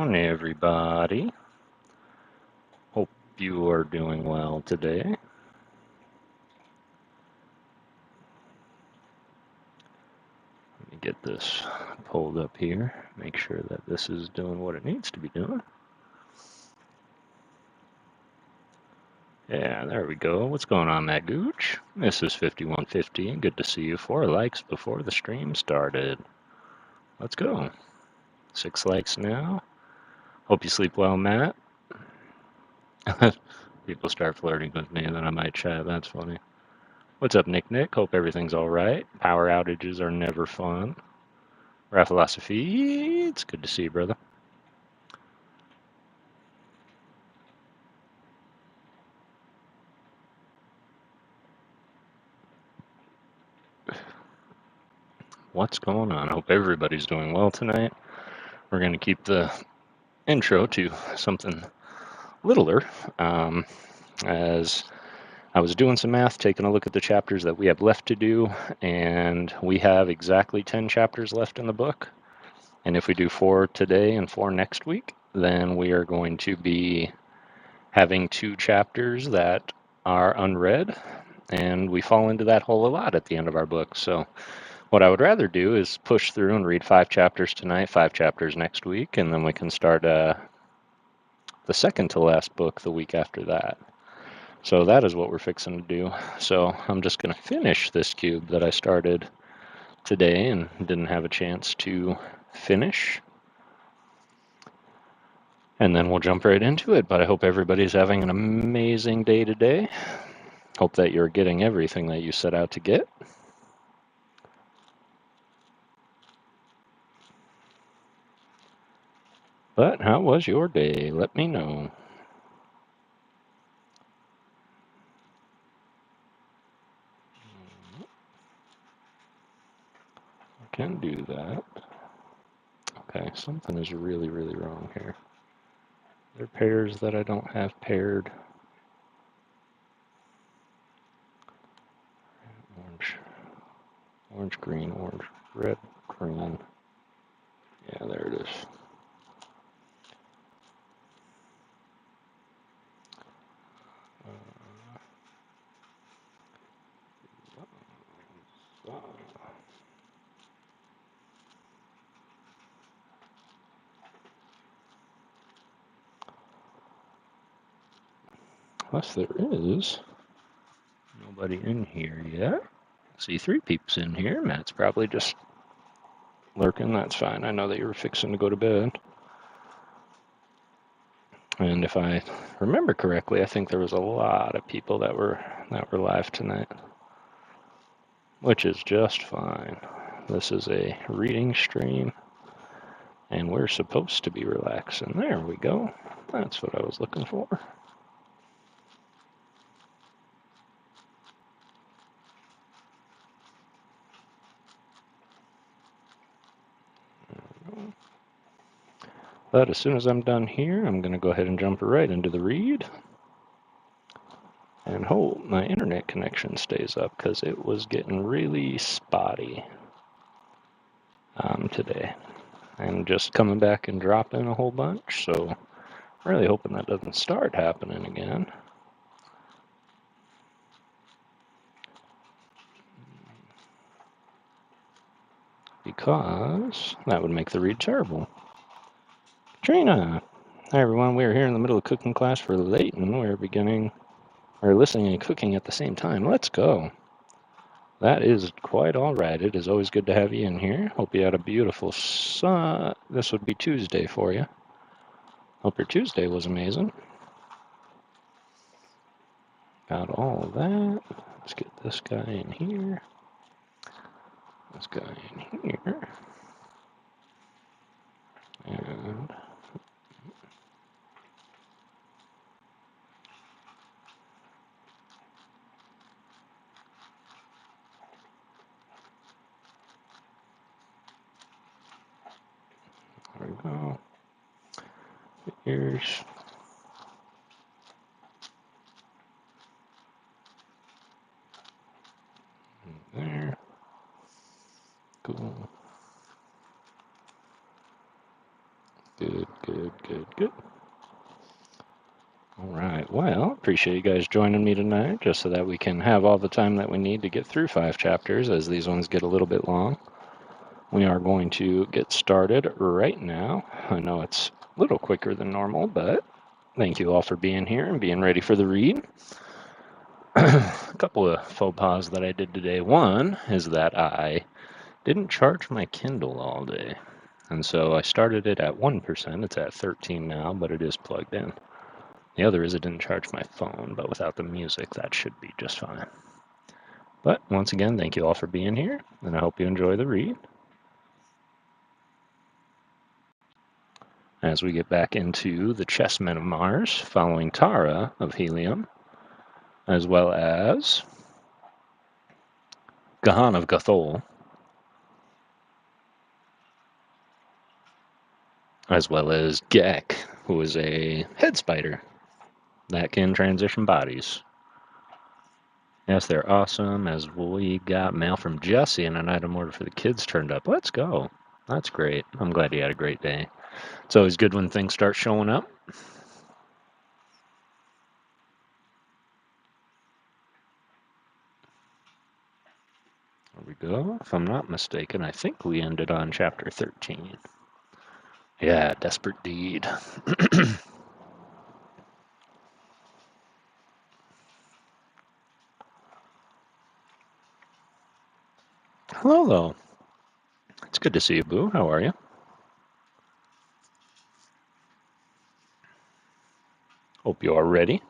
on, everybody? Hope you are doing well today. Let me get this pulled up here, make sure that this is doing what it needs to be doing. Yeah, there we go. What's going on, Matt Gooch? This is 5150. Good to see you. 4 likes before the stream started. Let's go. 6 likes now. Hope you sleep well, Matt. People start flirting with me, then I might chat. That's funny. What's up, Nick? Hope everything's all right. Power outages are never fun. Philosophy, it's good to see you, brother. What's going on? Hope everybody's doing well tonight. We're going to keep the intro to something littler. As I was doing some math, taking a look at the chapters that we have left to do, and we have exactly 10 chapters left in the book. And if we do 4 today and 4 next week, then we are going to be having 2 chapters that are unread, and we fall into that hole a lot at the end of our book. So what I would rather do is push through and read 5 chapters tonight, 5 chapters next week, and then we can start the second to last book the week after that. So that is what we're fixing to do. So I'm just going to finish this cube that I started today and didn't have a chance to finish. And then we'll jump right into it. But I hope everybody's having an amazing day today. Hope that you're getting everything that you set out to get. But how was your day? Let me know. I can do that. Okay, something is really, really wrong here. There are pairs that I don't have paired. Orange, green, orange, red, green. Yeah, there it is. Unless there is nobody in here yet. See 3 peeps in here. Matt's probably just lurking. That's fine. I know that you were fixing to go to bed. And if I remember correctly, I think there was a lot of people that were live tonight, which is just fine. This is a reading stream, and we're supposed to be relaxing. There we go. That's what I was looking for. But as soon as I'm done here, I'm going to go ahead and jump right into the read. And hope my internet connection stays up because it was getting really spotty today. And just coming back and dropping a whole bunch, so I'm really hoping that doesn't start happening again. Because that would make the read terrible. Katrina! Hi everyone, we are here in the middle of cooking class for Leighton. We're listening and cooking at the same time. Let's go. That is quite all right. It is always good to have you in here. Hope you had a beautiful this would be Tuesday for you. Hope your Tuesday was amazing. Got all of that. Let's get this guy in here. This guy in here. And there we go. Here's there. Cool. Good. Good. All right. Well, appreciate you guys joining me tonight, just so that we can have all the time that we need to get through 5 chapters, as these ones get a little bit long. We are going to get started right now. I know it's a little quicker than normal, but thank you all for being here and being ready for the read. A couple of faux pas that I did today. One is that I didn't charge my Kindle all day. And so I started it at 1%. It's at 13 now, but it is plugged in. The other is I didn't charge my phone, but without the music, that should be just fine. But once again, thank you all for being here, and I hope you enjoy the read. As we get back into the Chessmen of Mars, following Tara of Helium, as well as Gahan of Gathol, as well as Gek, who is a head spider that can transition bodies. Yes, they're awesome, as we got mail from Jesse and an item order for the kids turned up. Let's go. That's great. I'm glad you had a great day. It's always good when things start showing up. There we go. If I'm not mistaken, I think we ended on chapter 13. Yeah, desperate deed. Hello. It's good to see you, Boo. How are you? Hope you are ready.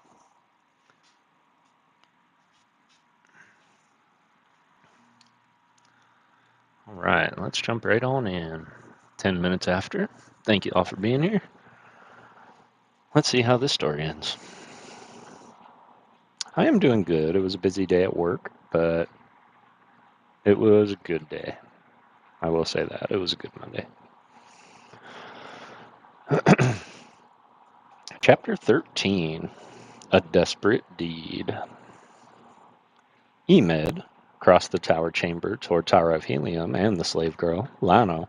All right, let's jump right on in. 10 minutes after. Thank you all for being here. Let's see how this story ends. I am doing good. It was a busy day at work, but it was a good day. I will say that. It was a good Monday. Chapter 13, A Desperate Deed. Emed crossed the tower chamber toward Tara of Helium and the slave girl, Lano.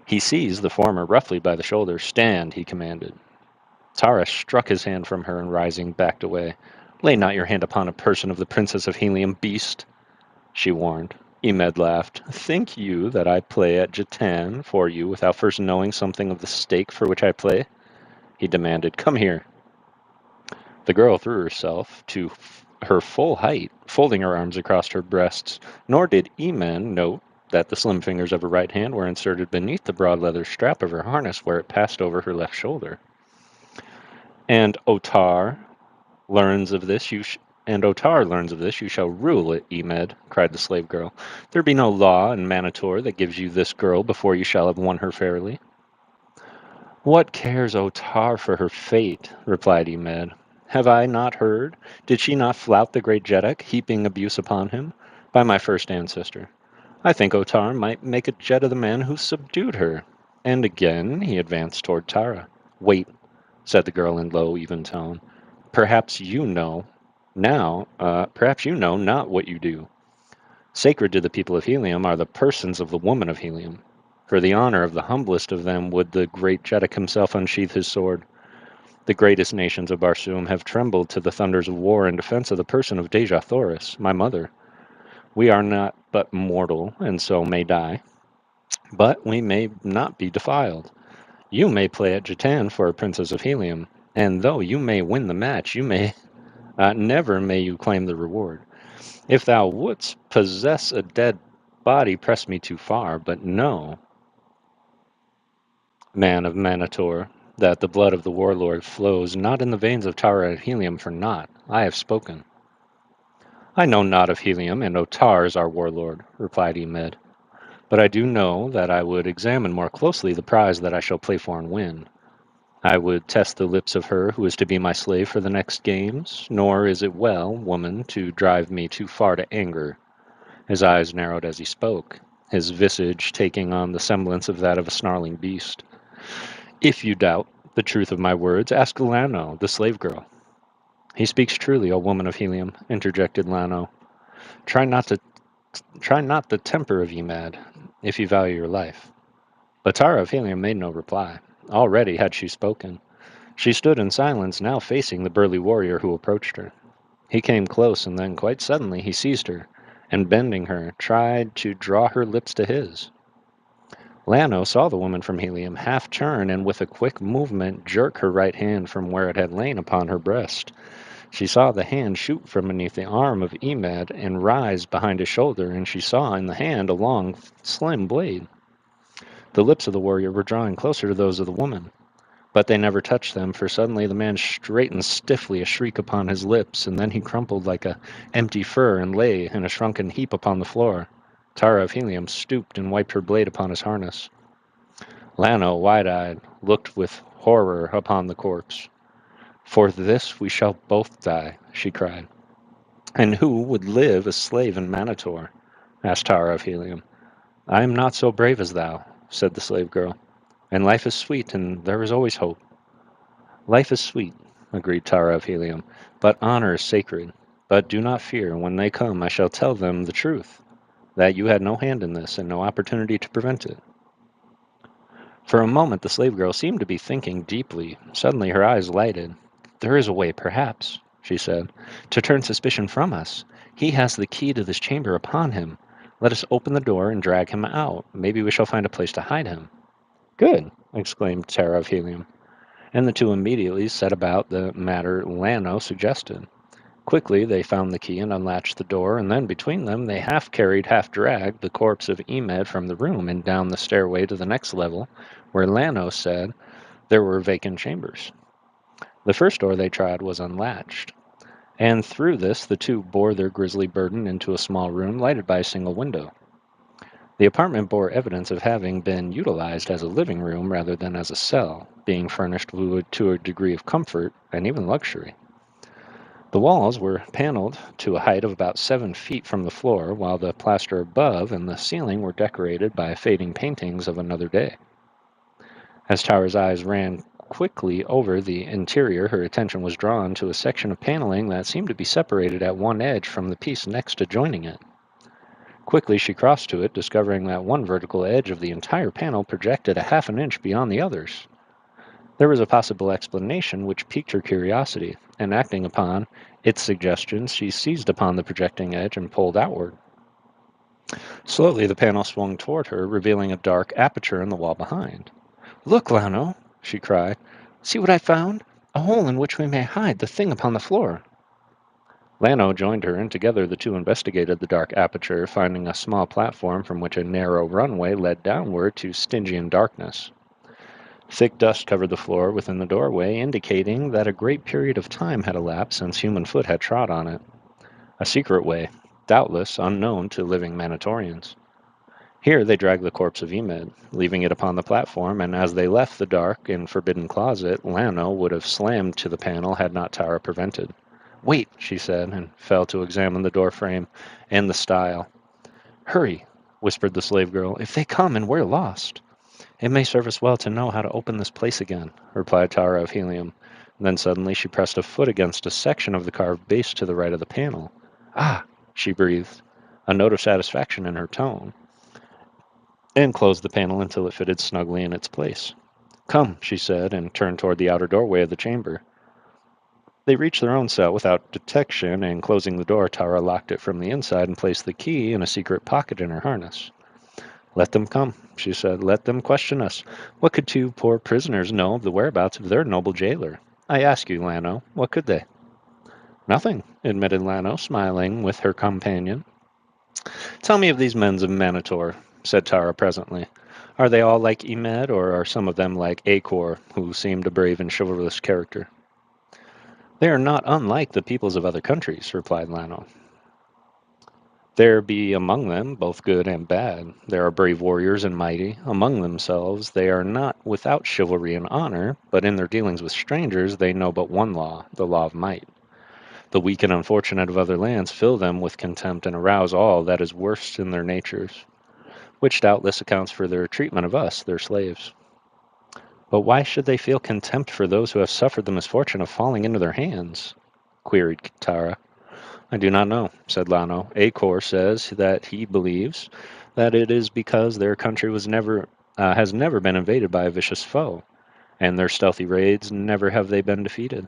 He seized the former roughly by the shoulder. Stand, he commanded. Tara struck his hand from her and, rising, backed away. Lay not your hand upon a person of the Princess of Helium, beast, she warned. Emed laughed. Think you that I play at Jatan for you without first knowing something of the stake for which I play? He demanded. Come here. The girl threw herself to her full height, folding her arms across her breasts, nor did Eman note that the slim fingers of her right hand were inserted beneath the broad leather strap of her harness where it passed over her left shoulder. And Otar learns of this, you shall rule it, Emed, cried the slave girl. There be no law in Manitor that gives you this girl before you shall have won her fairly. What cares Otar for her fate? Replied Emed. Have I not heard? Did she not flout the great Jeddak, heaping abuse upon him? By my first ancestor. I think Otar might make a Jed of the man who subdued her. And again he advanced toward Tara. Wait, said the girl in low, even tone. Perhaps you know not what you do. Sacred to the people of Helium are the persons of the woman of Helium. For the honor of the humblest of them would the great Jeddak himself unsheath his sword. The greatest nations of Barsoom have trembled to the thunders of war in defense of the person of Deja Thoris, my mother. We are not but mortal, and so may die. But we may not be defiled. You may play at Jatan for a princess of Helium, and though you may win the match, you may never may you claim the reward. If thou wouldst possess a dead body, press me too far, but know, man of Manitor, that the blood of the warlord flows not in the veins of Tara of Helium for naught. I have spoken. I know not of Helium, and Otar is our warlord, replied Emed. But I do know that I would examine more closely the prize that I shall play for and win. I would test the lips of her who is to be my slave for the next games, nor is it well, woman, to drive me too far to anger. His eyes narrowed as he spoke, his visage taking on the semblance of that of a snarling beast. If you doubt the truth of my words, ask Lano, the slave girl. He speaks truly, O woman of Helium, interjected Lano. Try not the temper of Emad, if you value your life. But Tara of Helium made no reply. Already had she spoken. She stood in silence, now facing the burly warrior who approached her. He came close, and then, quite suddenly, he seized her, and bending her, tried to draw her lips to his. Lano saw the woman from Helium half turn and with a quick movement jerk her right hand from where it had lain upon her breast. She saw the hand shoot from beneath the arm of Emed and rise behind his shoulder, and she saw in the hand a long, slim blade. The lips of the warrior were drawing closer to those of the woman, but they never touched them, for suddenly the man straightened stiffly, a shriek upon his lips, and then he crumpled like a empty fur and lay in a shrunken heap upon the floor. Tara of Helium stooped and wiped her blade upon his harness. Lano, wide-eyed, looked with horror upon the corpse. "For this we shall both die," she cried. "And who would live a slave in Manitor?" asked Tara of Helium. "I am not so brave as thou," said the slave girl. "And life is sweet, and there is always hope." "Life is sweet," agreed Tara of Helium, "but honor is sacred. But do not fear. When they come, I shall tell them the truth, that you had no hand in this, and no opportunity to prevent it." For a moment the slave girl seemed to be thinking deeply. Suddenly her eyes lighted. "There is a way, perhaps," she said, "to turn suspicion from us. He has the key to this chamber upon him. Let us open the door and drag him out. Maybe we shall find a place to hide him." "Good!" exclaimed Tara of Helium, and the two immediately set about the matter Lano suggested. Quickly they found the key and unlatched the door, and then between them they half carried, half dragged the corpse of Emed from the room and down the stairway to the next level, where Lano said there were vacant chambers. The first door they tried was unlatched, and through this the two bore their grisly burden into a small room lighted by a single window. The apartment bore evidence of having been utilized as a living room rather than as a cell, being furnished to a degree of comfort and even luxury. The walls were paneled to a height of about 7 feet from the floor, while the plaster above and the ceiling were decorated by fading paintings of another day. As Tara's eyes ran quickly over the interior, her attention was drawn to a section of paneling that seemed to be separated at one edge from the piece next adjoining it. Quickly she crossed to it, discovering that one vertical edge of the entire panel projected a half an inch beyond the others. There was a possible explanation which piqued her curiosity, and acting upon its suggestions, she seized upon the projecting edge and pulled outward. Slowly the panel swung toward her, revealing a dark aperture in the wall behind. "Look, Lano!" she cried. "See what I found? A hole in which we may hide the thing upon the floor." Lano joined her, and together the two investigated the dark aperture, finding a small platform from which a narrow runway led downward to Stygian darkness. Thick dust covered the floor within the doorway, indicating that a great period of time had elapsed since human foot had trod on it. A secret way, doubtless unknown to living Manitorians. Here they dragged the corpse of Emed, leaving it upon the platform, and as they left the dark and forbidden closet, Lano would have slammed to the panel had not Tara prevented. "Wait," she said, and fell to examine the door frame and the stile. "Hurry," whispered the slave girl. "If they come and we're lost." "It may serve us well to know how to open this place again," replied Tara of Helium. Then suddenly she pressed a foot against a section of the carved base to the right of the panel. "Ah!" she breathed, a note of satisfaction in her tone, and closed the panel until it fitted snugly in its place. "Come," she said, and turned toward the outer doorway of the chamber. They reached their own cell without detection, and closing the door, Tara locked it from the inside and placed the key in a secret pocket in her harness. "Let them come," she said. "Let them question us. What could two poor prisoners know of the whereabouts of their noble jailer? I ask you, Lano, what could they?" "Nothing," admitted Lano, smiling with her companion. "Tell me of these men of Manitor," said Tara presently. "Are they all like Emed, or are some of them like Acor, who seemed a brave and chivalrous character?" "They are not unlike the peoples of other countries," replied Lano. "There be among them both good and bad. There are brave warriors and mighty. Among themselves they are not without chivalry and honor, but in their dealings with strangers they know but one law, the law of might. The weak and unfortunate of other lands fill them with contempt and arouse all that is worst in their natures, which doubtless accounts for their treatment of us, their slaves." "But why should they feel contempt for those who have suffered the misfortune of falling into their hands?" queried Tara. "I do not know," said Lano. "Acor says that he believes that it is because their country has never been invaded by a vicious foe. and their stealthy raids never have they been defeated,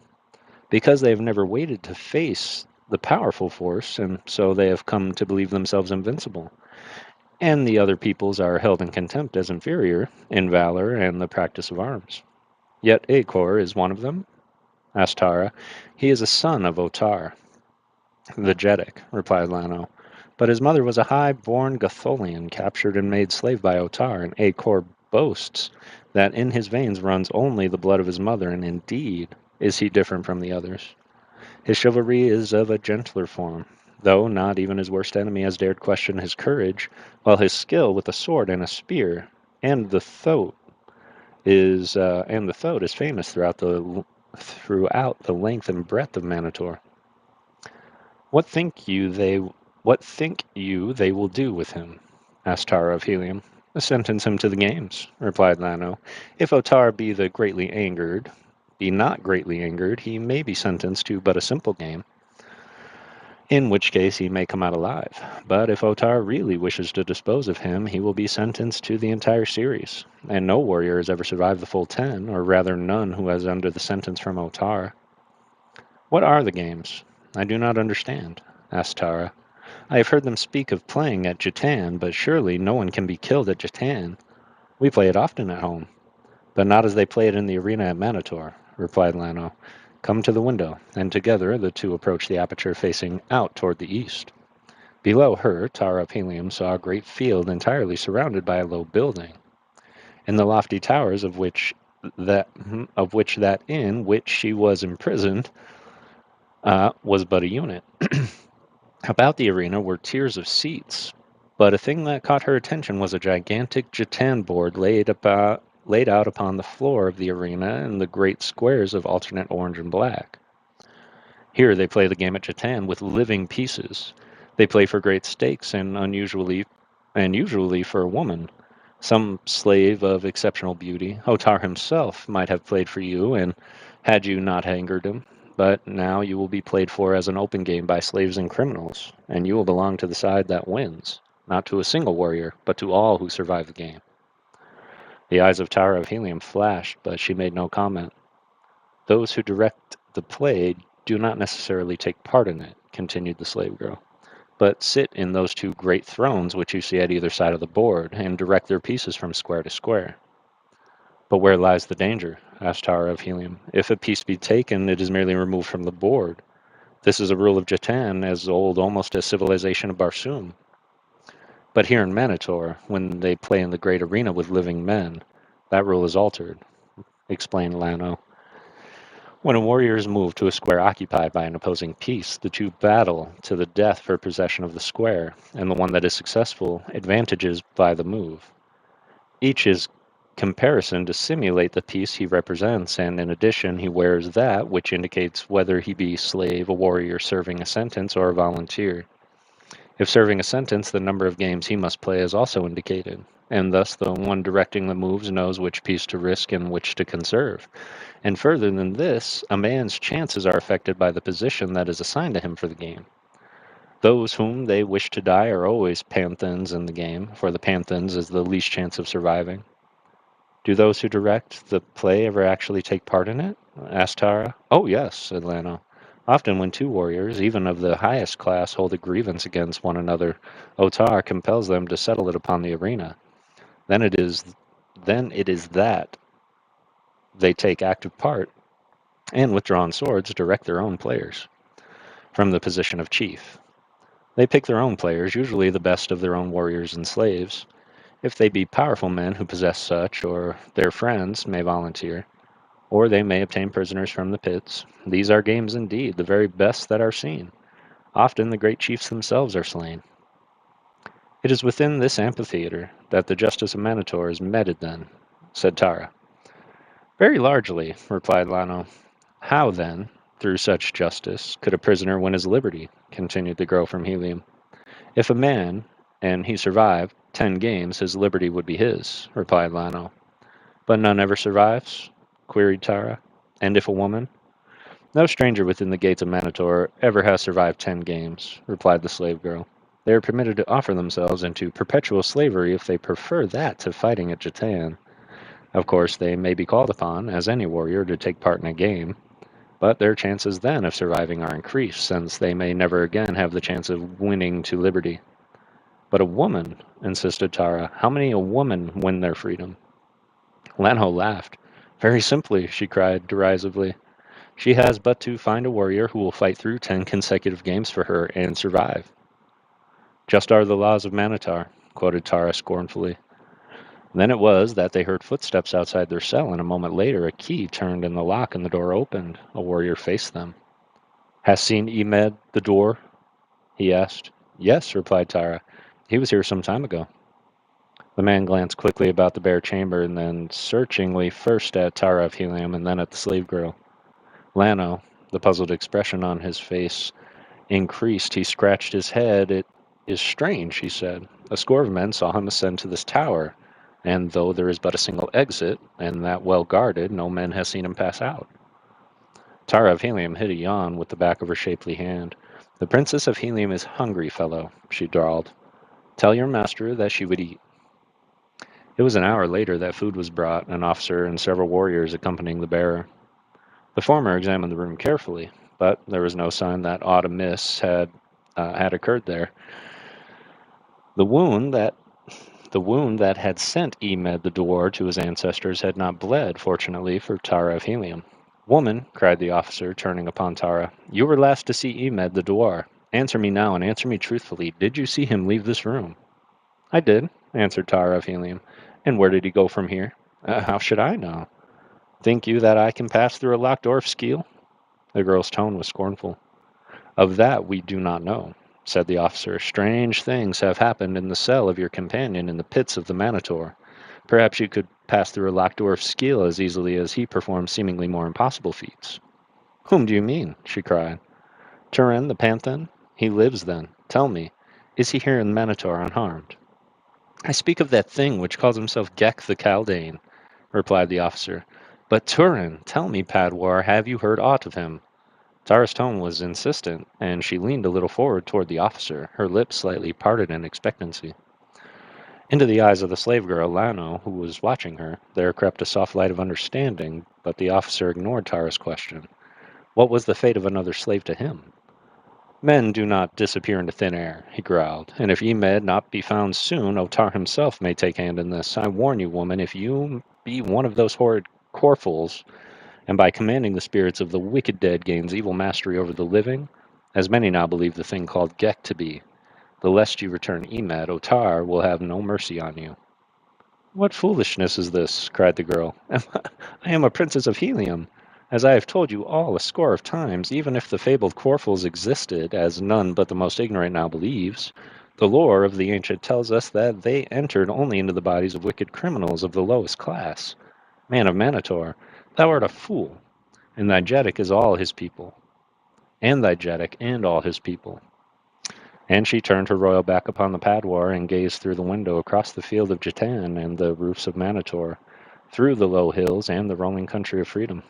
because they have never waited to face the powerful force, and so they have come to believe themselves invincible, and the other peoples are held in contempt as inferior in valor and the practice of arms. Yet Acor is one of them? Asked Tara. He is a son of Otar, the Jeddak, replied Lano. But his mother was a high-born Gatholian captured and made slave by Otar, and Acor boasts that in his veins runs only the blood of his mother, and indeed is he different from the others. His chivalry is of a gentler form, though not even his worst enemy has dared question his courage, while his skill with a sword and a spear and the thoat is famous throughout the length and breadth of Manator. What think you they will do with him? Asked Tara of Helium. Sentence him to the games, replied Lano. If Otar be not greatly angered, he may be sentenced to but a simple game, in which case he may come out alive. But if Otar really wishes to dispose of him, he will be sentenced to the entire series, and no warrior has ever survived the full 10, or rather none who has under the sentence from Otar. What are the games? I do not understand, asked Tara. I have heard them speak of playing at Jatan, but surely no one can be killed at Jatan. We play it often at home, but not as they play it in the arena at Manator, replied Lano. Come to the window, and together the two approached the aperture facing out toward the east. Below her, Tara of Helium saw a great field entirely surrounded by a low building, in the lofty towers that in which she was imprisoned was but a unit. About the arena were tiers of seats, but a thing that caught her attention was a gigantic Jatan board laid out upon the floor of the arena in the great squares of alternate orange and black. Here they play the game at Jatan with living pieces. They play for great stakes and usually for a woman, some slave of exceptional beauty. Otar himself might have played for you, and had you not angered him. But now you will be played for as an open game by slaves and criminals, and you will belong to the side that wins, not to a single warrior, but to all who survive the game. The eyes of Tara of Helium flashed, but she made no comment. Those who direct the play do not necessarily take part in it, continued the slave girl, but sit in those two great thrones which you see at either side of the board, and direct their pieces from square to square. But where lies the danger? Asked Tara of Helium. If a piece be taken, it is merely removed from the board. This is a rule of Jatan as old almost as civilization of Barsoom. But here in Manator, when they play in the great arena with living men, that rule is altered, explained Lano. When a warrior is moved to a square occupied by an opposing piece, the two battle to the death for possession of the square, and the one that is successful advantages by the move. Each is comparison to simulate the piece he represents, and in addition he wears that which indicates whether he be slave, a warrior serving a sentence, or a volunteer. If serving a sentence, the number of games he must play is also indicated, and thus the one directing the moves knows which piece to risk and which to conserve. And further than this, a man's chances are affected by the position that is assigned to him for the game. Those whom they wish to die are always panthans in the game, for the panthans is the least chance of surviving. Do those who direct the play ever actually take part in it? Asked Tara. Oh, yes, said Lano. Often when two warriors, even of the highest class, hold a grievance against one another, Otar compels them to settle it upon the arena. Then it is that they take active part, and with drawn swords direct their own players from the position of chief. They pick their own players, usually the best of their own warriors and slaves. If they be powerful men who possess such, or their friends may volunteer, or they may obtain prisoners from the pits. These are games indeed, the very best that are seen. Often the great chiefs themselves are slain. It is within this amphitheater that the justice of Manator is meted then, said Tara. Very largely, replied Lano. How, then, through such justice, could a prisoner win his liberty? Continued the girl from Helium. If a man, and he survived 10 games, his liberty would be his, replied Lano. But none ever survives? Queried Tara. And if a woman? No stranger within the gates of Manator ever has survived 10 games, replied the slave girl. They are permitted to offer themselves into perpetual slavery if they prefer that to fighting at Jatan. Of course, they may be called upon, as any warrior, to take part in a game, but their chances then of surviving are increased, since they may never again have the chance of winning to liberty. But a woman, insisted Tara. How many a woman win their freedom? Lanho laughed. Very simply, she cried derisively. She has but to find a warrior who will fight through 10 consecutive games for her and survive. Just are the laws of Manatar, quoted Tara scornfully. Then it was that they heard footsteps outside their cell, and a moment later a key turned in the lock and the door opened. A warrior faced them. Hast seen Emed, the door? He asked. Yes, replied Tara. He was here some time ago. The man glanced quickly about the bare chamber, and then searchingly first at Tara of Helium and then at the slave girl. Lano, the puzzled expression on his face increased. He scratched his head. It is strange, he said. A score of men saw him ascend to this tower, and though there is but a single exit, and that well guarded, no man has seen him pass out. Tara of Helium hid a yawn with the back of her shapely hand. The Princess of Helium is hungry, fellow, she drawled. Tell your master that she would eat. It was an hour later that food was brought, an officer and several warriors accompanying the bearer. The former examined the room carefully, but there was no sign that aught amiss had occurred there. The wound that had sent Emed the Dwarf to his ancestors had not bled, fortunately for Tara of Helium. Woman, cried the officer, turning upon Tara, you were last to see Emed the Dwarf. Answer me now, and answer me truthfully. Did you see him leave this room? I did, answered Tara of Helium. And where did he go from here? How should I know? Think you that I can pass through a locked door of Skeel? The girl's tone was scornful. Of that we do not know, said the officer. Strange things have happened in the cell of your companion in the pits of the Manitor. Perhaps you could pass through a locked door of Skeel as easily as he performs seemingly more impossible feats. Whom do you mean? She cried. Turin the Panthan? He lives then. Tell me, is he here in Manitor unharmed? I speak of that thing which calls himself Gek the Chaldean, replied the officer. But Turin, tell me, Padwar, have you heard aught of him? Tara's tone was insistent, and she leaned a little forward toward the officer, her lips slightly parted in expectancy. Into the eyes of the slave girl, Lano, who was watching her, there crept a soft light of understanding, but the officer ignored Tara's question. What was the fate of another slave to him? Men do not disappear into thin air, he growled, and if Emed not be found soon, Otar himself may take hand in this. I warn you, woman, if you be one of those horrid corfools, and by commanding the spirits of the wicked dead gains evil mastery over the living, as many now believe the thing called Gek to be, the lest you return Emed, Otar will have no mercy on you. What foolishness is this? Cried the girl. I am a princess of Helium, as I have told you all a score of times. Even if the fabled Corfools existed, as none but the most ignorant now believes, the lore of the ancient tells us that they entered only into the bodies of wicked criminals of the lowest class. Man of Manitor, thou art a fool, and thy Jeddak is all his people, and thy Jeddak and all his people. And she turned her royal back upon the Padwar and gazed through the window across the field of Jatan and the roofs of Manitor, through the low hills and the rolling country of freedom.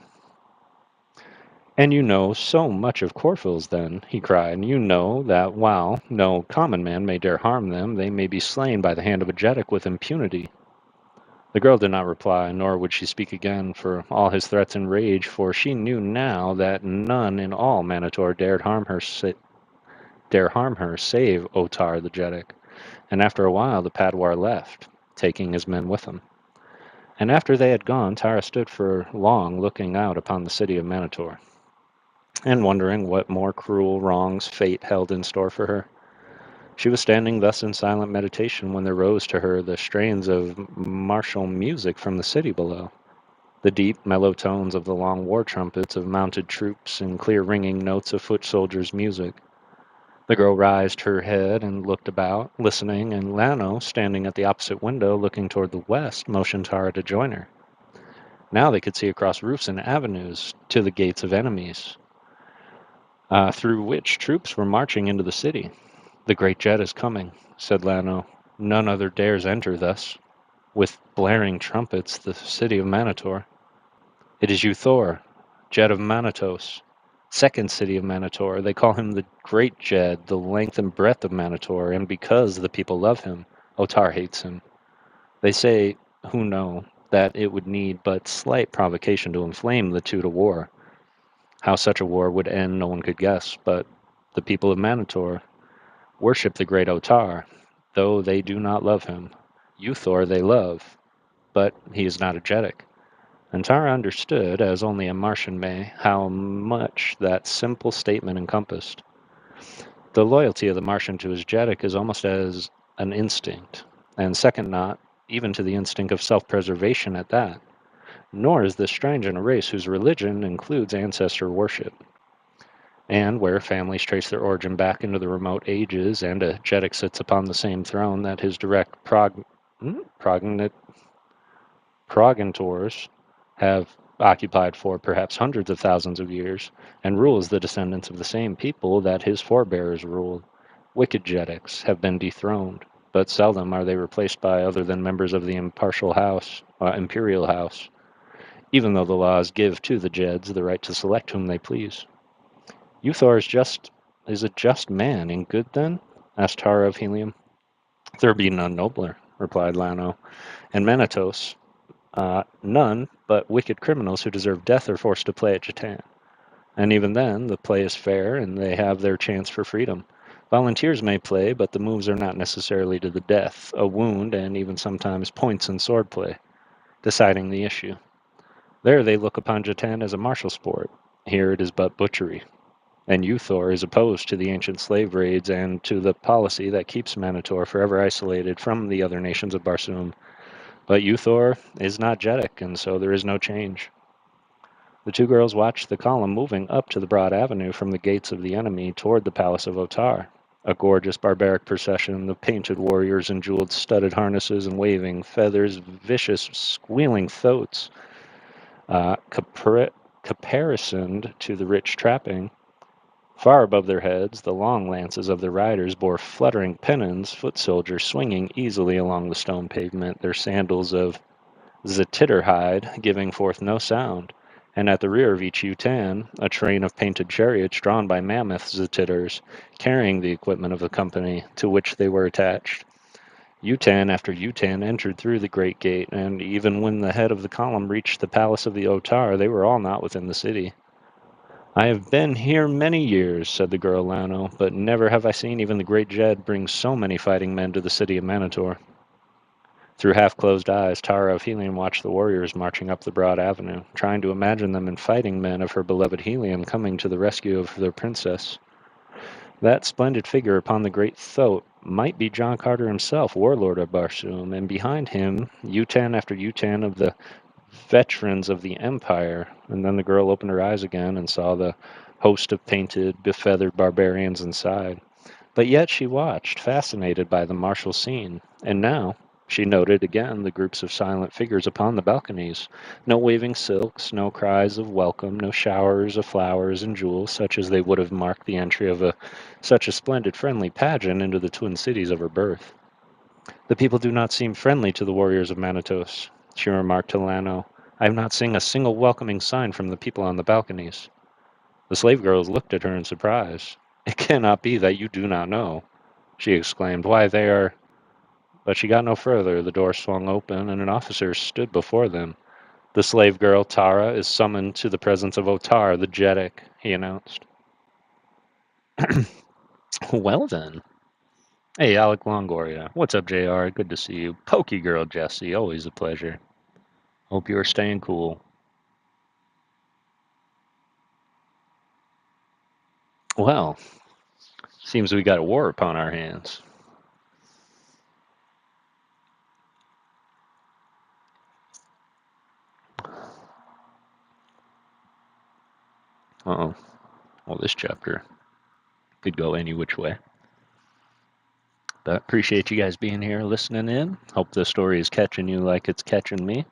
And you know so much of Corfils, then, he cried. You know that while no common man may dare harm them, they may be slain by the hand of a Jeddak with impunity. The girl did not reply, nor would she speak again for all his threats and rage, for she knew now that none in all Manitor dared harm her save Otar the Jeddak. And after a while the Padwar left, taking his men with him. And after they had gone, Tara stood for long looking out upon the city of Manitor, and wondering what more cruel wrongs fate held in store for her. She was standing thus in silent meditation when there rose to her the strains of martial music from the city below, the deep, mellow tones of the long war trumpets of mounted troops and clear ringing notes of foot soldiers' music. The girl raised her head and looked about, listening, and Lano, standing at the opposite window looking toward the west, motioned Tara to join her. Now they could see across roofs and avenues to the gates of enemies, through which troops were marching into the city. The great jet is coming, said Lano. None other dares enter thus, with blaring trumpets, the city of Manitor. It is Uthor, Jed of Manitos, second city of Manitor. They call him the Great Jed, the length and breadth of Manitor, and because the people love him, Otar hates him. They say, who know, that it would need but slight provocation to inflame the two to war. How such a war would end no one could guess, but the people of Manator worship the great Otar, though they do not love him. Uthor they love, but he is not a Jetic. And Tara understood, as only a Martian may, how much that simple statement encompassed. The loyalty of the Martian to his Jetic is almost as an instinct, and second not even to the instinct of self-preservation at that. Nor is this strange in a race whose religion includes ancestor worship, and where families trace their origin back into the remote ages, and a Jetic sits upon the same throne that his direct progenitors have occupied for perhaps hundreds of thousands of years, and rules the descendants of the same people that his forebears ruled. Wicked Jedics have been dethroned, but seldom are they replaced by other than members of the imperial house, even though the laws give to the Jeds the right to select whom they please. Uthor is a just man and good then? Asked Tara of Helium. There be none nobler, replied Lano, and Manatos, none but wicked criminals who deserve death are forced to play at Jatan. And even then, the play is fair and they have their chance for freedom. Volunteers may play, but the moves are not necessarily to the death, a wound, and even sometimes points in swordplay, deciding the issue. There they look upon Jatan as a martial sport. Here it is but butchery. And Uthor is opposed to the ancient slave raids and to the policy that keeps Manator forever isolated from the other nations of Barsoom. But Uthor is not Jetic, and so there is no change. The two girls watched the column moving up to the broad avenue from the gates of the enemy toward the palace of Otar. A gorgeous barbaric procession of painted warriors in jeweled studded harnesses and waving feathers, vicious squealing thoats, caparisoned to the rich trapping. Far above their heads, the long lances of their riders bore fluttering pennons, foot soldiers swinging easily along the stone pavement, their sandals of zititer hide giving forth no sound, and at the rear of each Utan, a train of painted chariots drawn by mammoth zititers, carrying the equipment of the company to which they were attached. Utan after Utan entered through the great gate, and even when the head of the column reached the palace of the Otar, they were all not within the city. I have been here many years, said the girl Lano, but never have I seen even the great Jed bring so many fighting men to the city of Manator. Through half-closed eyes, Tara of Helium watched the warriors marching up the broad avenue, trying to imagine them in fighting men of her beloved Helium coming to the rescue of their princess. That splendid figure upon the great thoat might be John Carter himself, warlord of Barsoom, and behind him, Utan after Utan of the veterans of the Empire. And then the girl opened her eyes again and saw the host of painted, befeathered barbarians inside. But yet she watched, fascinated by the martial scene. And now she noted again the groups of silent figures upon the balconies. No waving silks, no cries of welcome, no showers of flowers and jewels, such as they would have marked the entry of such a splendid friendly pageant into the twin cities of her birth. The people do not seem friendly to the warriors of Manatos, she remarked to Lano. I have not seen a single welcoming sign from the people on the balconies. The slave girls looked at her in surprise. It cannot be that you do not know, she exclaimed. Why, they are... But she got no further. The door swung open, and an officer stood before them. The slave girl, Tara, is summoned to the presence of Otar, the Jetic, he announced. Well then. Hey, Alec Longoria. What's up, JR? Good to see you. Pokey girl, Jesse. Always a pleasure. Hope you are staying cool. Well, seems we got a war upon our hands. Uh-oh. Well, this chapter could go any which way. But appreciate you guys being here, listening in. Hope the story is catching you like it's catching me.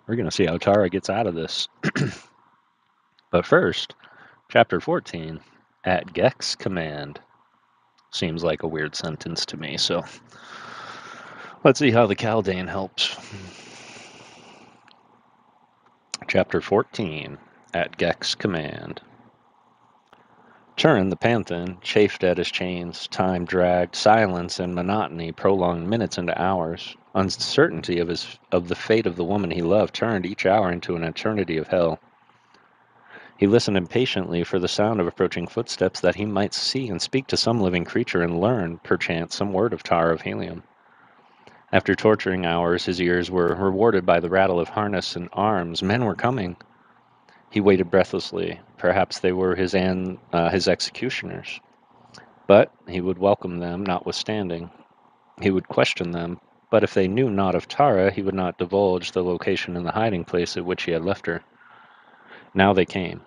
We're going to see how Tara gets out of this. But first, Chapter 14, At Gek's Command. Seems like a weird sentence to me, so let's see how the Kaldane helps. Chapter 14, At Gek's Command. Turin the Panthan chafed at his chains. Time dragged. Silence and monotony prolonged minutes into hours. uncertainty of the fate of the woman he loved turned each hour into an eternity of hell. He listened impatiently for the sound of approaching footsteps, that he might see and speak to some living creature and learn, perchance, some word of Tara of Helium. After torturing hours, his ears were rewarded by the rattle of harness and arms. Men were coming. He waited breathlessly. Perhaps they were his executioners. But he would welcome them, notwithstanding. He would question them, but if they knew naught of Tara, he would not divulge the location and the hiding place at which he had left her. Now they came.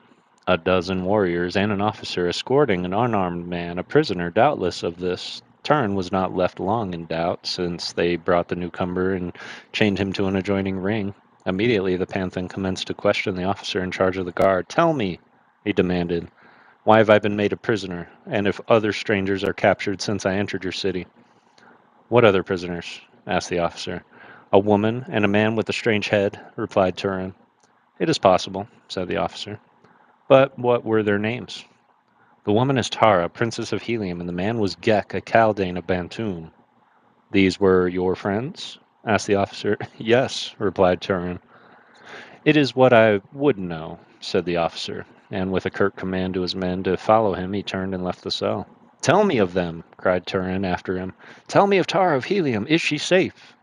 A dozen warriors and an officer escorting an unarmed man, a prisoner. Doubtless of this turn was not left long in doubt, since they brought the newcomer and chained him to an adjoining ring. Immediately the Panthan commenced to question the officer in charge of the guard. "Tell me," he demanded, "why have I been made a prisoner, and if other strangers are captured since I entered your city?" "What other prisoners?" asked the officer. "A woman and a man with a strange head," replied Turin. "It is possible," said the officer. "But what were their names?" "The woman is Tara, Princess of Helium, and the man was Gek, a Chaldean of Bantoum." "These were your friends?" asked the officer. "Yes," replied Turin. "It is what I would know," said the officer, and with a curt command to his men to follow him, he turned and left the cell. "Tell me of them," cried Turin after him. "Tell me of Tara of Helium. Is she safe?"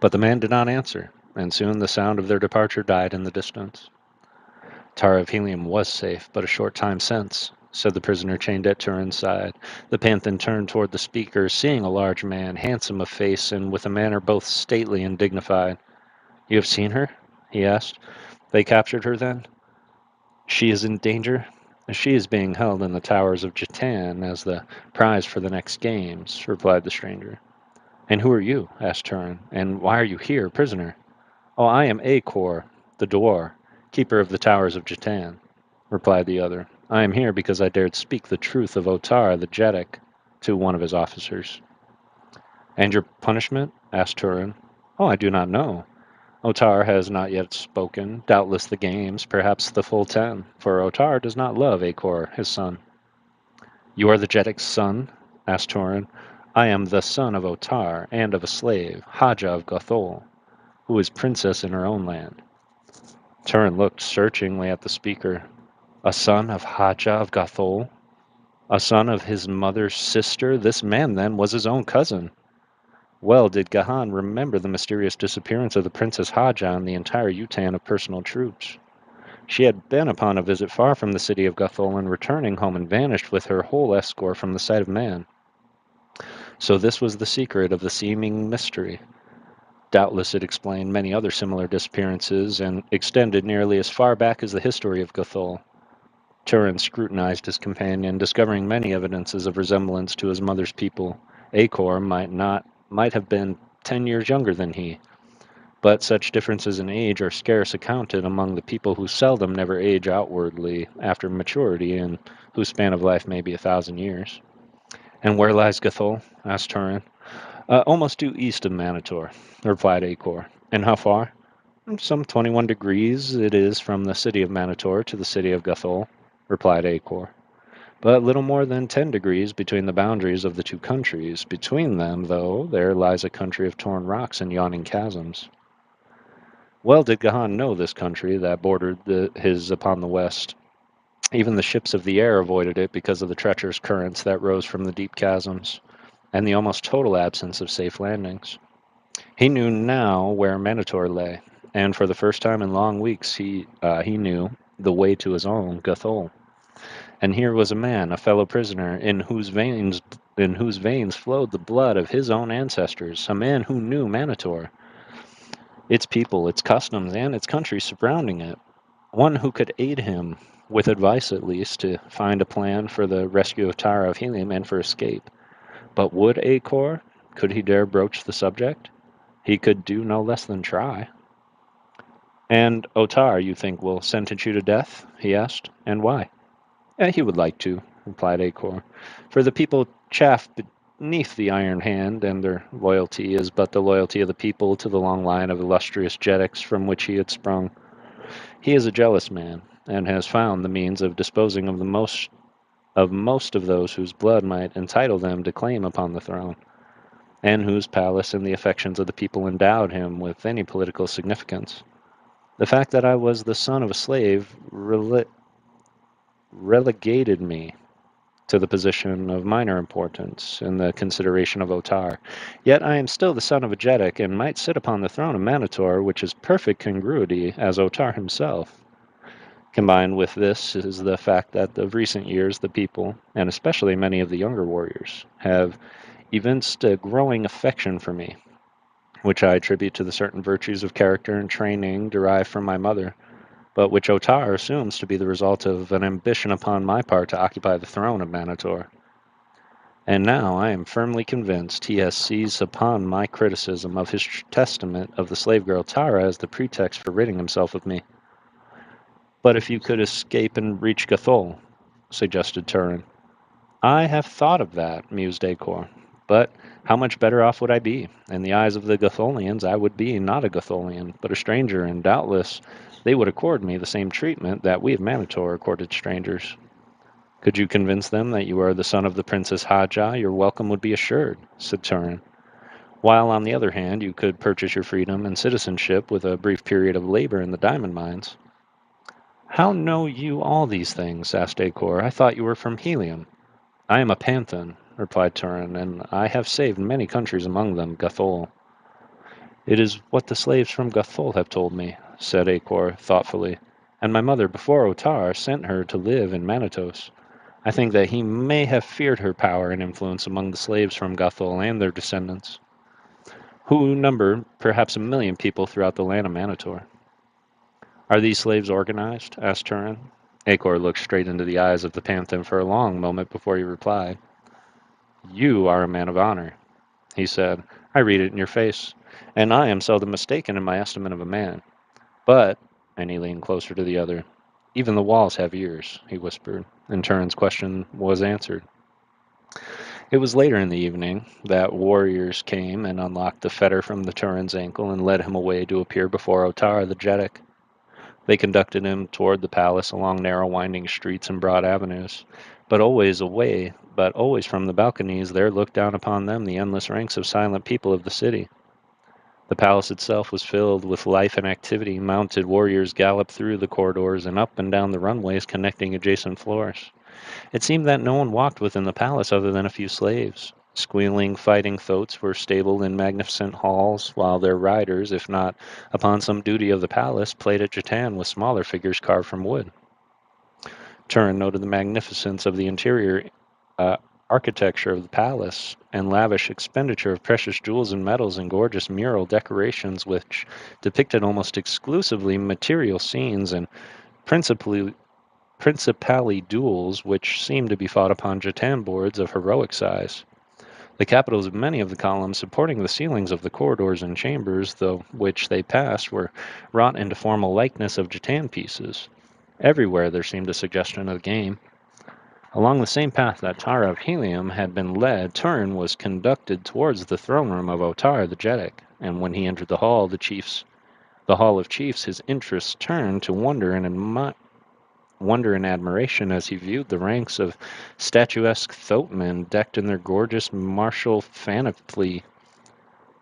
But the man did not answer, and soon the sound of their departure died in the distance. "Tara of Helium was safe but a short time since," said the prisoner chained at Turin's side. The Panthan turned toward the speaker, seeing a large man, handsome of face and with a manner both stately and dignified. "You have seen her?" he asked. "They captured her, then?" "She is in danger?" "She is being held in the towers of Jatan as the prize for the next games," replied the stranger. "And who are you?" asked Turin. "And why are you here, prisoner?" "Oh, I am Acor, the Dwar, keeper of the towers of Jatan," replied the other. "I am here because I dared speak the truth of Otar, the Jeddak, to one of his officers." "And your punishment?" asked Turin. "Oh, I do not know. Otar has not yet spoken. Doubtless the games, perhaps the full 10, for Otar does not love Acor, his son." "You are the Jeddak's son?" asked Turin. "I am the son of Otar, and of a slave, Haja of Gothol, who is princess in her own land." Turin looked searchingly at the speaker. A son of Haja of Gothol? A son of his mother's sister? This man, then, was his own cousin. Well did Gahan remember the mysterious disappearance of the Princess Haja and the entire Yutan of personal troops. She had been upon a visit far from the city of Gothol, and returning home and vanished with her whole escort from the sight of man. So this was the secret of the seeming mystery. Doubtless it explained many other similar disappearances, and extended nearly as far back as the history of Gothol. Turin scrutinized his companion, discovering many evidences of resemblance to his mother's people. Acor might have been 10 years younger than he, but such differences in age are scarce accounted among the people who seldom never age outwardly after maturity, and whose span of life may be 1,000 years. "And where lies Gothol?" asked Turin. "Almost due east of Manitor," replied Acor. "And how far?" "Some 21 degrees it is from the city of Manitor to the city of Gothol," replied Acor. "But little more than 10 degrees between the boundaries of the two countries. Between them, though, there lies a country of torn rocks and yawning chasms." Well did Gahan know this country that bordered his upon the west. Even the ships of the air avoided it because of the treacherous currents that rose from the deep chasms, and the almost total absence of safe landings. He knew now where Manitor lay, and for the first time in long weeks he knew the way to his own Gothol. And here was a man, a fellow prisoner, in whose veins flowed the blood of his own ancestors, a man who knew Manitor, its people, its customs, and its country surrounding it, one who could aid him, with advice at least, to find a plan for the rescue of Tara of Helium and for escape. But would Acor? Could he dare broach the subject? He could do no less than try. "And Otar, you think, will sentence you to death?" he asked. "And why?" "He would like to," replied Acor. "For the people chafe beneath the iron hand, and their loyalty is but the loyalty of the people to the long line of illustrious Jeddaks from which he had sprung. He is a jealous man, and has found the means of disposing of most of those whose blood might entitle them to claim upon the throne. and whose palace and the affections of the people endowed him with any political significance. The fact that I was the son of a slave relegated me to the position of minor importance in the consideration of Otar. Yet I am still the son of a Jeddak, and might sit upon the throne of Manitor, which is perfect congruity as Otar himself. Combined with this is the fact that of recent years the people, and especially many of the younger warriors, have evinced a growing affection for me, which I attribute to the certain virtues of character and training derived from my mother, but which Otar assumes to be the result of an ambition upon my part to occupy the throne of Manitor. And now I am firmly convinced he has seized upon my criticism of his testament of the slave girl Tara as the pretext for ridding himself of me. But if you could escape and reach Gathol, suggested Turin. I have thought of that, mused Acor. But how much better off would I be? In the eyes of the Gatholians, I would be not a Gatholian, but a stranger, and doubtless they would accord me the same treatment that we of Manitor accorded strangers. Could you convince them that you are the son of the Princess Hadja, your welcome would be assured, said Turin. While, on the other hand, you could purchase your freedom and citizenship with a brief period of labor in the diamond mines. How know you all these things? Asked Acor. I thought you were from Helium. I am a Panthan, replied Turin, and I have saved many countries, among them Gathol. It is what the slaves from Gathol have told me, said Acor thoughtfully, and my mother, before Otar, sent her to live in Manitos. I think that he may have feared her power and influence among the slaves from Gathol and their descendants, who number perhaps 1,000,000 people throughout the land of Manitor. Are these slaves organized? Asked Turin. Acor looked straight into the eyes of the Panthan for a long moment before he replied. You are a man of honor, he said. I read it in your face, and I am seldom mistaken in my estimate of a man. But, and he leaned closer to the other, even the walls have ears, he whispered, and Turin's question was answered. It was later in the evening that warriors came and unlocked the fetter from the Turin's ankle and led him away to appear before Otara the Jeddak. They conducted him toward the palace along narrow winding streets and broad avenues, but always from the balconies there looked down upon them the endless ranks of silent people of the city. The palace itself was filled with life and activity. Mounted warriors galloped through the corridors and up and down the runways connecting adjacent floors. It seemed that no one walked within the palace other than a few slaves. Squealing, fighting thoats were stabled in magnificent halls, while their riders, if not upon some duty of the palace, played at Jatan with smaller figures carved from wood. Turin noted the magnificence of the interior uh, architecture of the palace and lavish expenditure of precious jewels and metals and gorgeous mural decorations which depicted almost exclusively material scenes and principally duels which seemed to be fought upon Jatan boards of heroic size. The capitals of many of the columns supporting the ceilings of the corridors and chambers, though which they passed, were wrought into formal likeness of Jatan pieces. Everywhere there seemed a suggestion of the game. Along the same path that Tara of Helium had been led, Turin was conducted towards the throne room of Otar the Jeddak, and when he entered the hall of chiefs, his interest turned to wonder and admiration as he viewed the ranks of statuesque thoatmen decked in their gorgeous martial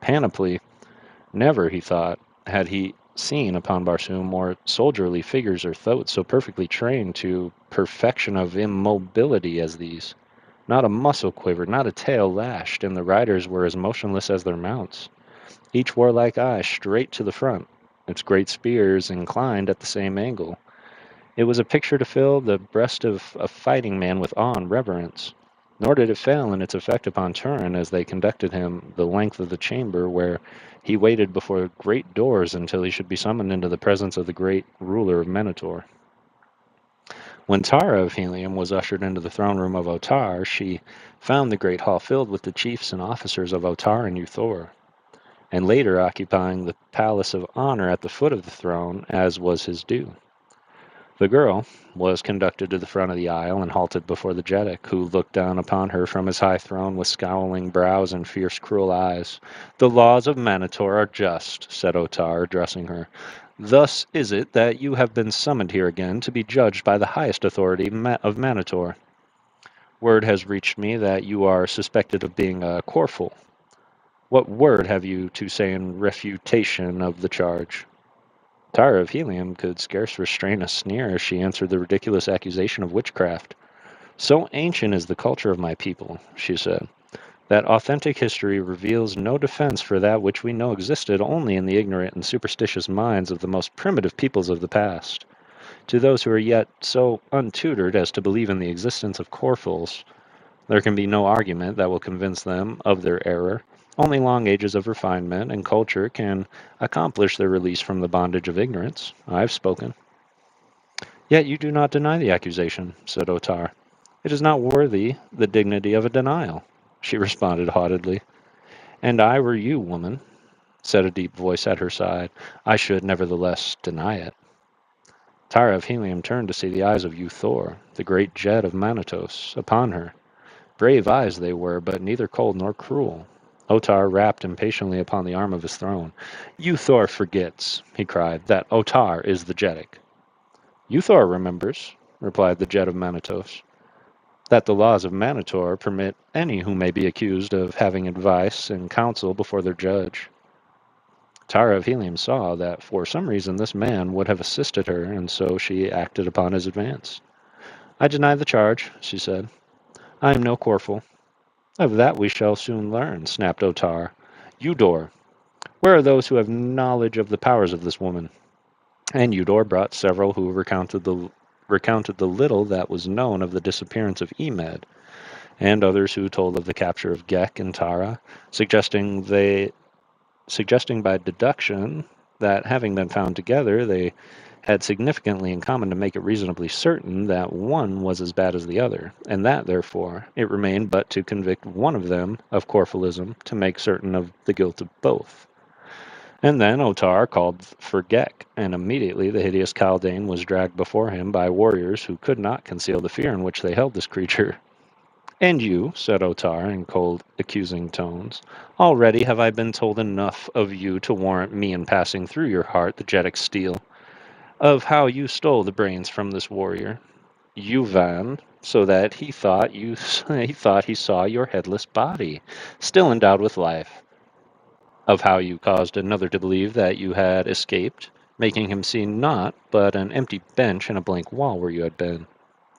panoply. Never, he thought, had he seen upon Barsoom more soldierly figures or thoats so perfectly trained to perfection of immobility as these. Not a muscle quivered, not a tail lashed, and the riders were as motionless as their mounts, each warlike eye straight to the front, its great spears inclined at the same angle. It was a picture to fill the breast of a fighting man with awe and reverence. Nor did it fail in its effect upon Turin as they conducted him the length of the chamber, where he waited before great doors until he should be summoned into the presence of the great ruler of Minotaur. When Tara of Helium was ushered into the throne room of Otar, she found the great hall filled with the chiefs and officers of Otar and Uthor, and later occupying the palace of honor at the foot of the throne, as was his due. The girl was conducted to the front of the aisle and halted before the Jeddak, who looked down upon her from his high throne with scowling brows and fierce, cruel eyes. The laws of Manitor are just, said Otar, addressing her. Thus is it that you have been summoned here again to be judged by the highest authority of Manitor. Word has reached me that you are suspected of being a Corful. What word have you to say in refutation of the charge? Tara of Helium could scarce restrain a sneer as she answered the ridiculous accusation of witchcraft. So ancient is the culture of my people, she said, that authentic history reveals no defense for that which we know existed only in the ignorant and superstitious minds of the most primitive peoples of the past. To those who are yet so untutored as to believe in the existence of Corfles, there can be no argument that will convince them of their error. Only long ages of refinement and culture can accomplish their release from the bondage of ignorance. I have spoken. Yet you do not deny the accusation, said Otar. It is not worthy the dignity of a denial, she responded haughtily. And I were you, woman, said a deep voice at her side, I should nevertheless deny it. Tara of Helium turned to see the eyes of Thor, the great jet of Manitos, upon her. Brave eyes they were, but neither cold nor cruel. Otar rapped impatiently upon the arm of his throne. Thor forgets, he cried, that Otar is the Jetic. Thor remembers, replied the jet of Manitos, that the laws of Manitor permit any who may be accused of having advice and counsel before their judge. Tara of Helium saw that for some reason this man would have assisted her, and so she acted upon his advance. I deny the charge, she said. I am no Corfle. Of that we shall soon learn, snapped Otar. Eudor, where are those who have knowledge of the powers of this woman? And Eudor brought several who recounted the little that was known of the disappearance of Emed, and others who told of the capture of Gek and Tara, suggesting by deduction that having been found together, they had significantly in common to make it reasonably certain that one was as bad as the other, and that, therefore, it remained but to convict one of them of Corphilism to make certain of the guilt of both. And then Otar called for Gek, and immediately the hideous Caldane was dragged before him by warriors who could not conceal the fear in which they held this creature. And you, said Otar in cold, accusing tones, already have I been told enough of you to warrant me in passing through your heart the jetic steel, of how you stole the brains from this warrior, Yuvan, so that he thought he saw your headless body, still endowed with life, of how you caused another to believe that you had escaped, making him see naught but an empty bench and a blank wall where you had been.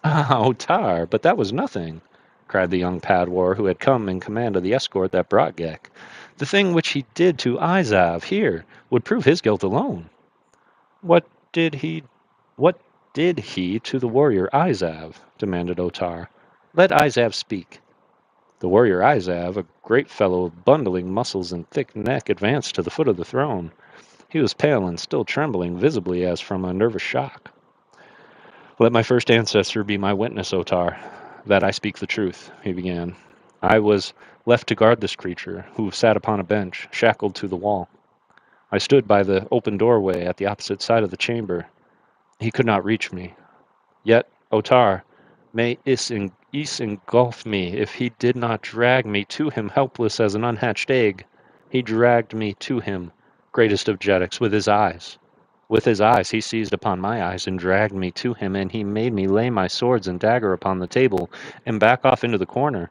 Ah, Otar, but that was nothing, cried the young Padwar who had come in command of the escort that brought Gek. The thing which he did to Izav here would prove his guilt alone. What did he what did he to the warrior Izav? Demanded Otar. Let Izav speak. The warrior Izav, a great fellow of bundling muscles and thick neck, advanced to the foot of the throne. He was pale and still trembling visibly as from a nervous shock. Let my first ancestor be my witness, Otar, that I speak the truth, he began. I was left to guard this creature, who sat upon a bench, shackled to the wall. I stood by the open doorway at the opposite side of the chamber. He could not reach me. Yet, Otar, may Is engulf me if he did not drag me to him helpless as an unhatched egg. He dragged me to him, greatest of Jetics, with his eyes. With his eyes he seized upon my eyes and dragged me to him, and he made me lay my swords and dagger upon the table and back off into the corner.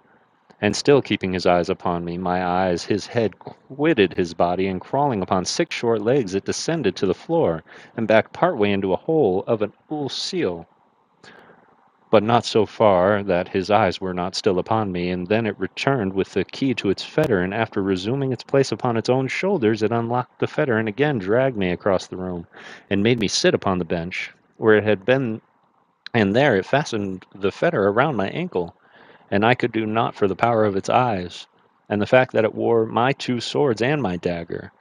And still keeping his eyes upon me, my eyes, his head quitted his body, and crawling upon 6 short legs, it descended to the floor and back partway into a hole of an ul seal, but not so far that his eyes were not still upon me, and then it returned with the key to its fetter, and after resuming its place upon its own shoulders, it unlocked the fetter and again dragged me across the room, and made me sit upon the bench where it had been, and there it fastened the fetter around my ankle, and I could do naught for the power of its eyes, and the fact that it wore my 2 swords and my dagger.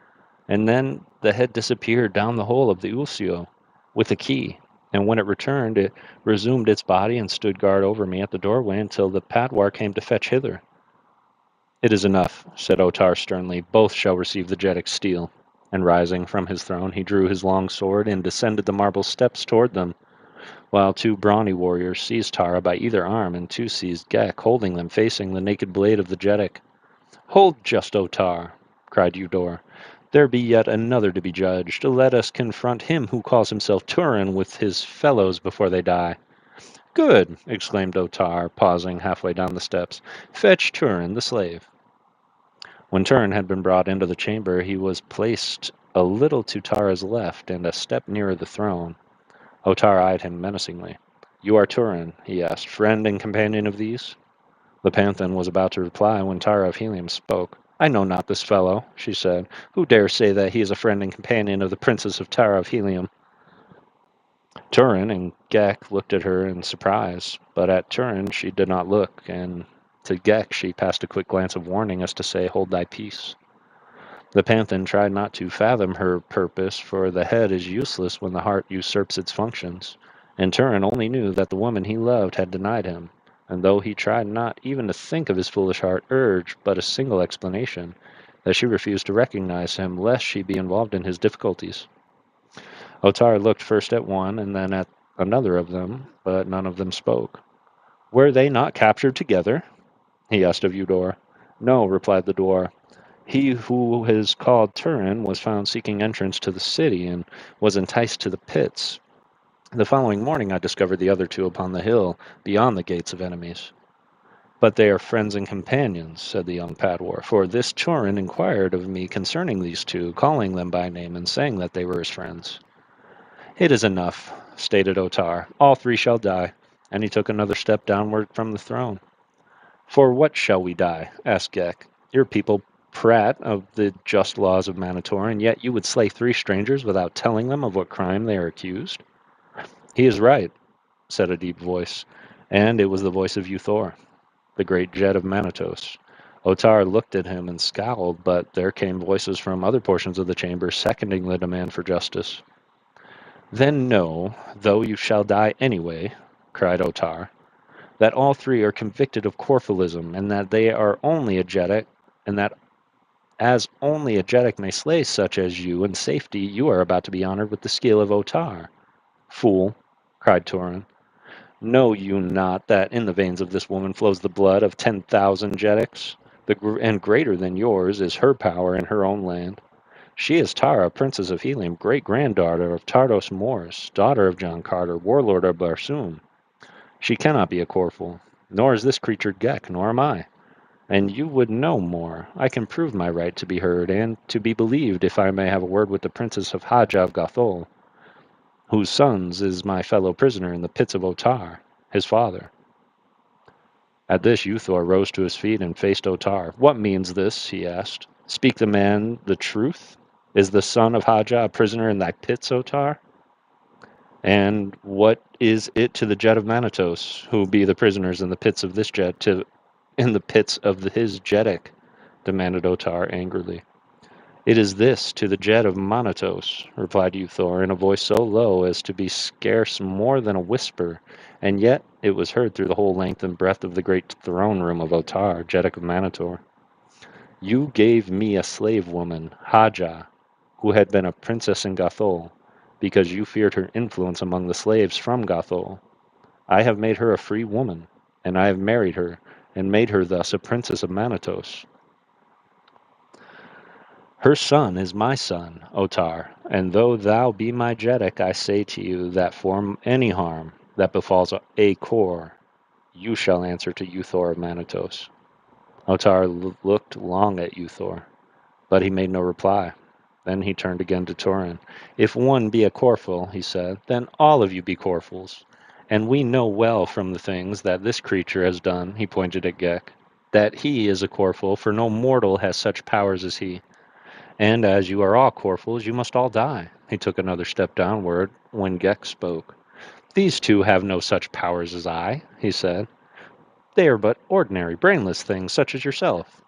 And then the head disappeared down the hole of the ulcio with the key, and when it returned, it resumed its body and stood guard over me at the doorway until the Padwar came to fetch hither. It is enough, said Otar sternly. Both shall receive the jetic steel. And rising from his throne, he drew his long sword and descended the marble steps toward them, while 2 brawny warriors seized Tara by either arm, and 2 seized Gek, holding them facing the naked blade of the jetic. Hold just, Otar, cried Eudor. There be yet another to be judged. Let us confront him who calls himself Turin with his fellows before they die. Good, exclaimed Otar, pausing halfway down the steps. Fetch Turin, the slave. When Turin had been brought into the chamber, he was placed a little to Tara's left and a step nearer the throne. Otar eyed him menacingly. "You are Turin," he asked, "friend and companion of these?" The Panthan was about to reply when Tara of Helium spoke. "I know not this fellow," she said. "Who dares say that he is a friend and companion of the Princess of Tara of Helium?" Turin and Ghek looked at her in surprise, but at Turin she did not look, and to Ghek she passed a quick glance of warning as to say, "Hold thy peace." The Panthan tried not to fathom her purpose, for the head is useless when the heart usurps its functions, and Turin only knew that the woman he loved had denied him, and though he tried not even to think of his foolish heart, urged but a single explanation, that she refused to recognize him lest she be involved in his difficulties. Otar looked first at one and then at another of them, but none of them spoke. "Were they not captured together?" he asked of Eudor. "No," replied the dwarf. "He who is called Turin was found seeking entrance to the city and was enticed to the pits. The following morning I discovered the other two upon the hill beyond the gates of enemies." "But they are friends and companions," said the young Padwar, "for this Turin inquired of me concerning these two, calling them by name and saying that they were his friends." "It is enough," stated Otar. "All three shall die," and he took another step downward from the throne. "For what shall we die?" asked Ghek. "Your people prate of the just laws of Manator, and yet you would slay three strangers without telling them of what crime they are accused." "He is right," said a deep voice, and it was the voice of Uthor, the great Jed of Manatos. Otar looked at him and scowled, but there came voices from other portions of the chamber seconding the demand for justice. "Then know, though you shall die anyway," cried Otar, "that all three are convicted of Corphilism, and that they are only a Jeddak, and that as only a Jeddak may slay such as you in safety, you are about to be honored with the skill of Otar." "Fool!" cried Turin. "Know you not that in the veins of this woman flows the blood of 10,000 Jeddaks? And greater than yours is her power in her own land. She is Tara, Princess of Helium, great-granddaughter of Tardos Morris, daughter of John Carter, warlord of Barsoom. She cannot be a Corful, nor is this creature Ghek, nor am I. And you would know more. I can prove my right to be heard and to be believed if I may have a word with the Princess of Haja of Gothol, whose sons is my fellow prisoner in the pits of Otar, his father." At this Uthor rose to his feet and faced Otar. "What means this?" he asked. "Speak the man the truth? Is the son of Haja a prisoner in thy pits, Otar? And what is it to the Jed of Manatos, who be the prisoners in the pits of this Jed, in the pits of his Jeddak?" demanded Otar angrily. "It is this to the Jed of Manatos," replied Uthor, in a voice so low as to be scarce more than a whisper, and yet it was heard through the whole length and breadth of the great throne room of Otar, Jeddak of Manator. "You gave me a slave woman, Haja, who had been a princess in Gothol, because you feared her influence among the slaves from Gothol. I have made her a free woman, and I have married her, and made her thus a princess of Manatos. Her son is my son, Otar, and though thou be my Jeddak, I say to you that for any harm that befalls a Kor, you shall answer to Uthor of Manatos." Otar looked long at Uthor, but he made no reply. Then he turned again to Turin. "If one be a Corful," he said, "then all of you be Corfuls. And we know well from the things that this creature has done," he pointed at Ghek, "that he is a Corful, for no mortal has such powers as he. And as you are all Corfuls, you must all die." He took another step downward when Ghek spoke. "These two have no such powers as I," he said. "They are but ordinary, brainless things, such as yourself.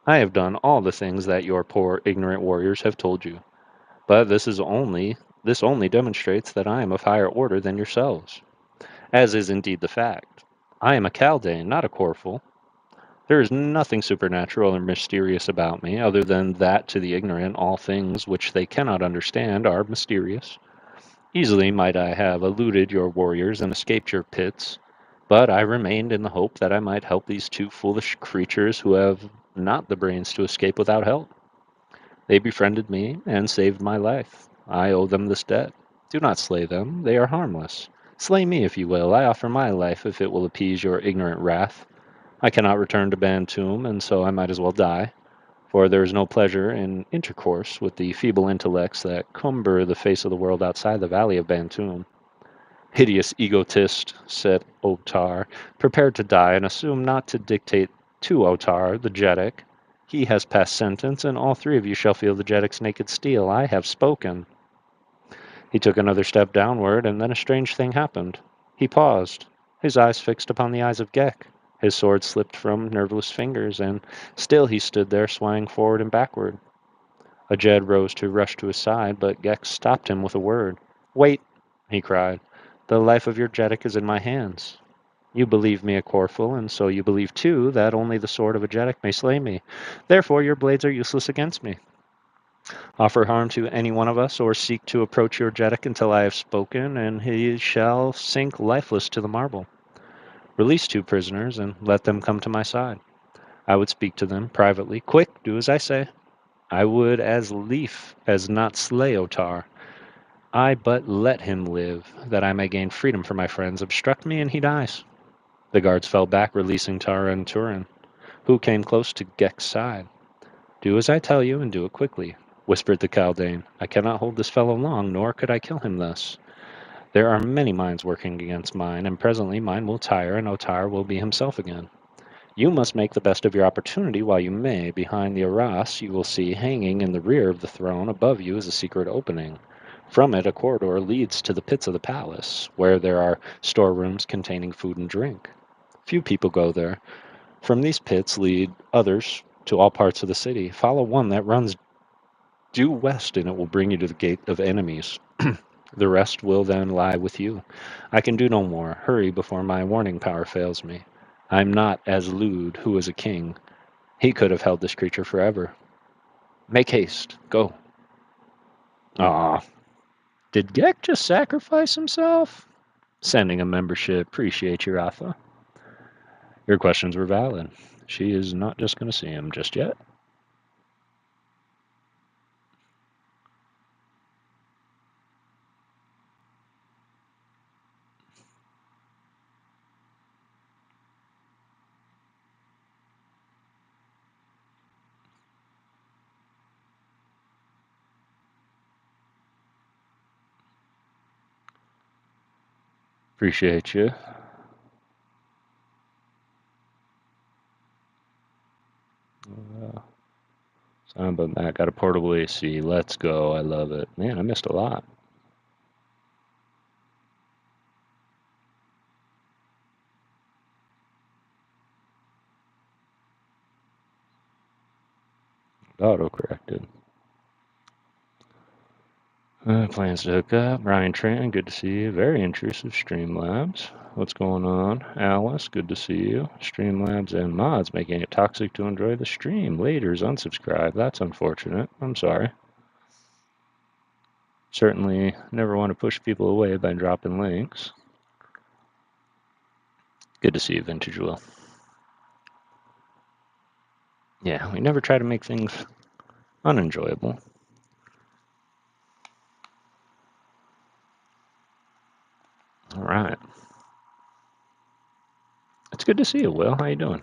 I have done all the things that your poor, ignorant warriors have told you. But this only demonstrates that I am of higher order than yourselves, as is indeed the fact. I am a Kaldane, not a Corful. There is nothing supernatural or mysterious about me, other than that to the ignorant all things which they cannot understand are mysterious. Easily might I have eluded your warriors and escaped your pits, but I remained in the hope that I might help these two foolish creatures who have not the brains to escape without help. They befriended me and saved my life. I owe them this debt. Do not slay them, they are harmless. Slay me if you will, I offer my life if it will appease your ignorant wrath. I cannot return to Bantoom, and so I might as well die. For there is no pleasure in intercourse with the feeble intellects that cumber the face of the world outside the valley of Bantoom. Hideous egotist, said Otar, prepared to die, and assume not to dictate to Otar, the Jeddak. He has passed sentence, and all three of you shall feel the Jeddak's naked steel. I have spoken. He took another step downward, and then a strange thing happened. He paused, his eyes fixed upon the eyes of Ghek. His sword slipped from nerveless fingers, and still he stood there, swaying forward and backward. A Jed rose to rush to his side, but Ghek stopped him with a word. "Wait!" he cried. "The life of your Jeddak is in my hands. You believe me a Corful, and so you believe too that only the sword of a Jeddak may slay me. Therefore your blades are useless against me. Offer harm to any one of us, or seek to approach your Jeddak until I have spoken, and he shall sink lifeless to the marble. Release two prisoners, and let them come to my side. I would speak to them privately. Quick, do as I say. I would as lief as not slay Otar. I but let him live, that I may gain freedom for my friends. Obstruct me, and he dies." The guards fell back, releasing Tara and Turin, who came close to Ghek's side. "Do as I tell you, and do it quickly," whispered the Chaldean. "I cannot hold this fellow long, nor could I kill him thus. There are many minds working against mine, and presently mine will tire, and Otar will be himself again. You must make the best of your opportunity while you may. Behind the arras you will see, hanging in the rear of the throne, above you is a secret opening. From it a corridor leads to the pits of the palace, where there are storerooms containing food and drink. Few people go there. From these pits lead others to all parts of the city. Follow one that runs due west, and it will bring you to the gate of enemies. The rest will then lie with you. I can do no more. Hurry before my warning power fails me. I'm not as Lude, who is a king. He could have held this creature forever. Make haste. Go." Ah, did Ghek just sacrifice himself? Sending a membership. Appreciate you, Rafa. Your questions were valid. She is not just going to see him just yet. Appreciate you. Sorry about that. Got a portable AC. Let's go. I love it. Man, I missed a lot. Auto corrected. Plans to hook up. Ryan Trent, good to see you. Very intrusive. Streamlabs. What's going on? Alice, good to see you. Streamlabs and mods making it toxic to enjoy the stream. Later's unsubscribe. That's unfortunate. I'm sorry. Certainly never want to push people away by dropping links. Good to see you, Vintage Will. Yeah, we never try to make things unenjoyable. All right. It's good to see you, Will. How you doing?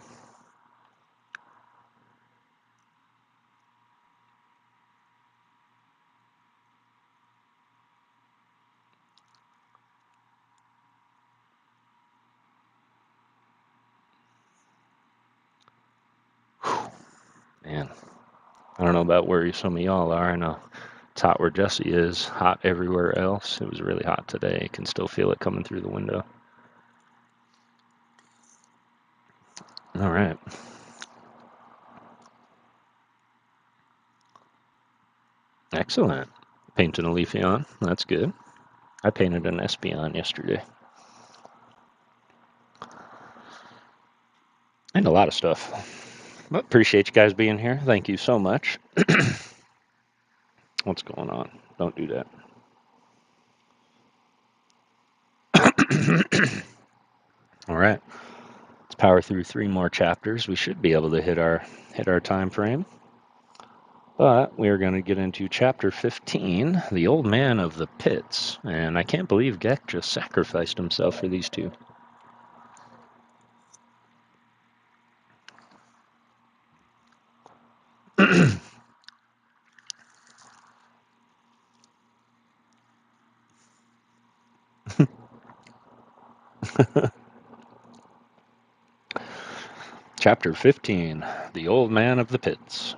Man, I don't know about where some of y'all are. I know it's hot where Jesse is, hot everywhere else. It was really hot today. Can still feel it coming through the window. All right. Excellent. Painting a Leafeon. That's good. I painted an Espeon yesterday. And a lot of stuff. But appreciate you guys being here. Thank you so much. What's going on? Don't do that. All right. Let's power through 3 more chapters. We should be able to hit our time frame. But we are going to get into chapter 15, The Old Man of the Pits. And I can't believe Ghek just sacrificed himself for these two. Chapter 15. The Old Man of the Pits.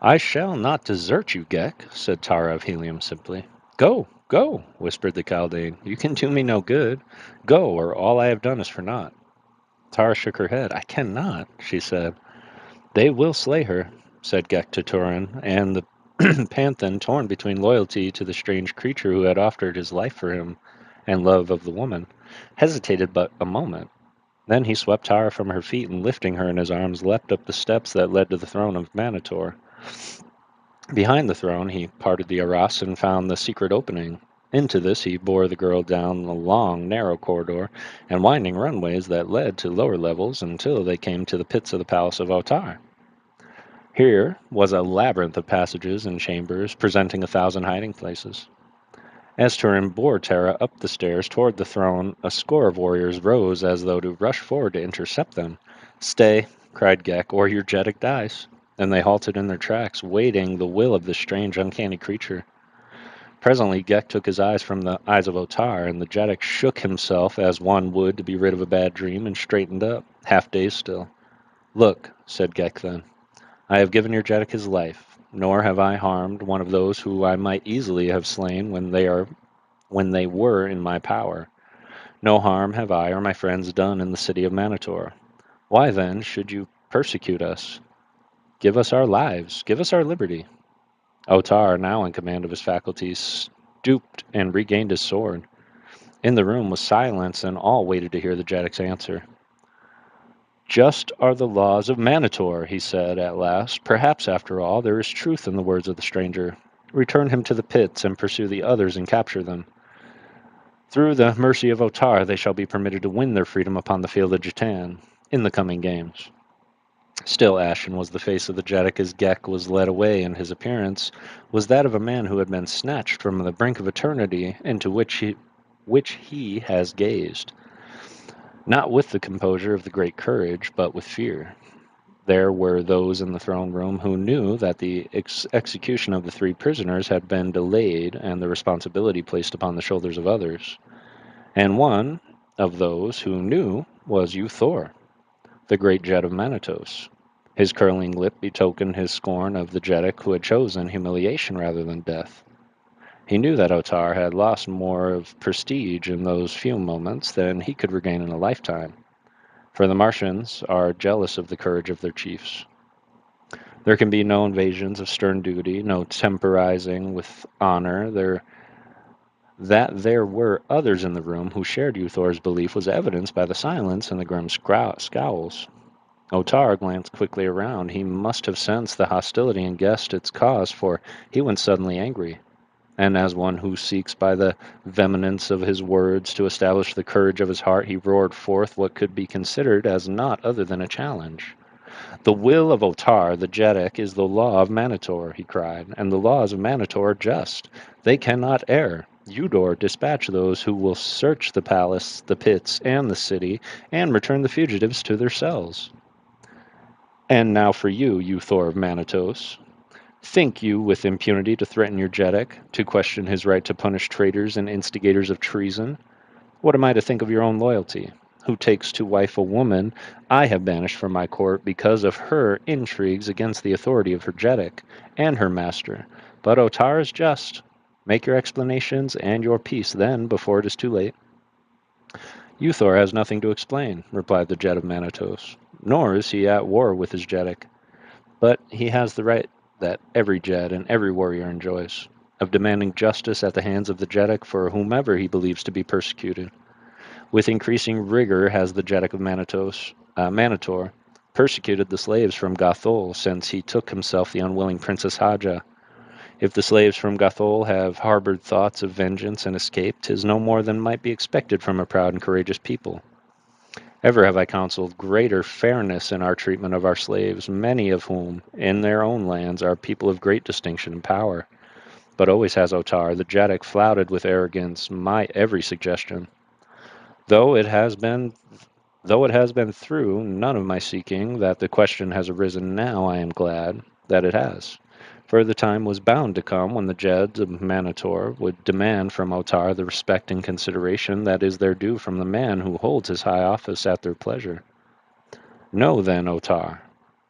I shall not desert you, Ghek, said Tara of Helium simply. Go, go, whispered the Chaldean. You can do me no good. Go, or all I have done is for naught. Tara shook her head. I cannot, she said. They will slay her, said Ghek to Turin, and the Panthan, torn between loyalty to the strange creature who had offered his life for him and love of the woman, hesitated but a moment. Then he swept Tara from her feet and, lifting her in his arms, leapt up the steps that led to the throne of Manitor. Behind the throne he parted the arras and found the secret opening. Into this he bore the girl down a long, narrow corridor and winding runways that led to lower levels until they came to the pits of the palace of Otar. Here was a labyrinth of passages and chambers, presenting 1,000 hiding places. As Turin bore Tara up the stairs toward the throne, a score of warriors rose as though to rush forward to intercept them. Stay, cried Ghek, or your Jeddak dies. And they halted in their tracks, waiting the will of this strange, uncanny creature. Presently Ghek took his eyes from the eyes of Otar, and the Jeddak shook himself as one would to be rid of a bad dream, and straightened up, half dazed still. Look, said Ghek then, I have given your Jeddak his life, nor have I harmed one of those who I might easily have slain when they were in my power. No harm have I or my friends done in the city of Manitor. Why, then, should you persecute us? Give us our lives, give us our liberty. Otar, now in command of his faculties, stooped and regained his sword. In the room was silence, and all waited to hear the Jeddak's answer. Just are the laws of Manitor, he said at last. Perhaps, after all, there is truth in the words of the stranger. Return him to the pits and pursue the others and capture them. Through the mercy of Otar, they shall be permitted to win their freedom upon the field of Jatan in the coming games. Still ashen was the face of the Jeddak as Ghek was led away, and his appearance was that of a man who had been snatched from the brink of eternity into which he has gazed, not with the composure of the great courage, but with fear. There were those in the throne room who knew that the execution of the 3 prisoners had been delayed and the responsibility placed upon the shoulders of others. And one of those who knew was Thor, the great Jed of Manitos. His curling lip betokened his scorn of the Jeddak who had chosen humiliation rather than death. He knew that Otar had lost more of prestige in those few moments than he could regain in a lifetime, for the Martians are jealous of the courage of their chiefs. There can be no invasions of stern duty, no temporizing with honor. That there were others in the room who shared Uthor's belief was evidenced by the silence and the grim scowls. Otar glanced quickly around. He must have sensed the hostility and guessed its cause, for he went suddenly angry. And as one who seeks by the vehemence of his words to establish the courage of his heart, he roared forth what could be considered as naught other than a challenge. The will of Otar, the Jeddak, is the law of Manitor, he cried, and the laws of Manitor are just. They cannot err. Udor, dispatch those who will search the palace, the pits, and the city, and return the fugitives to their cells. And now for you Thor of Manitos. Think you with impunity to threaten your Jeddak, to question his right to punish traitors and instigators of treason? What am I to think of your own loyalty? Who takes to wife a woman I have banished from my court because of her intrigues against the authority of her Jeddak and her master. But Otar is just. Make your explanations and your peace then, before it is too late. Uthor has nothing to explain, replied the Jed of Manitos, nor is he at war with his Jeddak. But he has the right that every Jed and every warrior enjoys, of demanding justice at the hands of the Jeddak for whomever he believes to be persecuted. With increasing rigor has the Jeddak of Manitor persecuted the slaves from Gathol since he took himself the unwilling Princess Haja. If the slaves from Gathol have harbored thoughts of vengeance and escaped, 'tis no more than might be expected from a proud and courageous people. Ever have I counseled greater fairness in our treatment of our slaves, many of whom, in their own lands, are people of great distinction and power. But always has Otar, the Jeddak, flouted with arrogance my every suggestion. Though it has been through none of my seeking that the question has arisen now, I am glad that it has. For the time was bound to come when the Jeds of Manator would demand from Otar the respect and consideration that is their due from the man who holds his high office at their pleasure. Know then, Otar,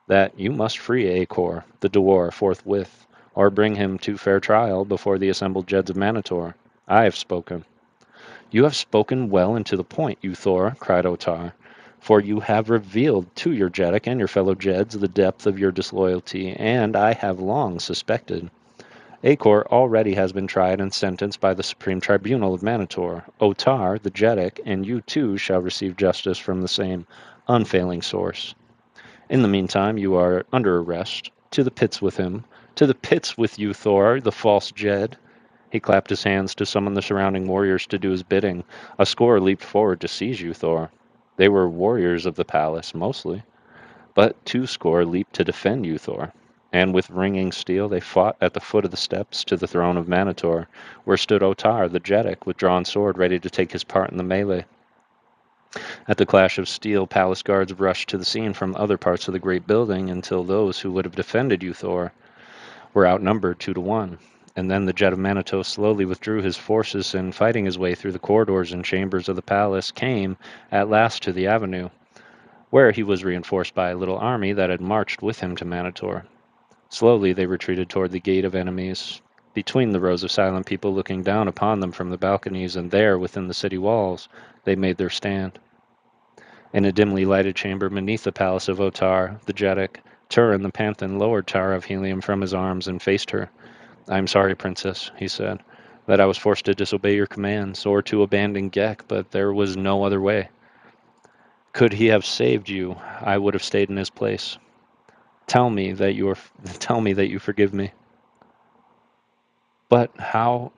that you must free Acor, the dwarf, forthwith, or bring him to fair trial before the assembled Jeds of Manator. I have spoken. You have spoken well and to the point, you Thor, cried Otar, for you have revealed to your Jeddak and your fellow Jeds the depth of your disloyalty, and I have long suspected. Acor already has been tried and sentenced by the Supreme Tribunal of Manator. Otar, the Jeddak, and you too shall receive justice from the same unfailing source. In the meantime, you are under arrest. To the pits with him. To the pits with you, Thor, the false Jed. He clapped his hands to summon the surrounding warriors to do his bidding. A score leaped forward to seize you, Thor. They were warriors of the palace, mostly. But 2 score leaped to defend you, Thor. And with ringing steel they fought at the foot of the steps to the throne of Manator, where stood Otar, the Jeddak, with drawn sword, ready to take his part in the melee. At the clash of steel, palace guards rushed to the scene from other parts of the great building until those who would have defended you, Thor, were outnumbered 2 to 1. And then the Jet of Manitou slowly withdrew his forces and, fighting his way through the corridors and chambers of the palace, came at last to the avenue, where he was reinforced by a little army that had marched with him to Manitou. Slowly they retreated toward the gate of enemies, between the rows of silent people looking down upon them from the balconies, and there, within the city walls, they made their stand. In a dimly lighted chamber beneath the palace of Otar, the Jeddak, Turin the Panthan lowered Tara of Helium from his arms and faced her. I am sorry, Princess, he said, that I was forced to disobey your commands, or to abandon Gek, but there was no other way. Could he have saved you, I would have stayed in his place. Tell me that you forgive me. But how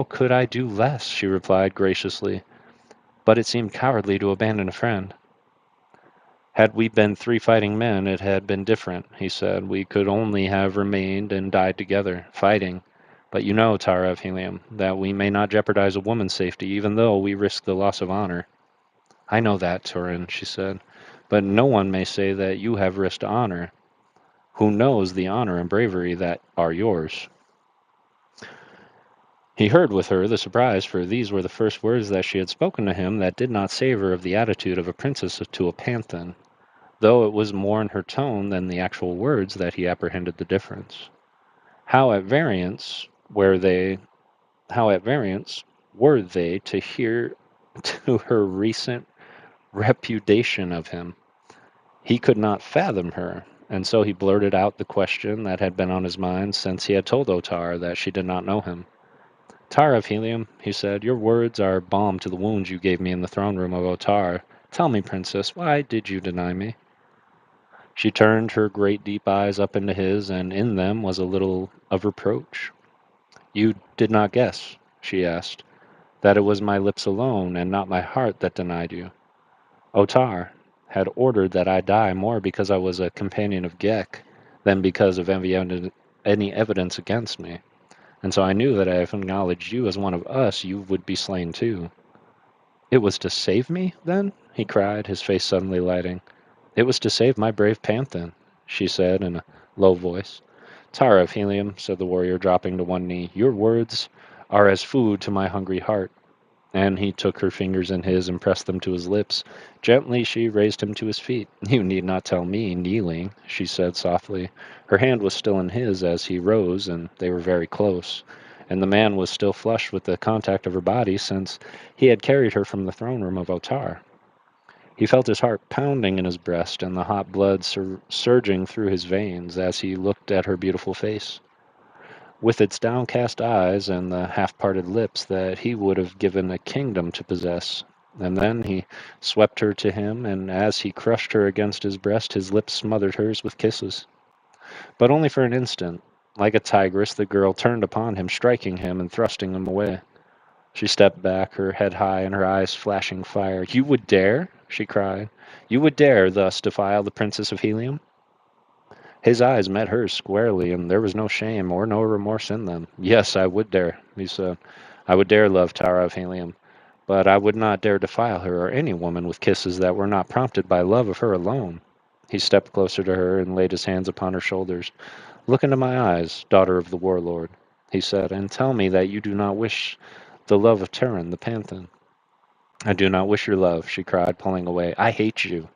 could I do less? She replied graciously. But it seemed cowardly to abandon a friend. Had we been 3 fighting men, it had been different, he said. We could only have remained and died together, fighting. But you know, Tara of Helium, that we may not jeopardize a woman's safety, even though we risk the loss of honor. I know that, Turin, she said. But no one may say that you have risked honor. Who knows the honor and bravery that are yours? He heard with her the surprise, for these were the first words that she had spoken to him that did not savor of the attitude of a princess to a panthan, though it was more in her tone than the actual words that he apprehended the difference. How at variance were they to hear to her recent repudiation of him? He could not fathom her, and so he blurted out the question that had been on his mind since he had told Otar that she did not know him. Tara of Helium, he said, your words are balm to the wounds you gave me in the throne room of Otar. Tell me, Princess, why did you deny me? She turned her great deep eyes up into his, and in them was a little of reproach. You did not guess, she asked, that it was my lips alone and not my heart that denied you. Otar had ordered that I die more because I was a companion of Gek than because of any evidence against me. And so I knew that if I acknowledged you as one of us, you would be slain too. It was to save me, then? He cried, his face suddenly lighting. It was to save my brave Panthan, she said in a low voice. Tara of Helium, said the warrior, dropping to one knee, your words are as food to my hungry heart. And he took her fingers in his and pressed them to his lips. Gently she raised him to his feet. You need not tell me, kneeling, she said softly. Her hand was still in his as he rose, and they were very close. And the man was still flushed with the contact of her body since he had carried her from the throne room of Otar. He felt his heart pounding in his breast and the hot blood surging through his veins as he looked at her beautiful face, with its downcast eyes and the half-parted lips that he would have given a kingdom to possess. And then he swept her to him, and as he crushed her against his breast, his lips smothered hers with kisses. But only for an instant. Like a tigress, the girl turned upon him, striking him and thrusting him away. She stepped back, her head high and her eyes flashing fire. You would dare? She cried. You would dare thus defile the Princess of Helium? His eyes met hers squarely, and there was no shame or no remorse in them. Yes, I would dare, he said. I would dare love Tara of Helium, but I would not dare defile her or any woman with kisses that were not prompted by love of her alone. He stepped closer to her and laid his hands upon her shoulders. Look into my eyes, daughter of the warlord, he said, and tell me that you do not wish the love of Terran, the Panthan. I do not wish your love, she cried, pulling away. I hate you.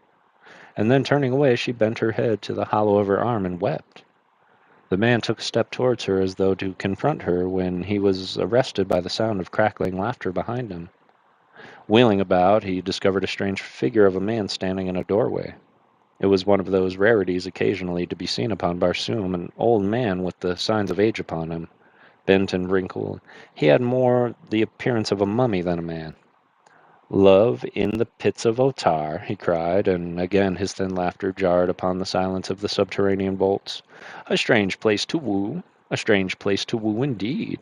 And then turning away, she bent her head to the hollow of her arm and wept. The man took a step towards her as though to confront her when he was arrested by the sound of crackling laughter behind him. Wheeling about, he discovered a strange figure of a man standing in a doorway. It was one of those rarities occasionally to be seen upon Barsoom, an old man with the signs of age upon him, bent and wrinkled. He had more the appearance of a mummy than a man. Love in the pits of Otar, he cried, and again his thin laughter jarred upon the silence of the subterranean vaults. A strange place to woo, a strange place to woo indeed.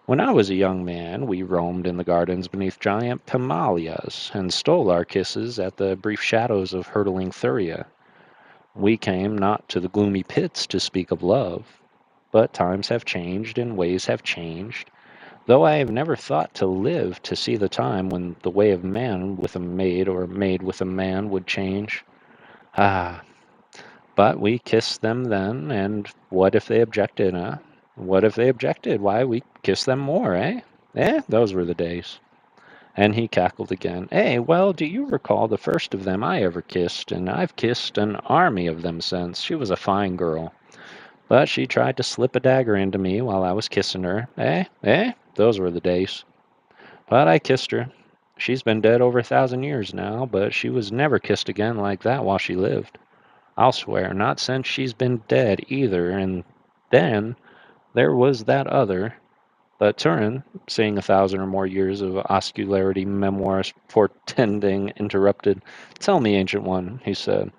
When I was a young man, we roamed in the gardens beneath giant pimalayas, and stole our kisses at the brief shadows of hurtling Thuria. We came not to the gloomy pits to speak of love, but times have changed and ways have changed, though I have never thought to live to see the time when the way of man with a maid or maid with a man would change. Ah, but we kissed them then, and what if they objected, eh? What if they objected? Why, we kissed them more, eh? Eh, those were the days. And he cackled again. Eh, well, do you recall the first of them I ever kissed? And I've kissed an army of them since. She was a fine girl. But she tried to slip a dagger into me while I was kissing her. Eh? Eh? Those were the days. But I kissed her. She's been dead over 1,000 years now, but she was never kissed again like that while she lived. I'll swear, not since she's been dead either. And then there was that other. But Turin, seeing 1,000 or more years of oscularity memoirs portending, interrupted. Tell me, Ancient One, he said,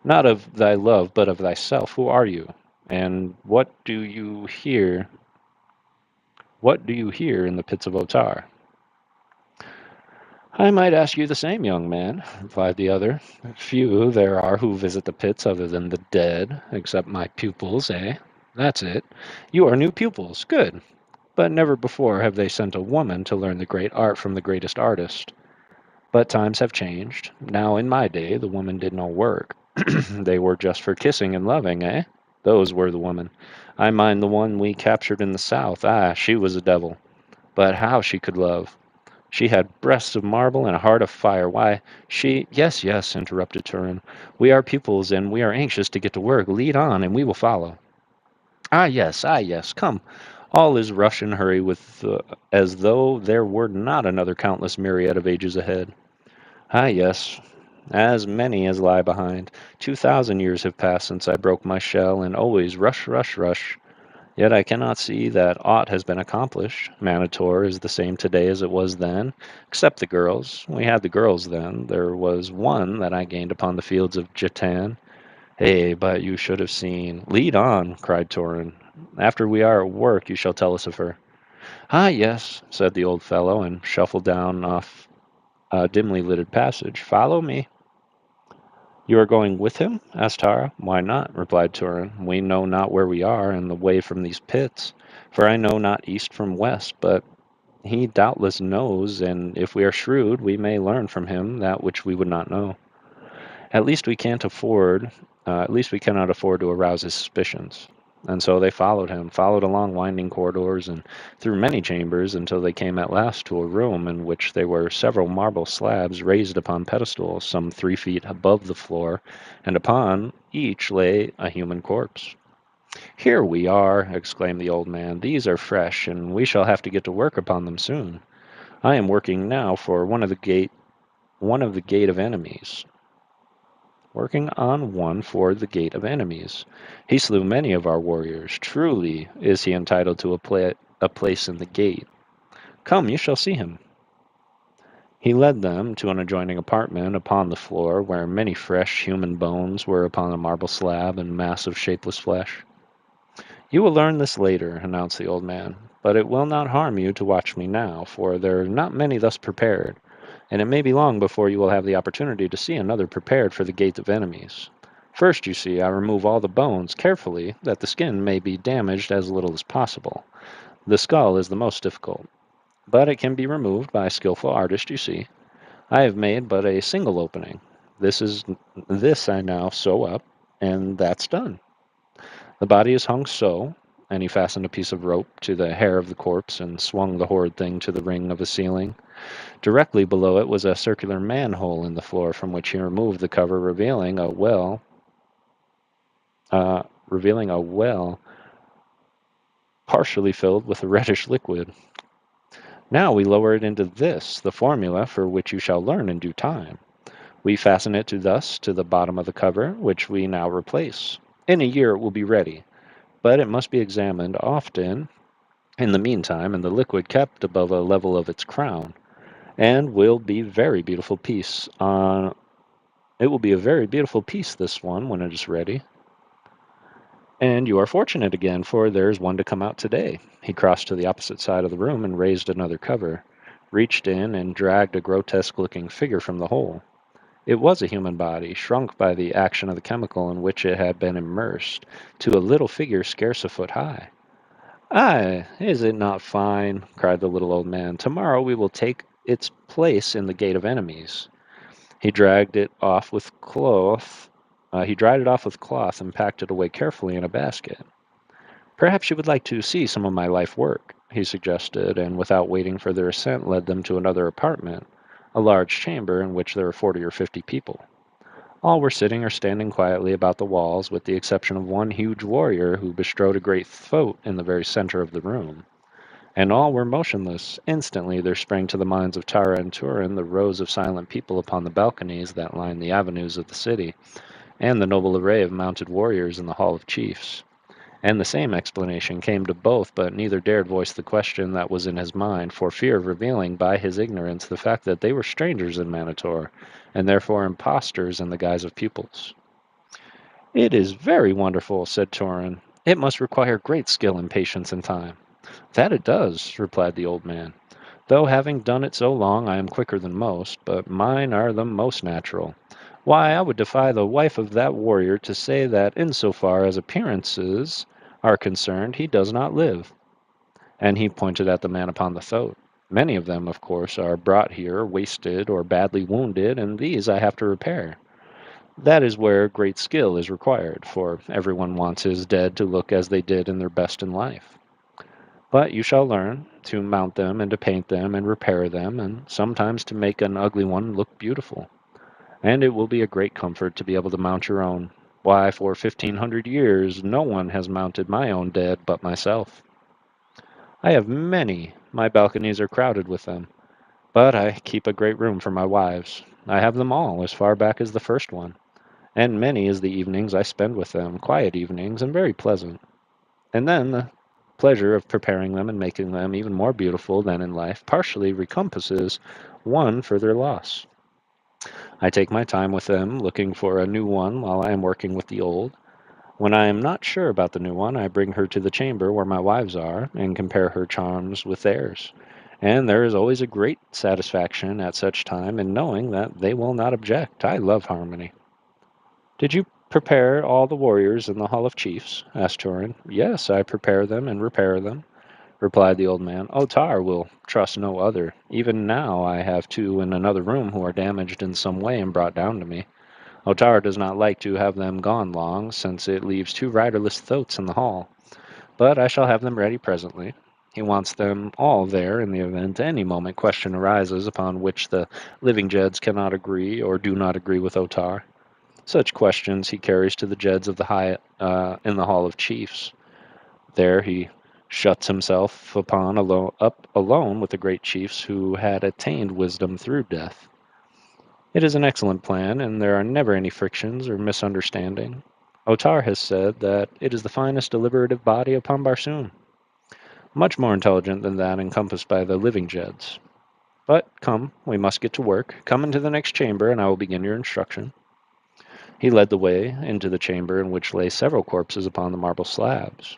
not of thy love, but of thyself. Who are you? And what do you hear in the pits of Otar? I might ask you the same, young man, replied the other. Few there are who visit the pits other than the dead, except my pupils, eh? That's it. You are new pupils. Good. But never before have they sent a woman to learn the great art from the greatest artist. But times have changed. Now, in my day, the women did no work. They were just for kissing and loving, eh? Those were the women. I mind the one we captured in the south. Ah, she was a devil. But how she could love! She had breasts of marble and a heart of fire. Why, she— Yes, yes, interrupted Turin. We are pupils, and we are anxious to get to work. Lead on, and we will follow. Ah, yes, come. All is rush and hurry with as though there were not another countless myriad of ages ahead. Ah, yes, as many as lie behind. 2,000 years have passed since I broke my shell, and always rush, rush, rush. Yet I cannot see that aught has been accomplished. Manitor is the same today as it was then, except the girls. We had the girls then. There was one that I gained upon the fields of Jatan. Hey, but you should have seen. Lead on, cried Torin. After we are at work, you shall tell us of her. Ah, yes, said the old fellow, and shuffled down off a dimly lighted passage. Follow me. You are going with him? asked Tara. Why not? replied Turin. We know not where we are, and the way from these pits. For I know not east from west, but he doubtless knows, and if we are shrewd, we may learn from him that which we would not know. At least we cannot afford to arouse his suspicions. And so they followed him, followed along winding corridors and through many chambers until they came at last to a room in which there were several marble slabs raised upon pedestals some 3 feet above the floor, and upon each lay a human corpse. Here we are, exclaimed the old man. These are fresh, and we shall have to get to work upon them soon. I am working now for one of the gate of enemies. Working on one for the gate of enemies. He slew many of our warriors. Truly is he entitled to a place in the gate. Come, you shall see him. He led them to an adjoining apartment upon the floor, where many fresh human bones were upon a marble slab and mass of shapeless flesh. You will learn this later, announced the old man, but it will not harm you to watch me now, for there are not many thus prepared, and it may be long before you will have the opportunity to see another prepared for the gate of enemies. First, you see, I remove all the bones carefully, that the skin may be damaged as little as possible. The skull is the most difficult, but it can be removed by a skillful artist, you see. I have made but a single opening. This I now sew up, and that's done. The body is hung so, and he fastened a piece of rope to the hair of the corpse and swung the horrid thing to the ring of a ceiling. Directly below it was a circular manhole in the floor from which he removed the cover, uh, revealing a well partially filled with a reddish liquid. Now we lower it into this, the formula for which you shall learn in due time. We fasten it to the bottom of the cover, which we now replace. In a year it will be ready, but it must be examined often in the meantime, and the liquid kept above a level of its crown, and will be very beautiful piece. It will be a very beautiful piece, this one, when it is ready. And you are fortunate again, for there is one to come out today. He crossed to the opposite side of the room and raised another cover, reached in and dragged a grotesque-looking figure from the hole. It was a human body, shrunk by the action of the chemical in which it had been immersed, to a little figure scarce a foot high. "Ay, is it not fine?" cried the little old man. "Tomorrow we will take its place in the gate of enemies." He dragged it off with cloth. He dried it off with cloth and packed it away carefully in a basket. "Perhaps you would like to see some of my life work," he suggested, and without waiting for their assent led them to another apartment, a large chamber in which there were 40 or 50 people. All were sitting or standing quietly about the walls, with the exception of one huge warrior who bestrode a great thoat in the very center of the room. And all were motionless. Instantly there sprang to the minds of Tara and Turin the rows of silent people upon the balconies that lined the avenues of the city, and the noble array of mounted warriors in the hall of chiefs. And the same explanation came to both, but neither dared voice the question that was in his mind, for fear of revealing by his ignorance the fact that they were strangers in Manitor, and therefore impostors in the guise of pupils. "It is very wonderful," said Turin. "It must require great skill and patience and time." "That it does," replied the old man. "Though having done it so long I am quicker than most, but mine are the most natural. Why, I would defy the wife of that warrior to say that in so far as appearances are concerned he does not live." And he pointed at the man upon the thoat. "Many of them, of course, are brought here wasted or badly wounded, and these I have to repair. That is where great skill is required, for everyone wants his dead to look as they did in their best in life. But you shall learn to mount them and to paint them and repair them, and sometimes to make an ugly one look beautiful. And it will be a great comfort to be able to mount your own. Why, for 1,500 years no one has mounted my own dead but myself. I have many. My balconies are crowded with them. But I keep a great room for my wives. I have them all, as far back as the first one. And many is the evenings I spend with them, quiet evenings and very pleasant. And then the pleasure of preparing them and making them even more beautiful than in life partially recompenses one for their loss. I take my time with them, looking for a new one while I am working with the old. When I am not sure about the new one, I bring her to the chamber where my wives are, and compare her charms with theirs. And there is always a great satisfaction at such time in knowing that they will not object. I love harmony. "Did you prepare all the warriors in the Hall of Chiefs?" asked Turin. "Yes, I prepare them and repair them," replied the old man. "Otar will trust no other. Even now I have two in another room who are damaged in some way and brought down to me. Otar does not like to have them gone long, since it leaves two riderless thoats in the hall. But I shall have them ready presently. He wants them all there in the event any moment question arises upon which the living Jeds cannot agree or do not agree with Otar. Such questions he carries to the Jeds of the in the Hall of Chiefs. There he shuts himself up alone with the great chiefs who had attained wisdom through death. It is an excellent plan, and there are never any frictions or misunderstanding. Otar has said that it is the finest deliberative body upon Barsoom, much more intelligent than that encompassed by the living Jeds. But come, we must get to work. Come into the next chamber, and I will begin your instruction." He led the way into the chamber in which lay several corpses upon the marble slabs.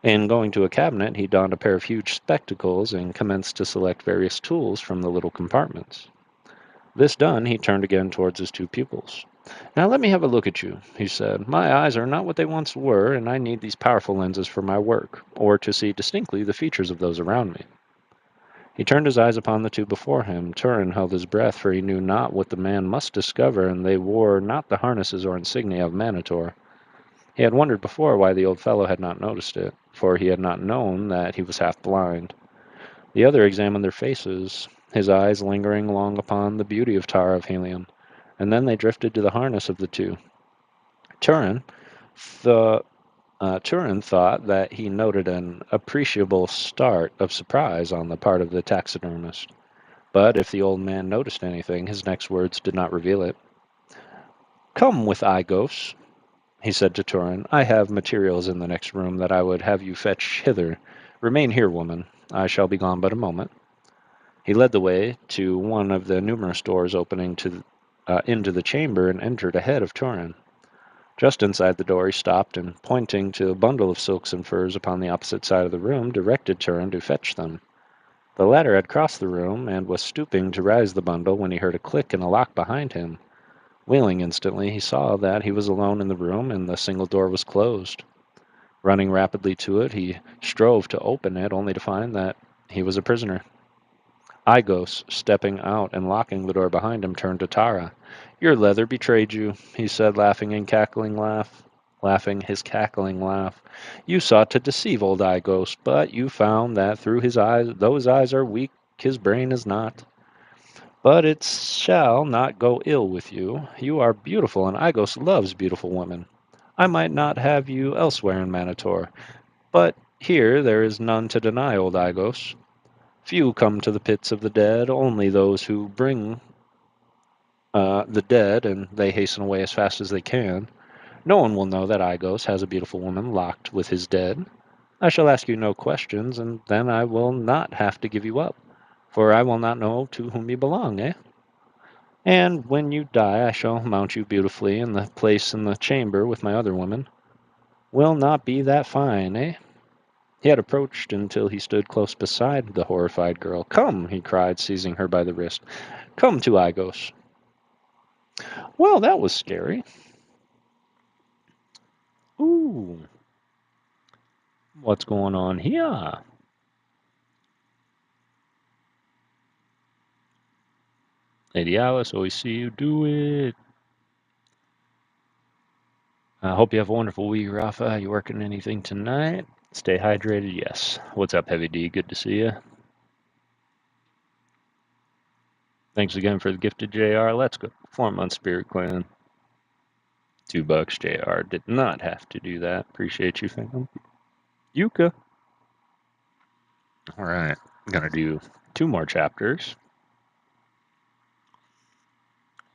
In going to a cabinet, he donned a pair of huge spectacles and commenced to select various tools from the little compartments. This done, he turned again towards his two pupils. "Now let me have a look at you," he said. "My eyes are not what they once were, and I need these powerful lenses for my work, or to see distinctly the features of those around me." He turned his eyes upon the two before him. Turin held his breath, for he knew not what the man must discover, and they wore not the harnesses or insignia of Manitor. He had wondered before why the old fellow had not noticed it, for he had not known that he was half blind. The other examined their faces, his eyes lingering long upon the beauty of Tara of Helion, and then they drifted to the harness of the two. Turin, th- Turin thought that he noted an appreciable start of surprise on the part of the taxidermist, but if the old man noticed anything, his next words did not reveal it. "Come with Igos," he said to Turin. "I have materials in the next room that I would have you fetch hither. Remain here, woman. I shall be gone but a moment." He led the way to one of the numerous doors opening into the chamber and entered ahead of Turin. Just inside the door he stopped and, pointing to a bundle of silks and furs upon the opposite side of the room, directed Turin to fetch them. The latter had crossed the room and was stooping to raise the bundle when he heard a click in a lock behind him. Wheeling instantly, he saw that he was alone in the room and the single door was closed. Running rapidly to it, he strove to open it, only to find that he was a prisoner. Igos, stepping out and locking the door behind him, turned to Tara. "Your leather betrayed you," he said, laughing his cackling laugh. "You sought to deceive old Igos, but you found that through his eyes, though his eyes are weak, his brain is not. But it shall not go ill with you. You are beautiful, and Igos loves beautiful women. I might not have you elsewhere in Manitor, but here there is none to deny old Igos. Few come to the pits of the dead, only those who bring the dead, and they hasten away as fast as they can. No one will know that Igos has a beautiful woman locked with his dead. I shall ask you no questions, and then I will not have to give you up, for I will not know to whom you belong, eh? And when you die, I shall mount you beautifully in the place in the chamber with my other women. Will not be that fine, eh?" He had approached until he stood close beside the horrified girl. "Come," he cried, seizing her by the wrist. "Come to Igos." Well, that was scary. Ooh, what's going on here? Lady Alice, always see you do it. I hope you have a wonderful week, Rafa. You working anything tonight? Stay hydrated, yes. What's up, Heavy D? Good to see you. Thanks again for the gifted JR. Let's go. 4 month Spirit Clan. $2, JR. Did not have to do that. Appreciate you, fam. Yuka. All right. I'm going to do 2 more chapters.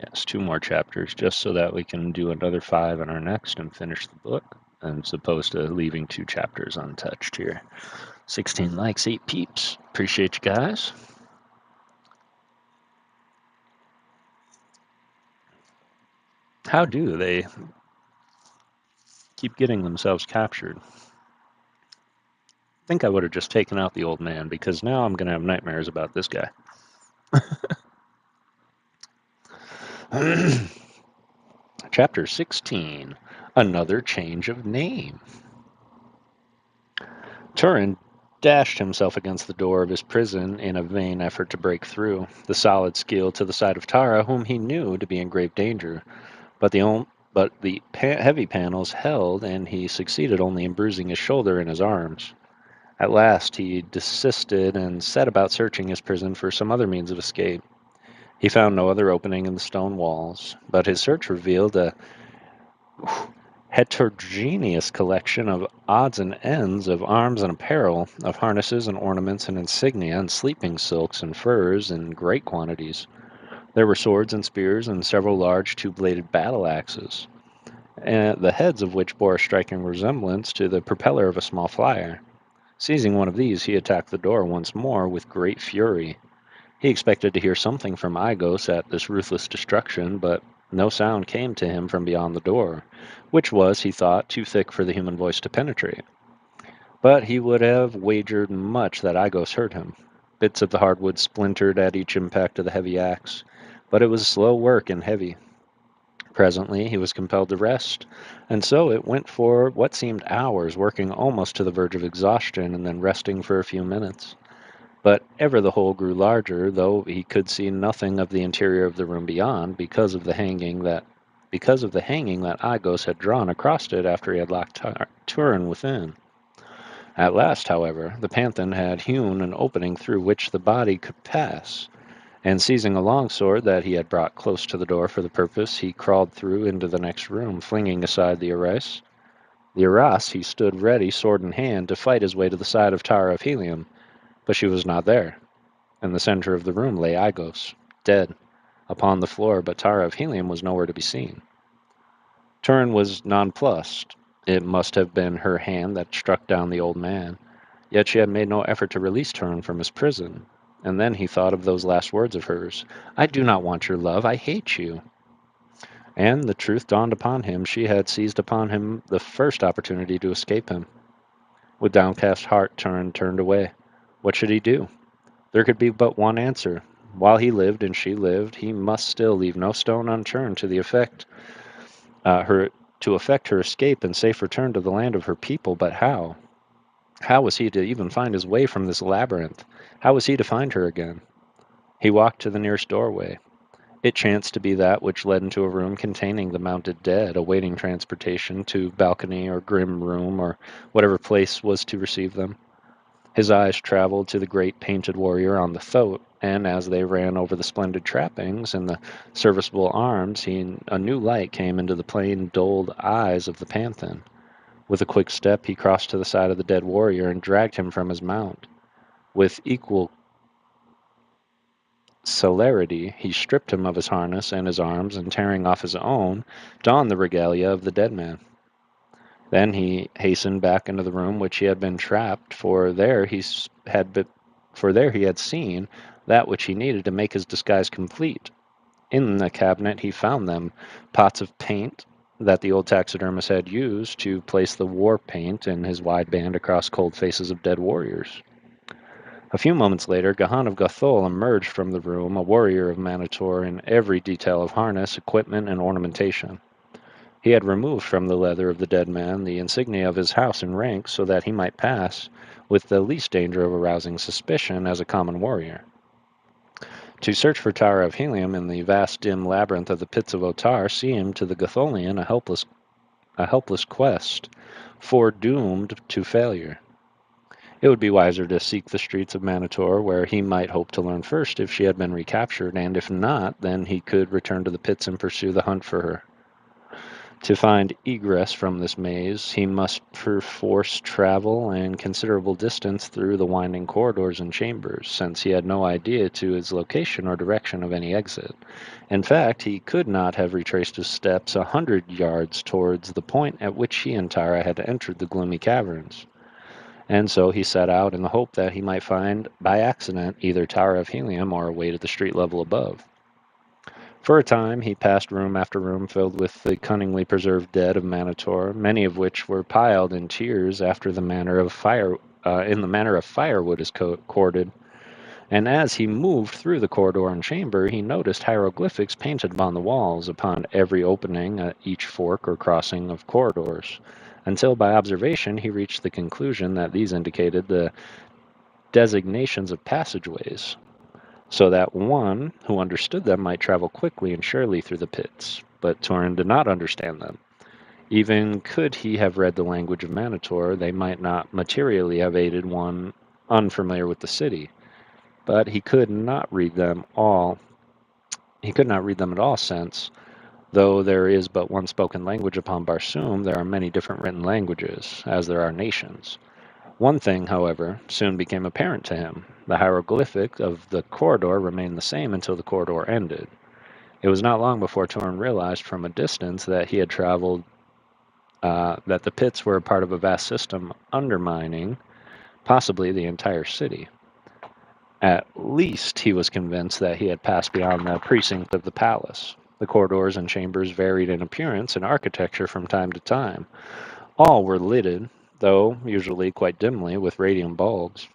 Yes, 2 more chapters, just so that we can do another 5 in our next and finish the book, as opposed to leaving 2 chapters untouched here. 16 likes, 8 peeps. Appreciate you guys. How do they keep getting themselves captured? I think I would have just taken out the old man, because now I'm going to have nightmares about this guy. Chapter 16, Another Change of Name. Turin dashed himself against the door of his prison in a vain effort to break through, the solid skill to the side of Tara, whom he knew to be in grave danger. But the heavy panels held, and he succeeded only in bruising his shoulder and his arms. At last he desisted and set about searching his prison for some other means of escape. He found no other opening in the stone walls, but his search revealed a heterogeneous collection of odds and ends of arms and apparel, of harnesses and ornaments and insignia and sleeping silks and furs in great quantities. There were swords and spears and several large two-bladed battle axes, the heads of which bore a striking resemblance to the propeller of a small flyer. Seizing one of these, he attacked the door once more with great fury. He expected to hear something from Igos at this ruthless destruction, but no sound came to him from beyond the door, which was, he thought, too thick for the human voice to penetrate. But he would have wagered much that Igos heard him. Bits of the hardwood splintered at each impact of the heavy axe, but it was slow work and heavy. Presently he was compelled to rest, and so it went for what seemed hours, working almost to the verge of exhaustion and then resting for a few minutes. But ever the hole grew larger, though he could see nothing of the interior of the room beyond, because of the hanging that because of the hanging that Igos had drawn across it after he had locked Turin within. At last, however, the Panthan had hewn an opening through which the body could pass, and seizing a long sword that he had brought close to the door for the purpose, he crawled through into the next room, flinging aside the arras. He stood ready, sword in hand, to fight his way to the side of Tara of Helium, but she was not there. In the center of the room lay Igos, dead, upon the floor, but Tara of Helium was nowhere to be seen. Turin was nonplussed. It must have been her hand that struck down the old man, yet she had made no effort to release Turin from his prison. And then he thought of those last words of hers, "I do not want your love, I hate you." And the truth dawned upon him. She had seized upon him the first opportunity to escape him. With downcast heart, Turin turned away. What should he do? There could be but one answer. While he lived and she lived, he must still leave no stone unturned to effect her escape and safe return to the land of her people. But how? How was he to even find his way from this labyrinth? How was he to find her again? He walked to the nearest doorway. It chanced to be that which led into a room containing the mounted dead, awaiting transportation to balcony or grim room or whatever place was to receive them. His eyes traveled to the great painted warrior on the thoat, and as they ran over the splendid trappings and the serviceable arms, a new light came into the plain, dulled eyes of the Panthan. With a quick step, he crossed to the side of the dead warrior and dragged him from his mount. With equal celerity, he stripped him of his harness and his arms, and tearing off his own, donned the regalia of the dead man. Then he hastened back into the room which he had been trapped, for there he had seen that which he needed to make his disguise complete. In the cabinet he found them, pots of paint that the old taxidermist had used to place the war paint in his wide band across cold faces of dead warriors. A few moments later, Gahan of Gothol emerged from the room, a warrior of Manitor in every detail of harness, equipment, and ornamentation. He had removed from the leather of the dead man the insignia of his house and rank so that he might pass, with the least danger of arousing suspicion, as a common warrior. To search for Tara of Helium in the vast dim labyrinth of the pits of Otar seemed to the Gotholian a helpless quest, foredoomed to failure. It would be wiser to seek the streets of Manitor, where he might hope to learn first if she had been recaptured, and if not, then he could return to the pits and pursue the hunt for her. To find egress from this maze, he must perforce travel a considerable distance through the winding corridors and chambers, since he had no idea to his location or direction of any exit. In fact, he could not have retraced his steps 100 yards towards the point at which he and Tara had entered the gloomy caverns. And so he set out in the hope that he might find, by accident, either Tower of Helium or a way to the street level above. For a time he passed room after room filled with the cunningly preserved dead of Manitor, many of which were piled in tiers after the manner of firewood is corded. And as he moved through the corridor and chamber, he noticed hieroglyphics painted upon the walls, upon every opening at each fork or crossing of corridors, until by observation he reached the conclusion that these indicated the designations of passageways, so that one who understood them might travel quickly and surely through the pits. But Turin did not understand them. Even could he have read the language of Manitor, they might not materially have aided one unfamiliar with the city. But he could not read them all. He could not read them at all, since, though there is but one spoken language upon Barsoom, there are many different written languages, as there are nations. One thing, however, soon became apparent to him. The hieroglyphic of the corridor remained the same until the corridor ended. It was not long before Turin realized from a distance that he had traveled, that the pits were a part of a vast system undermining, possibly, the entire city. At least he was convinced that he had passed beyond the precinct of the palace. The corridors and chambers varied in appearance and architecture from time to time. All were lighted, though usually quite dimly, with radium bulbs.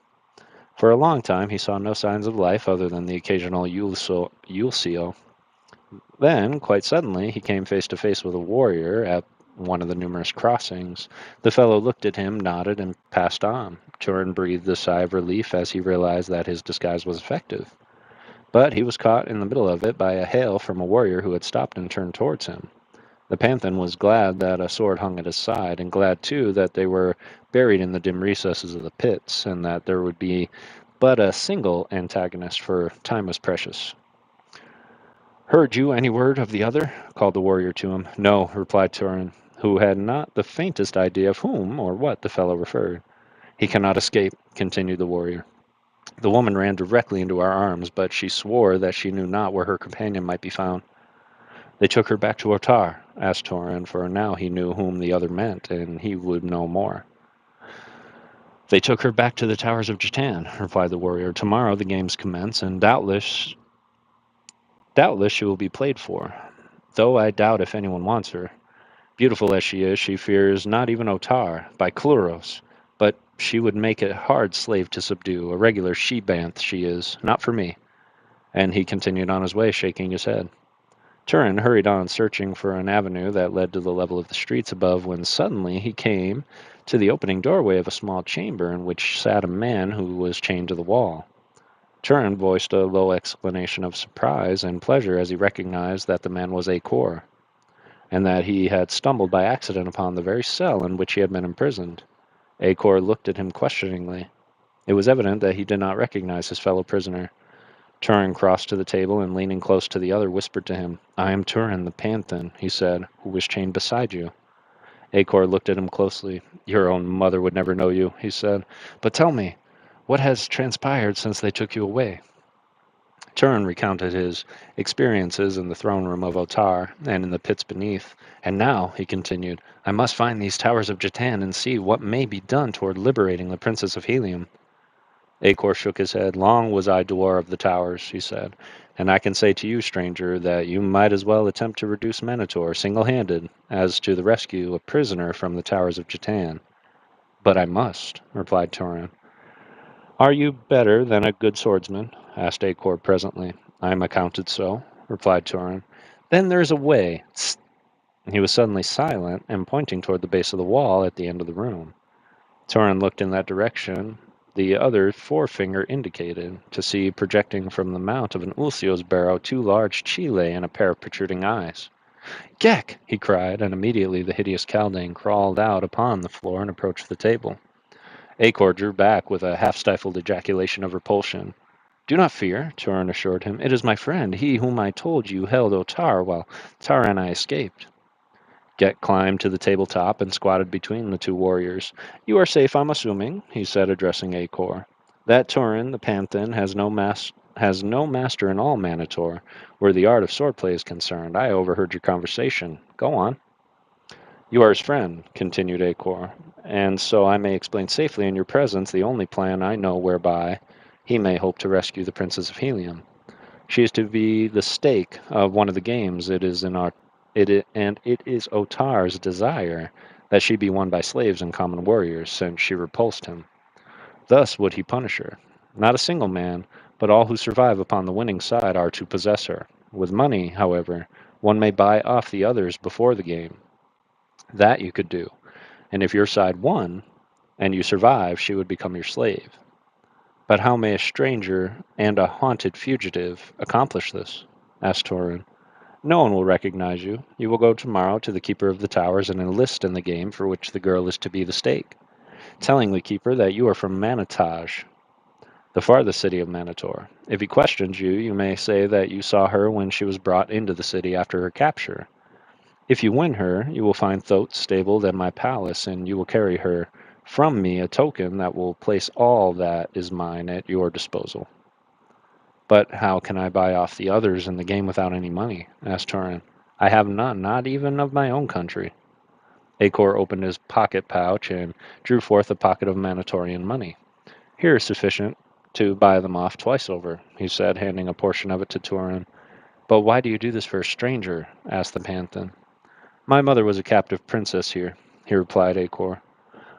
For a long time he saw no signs of life other than the occasional ulcio. Then, quite suddenly, he came face to face with a warrior at one of the numerous crossings. The fellow looked at him, nodded, and passed on. Turin breathed a sigh of relief as he realized that his disguise was effective. But he was caught in the middle of it by a hail from a warrior who had stopped and turned towards him. The Panthan was glad that a sword hung at his side, and glad too that they were buried in the dim recesses of the pits, and that there would be but a single antagonist, for time was precious. "Heard you any word of the other?" called the warrior to him. "No," replied Turin, who had not the faintest idea of whom or what the fellow referred. "He cannot escape," continued the warrior. "The woman ran directly into our arms, but she swore that she knew not where her companion might be found." "They took her back to Otar?" asked Turin, for now he knew whom the other meant, and he would know more. "They took her back to the towers of Jatan," replied the warrior. "Tomorrow the games commence, and doubtless she will be played for, though I doubt if anyone wants her. Beautiful as she is, she fears not even Otar, by Chluros, but she would make a hard slave to subdue. A regular she-banth she is, not for me." And he continued on his way, shaking his head. Turin hurried on, searching for an avenue that led to the level of the streets above, when suddenly he came to the opening doorway of a small chamber in which sat a man who was chained to the wall. Turin voiced a low exclamation of surprise and pleasure as he recognized that the man was Acor, and that he had stumbled by accident upon the very cell in which he had been imprisoned. Acor looked at him questioningly. It was evident that he did not recognize his fellow prisoner. Turin crossed to the table and, leaning close to the other, whispered to him. "I am Turin the Panthan," he said, "who was chained beside you." Acor looked at him closely. "Your own mother would never know you," he said. "But tell me, what has transpired since they took you away?" Turin recounted his experiences in the throne room of Otar and in the pits beneath. "And now," he continued, "I must find these towers of Jatan and see what may be done toward liberating the Princess of Helium." Acor shook his head. "Long was I Dwar of the Towers," he said, "and I can say to you, stranger, that you might as well attempt to reduce Manator single-handed as to rescue a prisoner from the towers of Jatan." "But I must," replied Turin. "Are you better than a good swordsman?" asked Acor presently. "I am accounted so," replied Turin. "Then there is a way." Tst! He was suddenly silent, and pointing toward the base of the wall at the end of the room. Turin looked in that direction. The other forefinger indicated, to see projecting from the mount of an ulcio's barrow 2 large chile and a pair of protruding eyes. "Ghek!" he cried, and immediately the hideous Kaldane crawled out upon the floor and approached the table. Acor drew back with a half-stifled ejaculation of repulsion. "Do not fear," Turin assured him. "It is my friend, he whom I told you held Otar while Tara and I escaped." Ghek climbed to the tabletop and squatted between the two warriors. "You are safe, I'm assuming," he said, addressing Acor. "That Turin, the Panthan, has no master in all Manator, where the art of swordplay is concerned. I overheard your conversation. Go on." "You are his friend," continued Acor, "and so I may explain safely in your presence the only plan I know whereby he may hope to rescue the Princess of Helium. She is to be the stake of one of the games. It is Otar's desire that she be won by slaves and common warriors, since she repulsed him. Thus would he punish her. Not a single man, but all who survive upon the winning side are to possess her. With money, however, one may buy off the others before the game. That you could do, and if your side won, and you survived, she would become your slave. But how may a stranger and a haunted fugitive accomplish this?" asked Turin. "No one will recognize you. You will go tomorrow to the keeper of the towers and enlist in the game for which the girl is to be the stake, telling the keeper that you are from Manitage, the farthest city of Manator. If he questions you, you may say that you saw her when she was brought into the city after her capture. If you win her, you will find Thoth stabled at my palace, and you will carry her from me a token that will place all that is mine at your disposal." "But how can I buy off the others in the game without any money?" asked Turin. "I have none, not even of my own country." Acor opened his pocket pouch and drew forth a pocket of Manatorian money. "Here is sufficient to buy them off twice over," he said, handing a portion of it to Turin. "But why do you do this for a stranger?" asked the Panthan. "My mother was a captive princess here," he replied. Acor.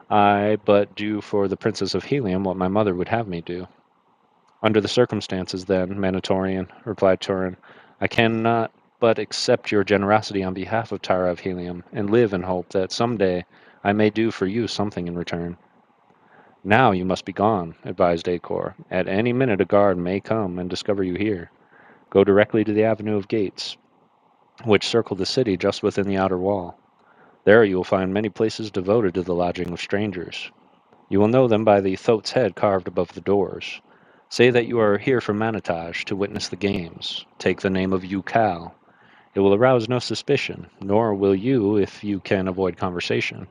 "I but do for the Princess of Helium what my mother would have me do." "Under the circumstances, then, Manatorian," replied Turin, "I cannot but accept your generosity on behalf of Tara of Helium, and live in hope that some day I may do for you something in return." "Now you must be gone," advised Acor. "At any minute a guard may come and discover you here. Go directly to the Avenue of Gates. which circle the city just within the outer wall. There you will find many places devoted to the lodging of strangers. You will know them by the thoat's head carved above the doors. Say that you are here from Manitage to witness the games. Take the name of Yukal. It will arouse no suspicion, nor will you if you can avoid conversation.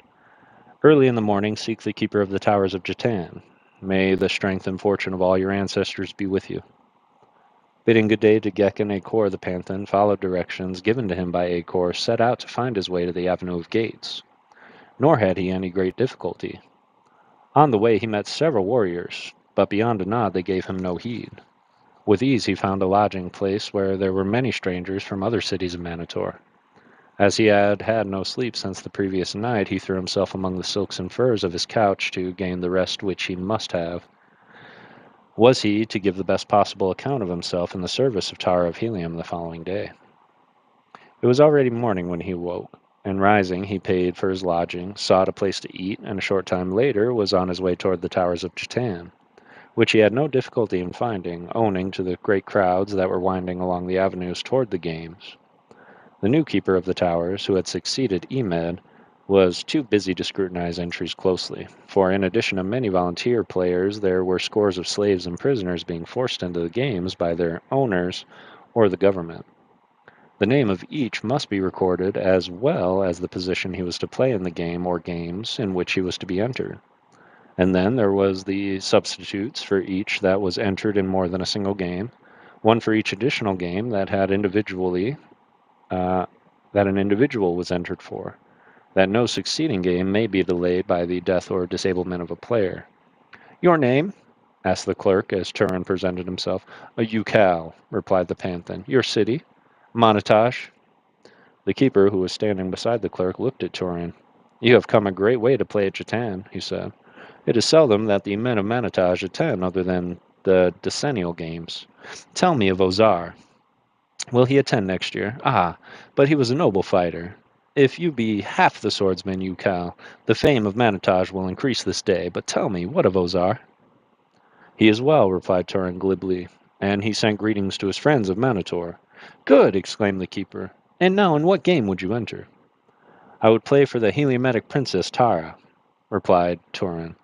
Early in the morning seek the keeper of the towers of Jatan. May the strength and fortune of all your ancestors be with you. Bidding good day to Gek and Acor the Panthan, followed directions given to him by Acor, set out to find his way to the Avenue of Gates. Nor had he any great difficulty. On the way he met several warriors, but beyond a nod they gave him no heed. With ease he found a lodging place where there were many strangers from other cities of Manitor. As he had had no sleep since the previous night, he threw himself among the silks and furs of his couch to gain the rest which he must have. Was he to give the best possible account of himself in the service of Tara of Helium the following day? It was already morning when he woke, and rising he paid for his lodging, sought a place to eat, and a short time later was on his way toward the towers of Jatan, which he had no difficulty in finding, owing to the great crowds that were winding along the avenues toward the games. The new keeper of the towers, who had succeeded Emed, was too busy to scrutinize entries closely, for in addition to many volunteer players, there were scores of slaves and prisoners being forced into the games by their owners or the government. The name of each must be recorded as well as the position he was to play in the game or games in which he was to be entered. And then there was the substitutes for each that was entered in more than a single game, one for each additional game uh, that an individual was entered for, that no succeeding game may be delayed by the death or disablement of a player. Your name? Asked the clerk as Turin presented himself. A Ukal, replied the Panthan. Your city? Monitash. The keeper, who was standing beside the clerk, looked at Turin. You have come a great way to play at Jatan, he said. It is seldom that the men of Manitage attend other than the decennial games. Tell me of Ozar. Will he attend next year? Ah, but he was a noble fighter. If you be half the swordsman you Cal, the fame of Manitage will increase this day. But tell me, what of Ozar? He is well, replied Turin glibly, and he sent greetings to his friends of Manitor. Good, exclaimed the keeper. And now in what game would you enter? I would play for the Heliometic princess Tara, replied Turin.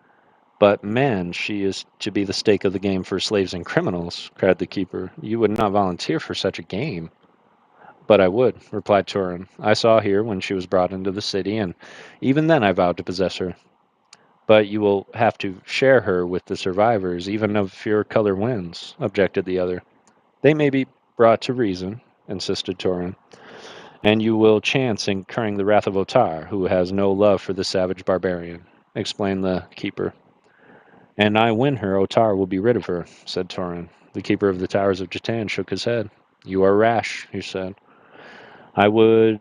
But, man, she is to be the stake of the game for slaves and criminals, cried the keeper. You would not volunteer for such a game. But I would, replied Turin. I saw her when she was brought into the city, and even then I vowed to possess her. But you will have to share her with the survivors, even if your color wins, objected the other. They may be brought to reason, insisted Turin, and you will chance incurring the wrath of Otar, who has no love for the savage barbarian, explained the keeper. And I win her, Otar will be rid of her, said Turin. The keeper of the towers of Jatan shook his head. You are rash, he said. I would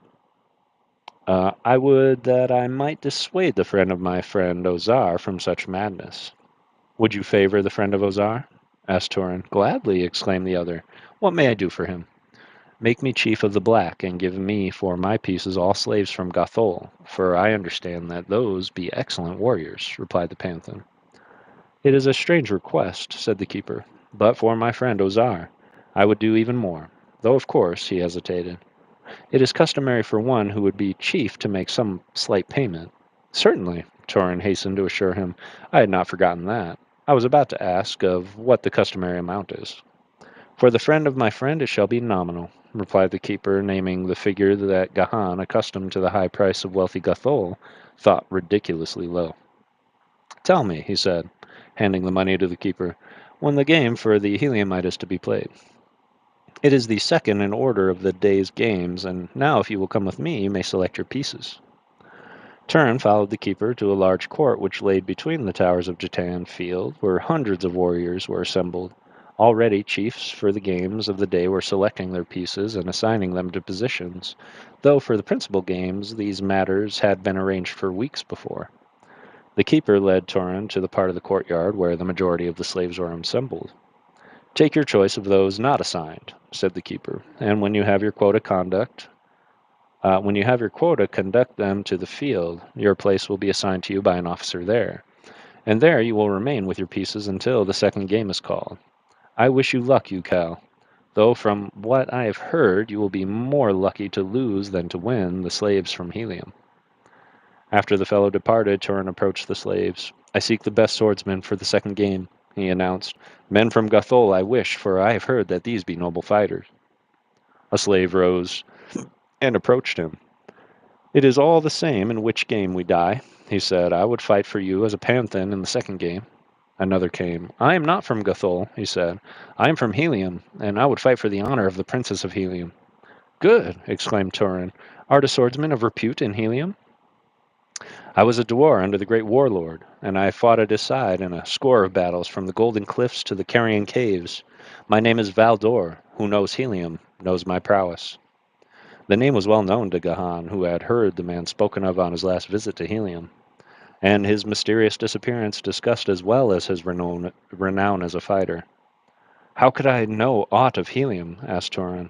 I would that I might dissuade the friend of my friend Ozar from such madness. Would you favor the friend of Ozar? Asked Turin. Gladly, exclaimed the other. What may I do for him? Make me chief of the black, and give me for my pieces all slaves from Gothol, for I understand that those be excellent warriors, replied the Panthan. It is a strange request, said the keeper, but for my friend Ozar, I would do even more, though of course he hesitated. It is customary for one who would be chief to make some slight payment. Certainly, Torin hastened to assure him. I had not forgotten that. I was about to ask of what the customary amount is. For the friend of my friend it shall be nominal, replied the keeper, naming the figure that Gahan, accustomed to the high price of wealthy Gathol, thought ridiculously low. Tell me, he said, handing the money to the keeper, when the game for the Heliumite is to be played. It is the second in order of the day's games, and now if you will come with me, you may select your pieces. Turin followed the keeper to a large court which lay between the towers of Jatan Field, where hundreds of warriors were assembled. Already chiefs for the games of the day were selecting their pieces and assigning them to positions, though for the principal games these matters had been arranged for weeks before. The keeper led Turin to the part of the courtyard where the majority of the slaves were assembled. Take your choice of those not assigned, said the keeper, and when you have your quota, conduct them to the field. Your place will be assigned to you by an officer there, and there you will remain with your pieces until the second game is called. I wish you luck, you Cal. though from what I have heard you will be more lucky to lose than to win the slaves from Helium. After the fellow departed, Turin approached the slaves. I seek the best swordsmen for the second game, he announced. Men from Gathol I wish, for I have heard that these be noble fighters. A slave rose and approached him. It is all the same in which game we die, he said. I would fight for you as a panthan in the second game. Another came. I am not from Gathol, he said. I am from Helium, and I would fight for the honor of the princess of Helium. Good, exclaimed Turin. Art a swordsman of repute in Helium? I was a dwarf under the great warlord, and I fought at his side in a score of battles from the Golden Cliffs to the Carrion Caves. My name is Valdor. Who knows Helium knows my prowess. The name was well known to Gahan, who had heard the man spoken of on his last visit to Helium, and his mysterious disappearance discussed as well as his renown as a fighter. How could I know aught of Helium? Asked Turin.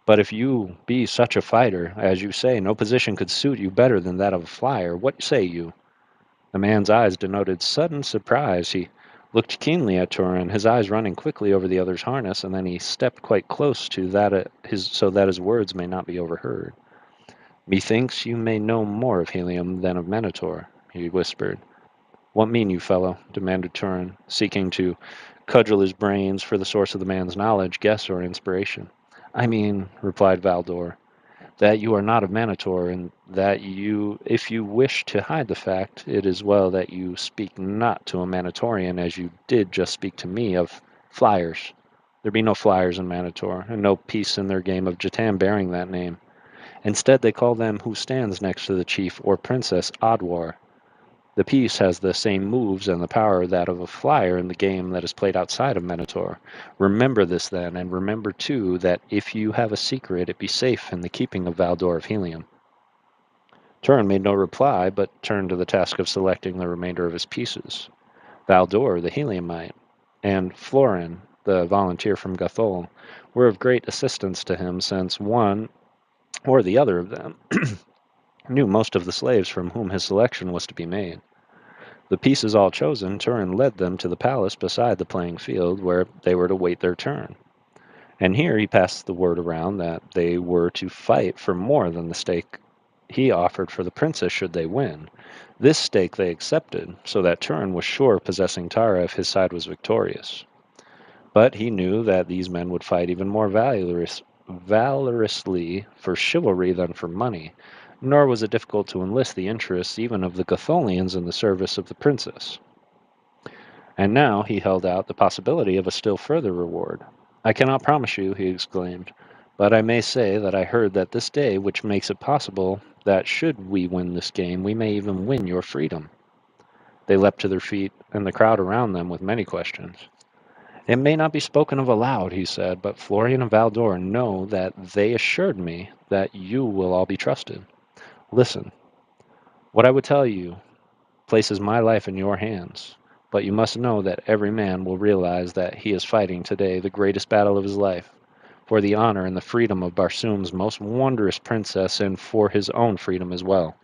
But if you be such a fighter, as you say, no position could suit you better than that of a flyer. What say you? The man's eyes denoted sudden surprise. He looked keenly at Turin, his eyes running quickly over the other's harness, and then he stepped quite close to so that his words may not be overheard. Methinks you may know more of Helium than of Minotaur, he whispered. What mean you, fellow? Demanded Turin, seeking to cudgel his brains for the source of the man's knowledge, guess, or inspiration. I mean, replied Valdor, that you are not of Minotaur, and that if you wish to hide the fact, it is well that you speak not to a Minotaurian as you did just speak to me of flyers. There be no flyers in Minotaur, and no piece in their game of Jatan bearing that name. Instead, they call them who stands next to the chief or princess Adwar. The piece has the same moves and the power that of a flyer in the game that is played outside of Minotaur. Remember this then, and remember too that if you have a secret, it be safe in the keeping of Valdor of Helium. Turin made no reply, but turned to the task of selecting the remainder of his pieces. Valdor, the Heliumite, and Florin, the volunteer from Gathol, were of great assistance to him, since one or the other of them knew most of the slaves from whom his selection was to be made. The pieces all chosen, Turin led them to the palace beside the playing field, where they were to wait their turn. And here he passed the word around that they were to fight for more than the stake he offered for the princess should they win. This stake they accepted, so that Turin was sure of possessing Tara if his side was victorious. But he knew that these men would fight even more valorously for chivalry than for money, nor was it difficult to enlist the interests even of the Gatholians in the service of the princess. And now he held out the possibility of a still further reward. I cannot promise you, he exclaimed, but I may say that I heard that this day which makes it possible that should we win this game, we may even win your freedom. They leapt to their feet, and the crowd around them with many questions. It may not be spoken of aloud, he said, but Florian and Valdor know that they assured me that you will all be trusted. Listen, what I would tell you places my life in your hands, but you must know that every man will realize that he is fighting today the greatest battle of his life, for the honor and the freedom of Barsoom's most wondrous princess, and for his own freedom as well,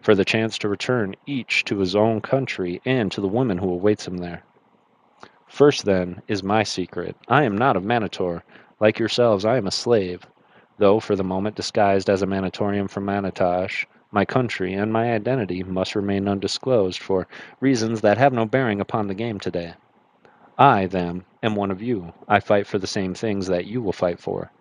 for the chance to return each to his own country and to the woman who awaits him there. First, then, is my secret. I am not of Manotor. Like yourselves, I am a slave, though for the moment disguised as a Manotorian from Manitosh. My country and my identity must remain undisclosed for reasons that have no bearing upon the game today. I, then, am one of you. I fight for the same things that you will fight for.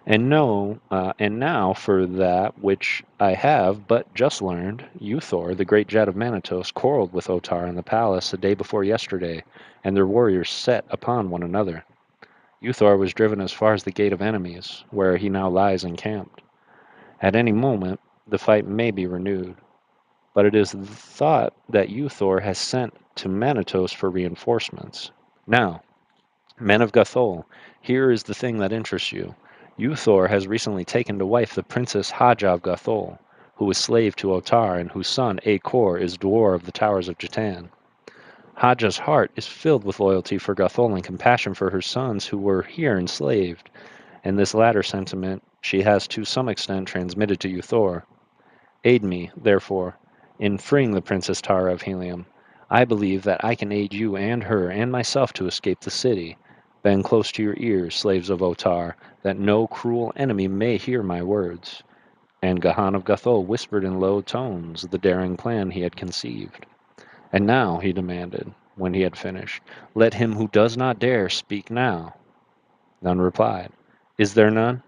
And now for that which I have but just learned, Uthor, the great jet of Manitos, quarreled with Otar in the palace the day before yesterday, and their warriors set upon one another. Uthor was driven as far as the Gate of Enemies, where he now lies encamped. At any moment the fight may be renewed, but it is thought that Uthor has sent to Manitos for reinforcements. Now, men of Gathol, here is the thing that interests you. Uthor has recently taken to wife the Princess Haja of Gathol, who was slave to Otar and whose son Akor is dwarf of the Towers of Jatan. Haja's heart is filled with loyalty for Gathol and compassion for her sons who were here enslaved, and this latter sentiment she has to some extent transmitted to Uthor. Aid me, therefore, in freeing the Princess Tara of Helium. I believe that I can aid you and her and myself to escape the city, Bend close to your ears, slaves of Otar, that no cruel enemy may hear my words. And Gahan of Gathol whispered in low tones the daring plan he had conceived. And now, he demanded, when he had finished, let him who does not dare speak now. None replied. Is there none?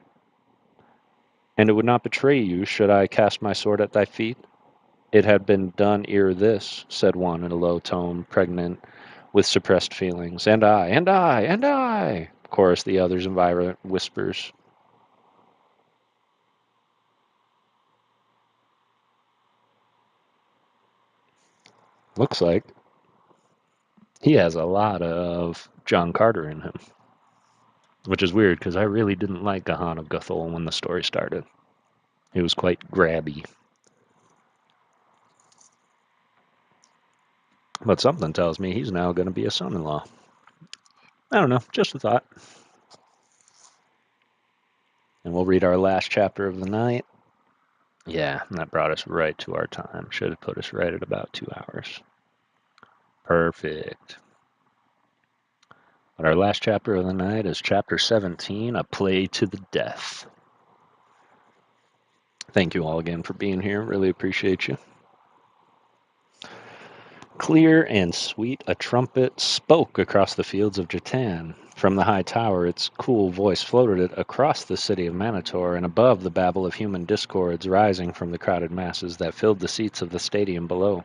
And it would not betray you should I cast my sword at thy feet? It had been done ere this, said one in a low tone, pregnant with suppressed feelings. And I, and I, and I, chorused the others in violent whispers. Looks like he has a lot of John Carter in him, which is weird because I really didn't like Gahan of Gathol when the story started. He was quite grabby. But something tells me he's now going to be a son-in-law. I don't know, just a thought. And we'll read our last chapter of the night. Yeah, that brought us right to our time. Should have put us right at about 2 hours. Perfect. But our last chapter of the night is chapter 17, A Play to the Death. Thank you all again for being here. Really appreciate you. Clear and sweet a trumpet spoke across the fields of Jatan. From the high tower its cool voice floated across the city of Manitor and above the babble of human discords rising from the crowded masses that filled the seats of the stadium below.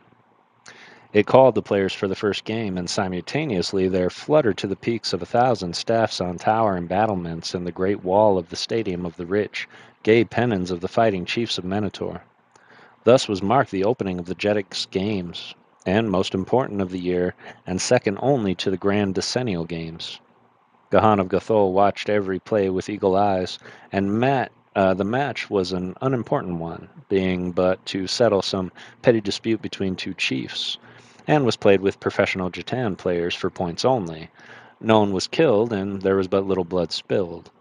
It called the players for the first game, and simultaneously there fluttered to the peaks of 1,000 staffs on tower and battlements and the great wall of the stadium of the rich, gay pennons of the fighting chiefs of Manitor. Thus was marked the opening of the Jetix Games, and most important of the year, and second only to the grand decennial games. Gahan of Gathol watched every play with eagle eyes, and the match was an unimportant one, being but to settle some petty dispute between two chiefs, and was played with professional Jatan players for points only. No one was killed, and there was but little blood spilled.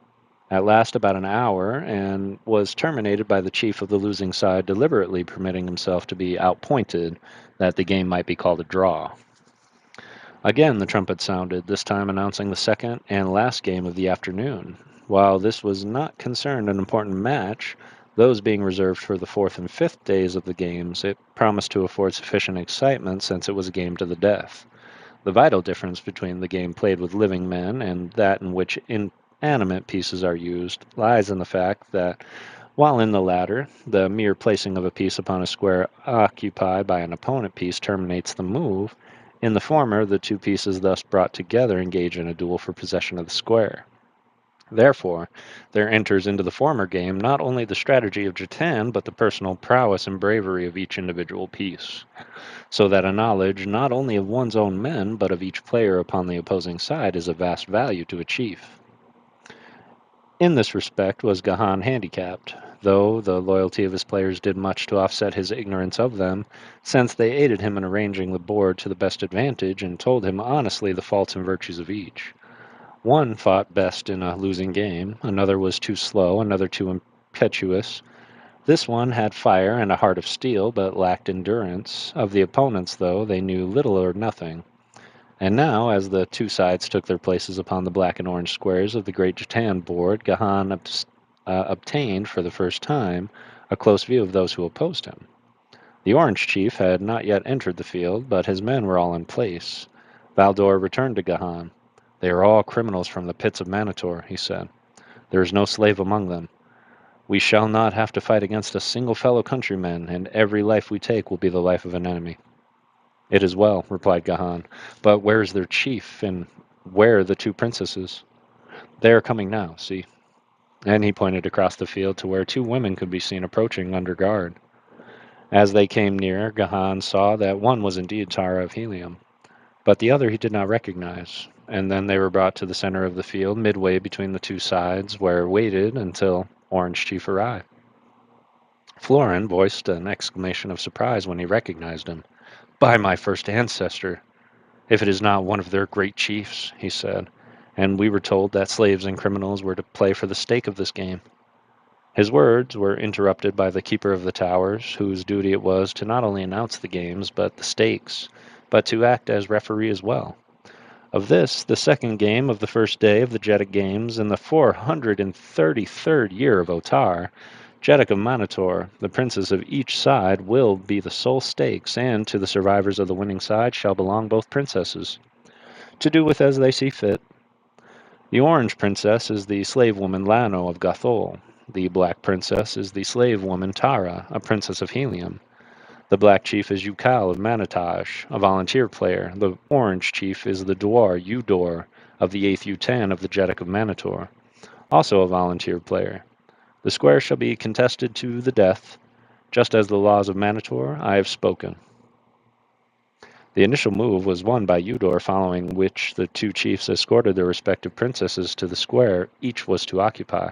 At last about an hour, and was terminated by the chief of the losing side deliberately permitting himself to be outpointed, that the game might be called a draw. Again the trumpet sounded, this time announcing the second and last game of the afternoon. While this was not concerned an important match, those being reserved for the fourth and fifth days of the games, it promised to afford sufficient excitement since it was a game to the death. The vital difference between the game played with living men and that in which inanimate pieces are used lies in the fact that while in the latter, the mere placing of a piece upon a square occupied by an opponent piece terminates the move, in the former, the two pieces thus brought together engage in a duel for possession of the square. Therefore, there enters into the former game not only the strategy of Jatan, but the personal prowess and bravery of each individual piece, so that a knowledge not only of one's own men, but of each player upon the opposing side is of vast value to a chief. In this respect was Gahan handicapped, though the loyalty of his players did much to offset his ignorance of them, since they aided him in arranging the board to the best advantage and told him honestly the faults and virtues of each. One fought best in a losing game, another was too slow, another too impetuous. This one had fire and a heart of steel, but lacked endurance. Of the opponents, though, they knew little or nothing. And now, as the two sides took their places upon the black and orange squares of the great Jatan board, Gahan obtained, for the first time, a close view of those who opposed him. The orange chief had not yet entered the field, but his men were all in place. Valdor returned to Gahan. They are all criminals from the pits of Manitor, he said. There is no slave among them. We shall not have to fight against a single fellow countryman, and every life we take will be the life of an enemy. It is well, replied Gahan, but where is their chief, and where the two princesses? They are coming now, see. And he pointed across the field to where two women could be seen approaching under guard. As they came near, Gahan saw that one was indeed Tara of Helium, but the other he did not recognize, and then they were brought to the center of the field, midway between the two sides, where waited until Orange Chief arrived. Florin voiced an exclamation of surprise when he recognized him. By my first ancestor, if it is not one of their great chiefs, he said, and we were told that slaves and criminals were to play for the stake of this game. His words were interrupted by the keeper of the towers, whose duty it was to not only announce the games, but the stakes, but to act as referee as well. Of this, the second game of the first day of the Jeddak Games in the 433rd year of Otar, Jeddak of Manator, the princes of each side, will be the sole stakes, and to the survivors of the winning side shall belong both princesses, to do with as they see fit. The orange princess is the slave woman Lano of Gathol. The black princess is the slave woman Tara, a princess of Helium. The black chief is Yukal of Manitage, a volunteer player. The orange chief is the Dwar Udor of the 8th Utan of the Jeddak of Manator, also a volunteer player. The square shall be contested to the death. Just as the laws of Manator, I have spoken. The initial move was won by Udor, following which the two chiefs escorted their respective princesses to the square each was to occupy.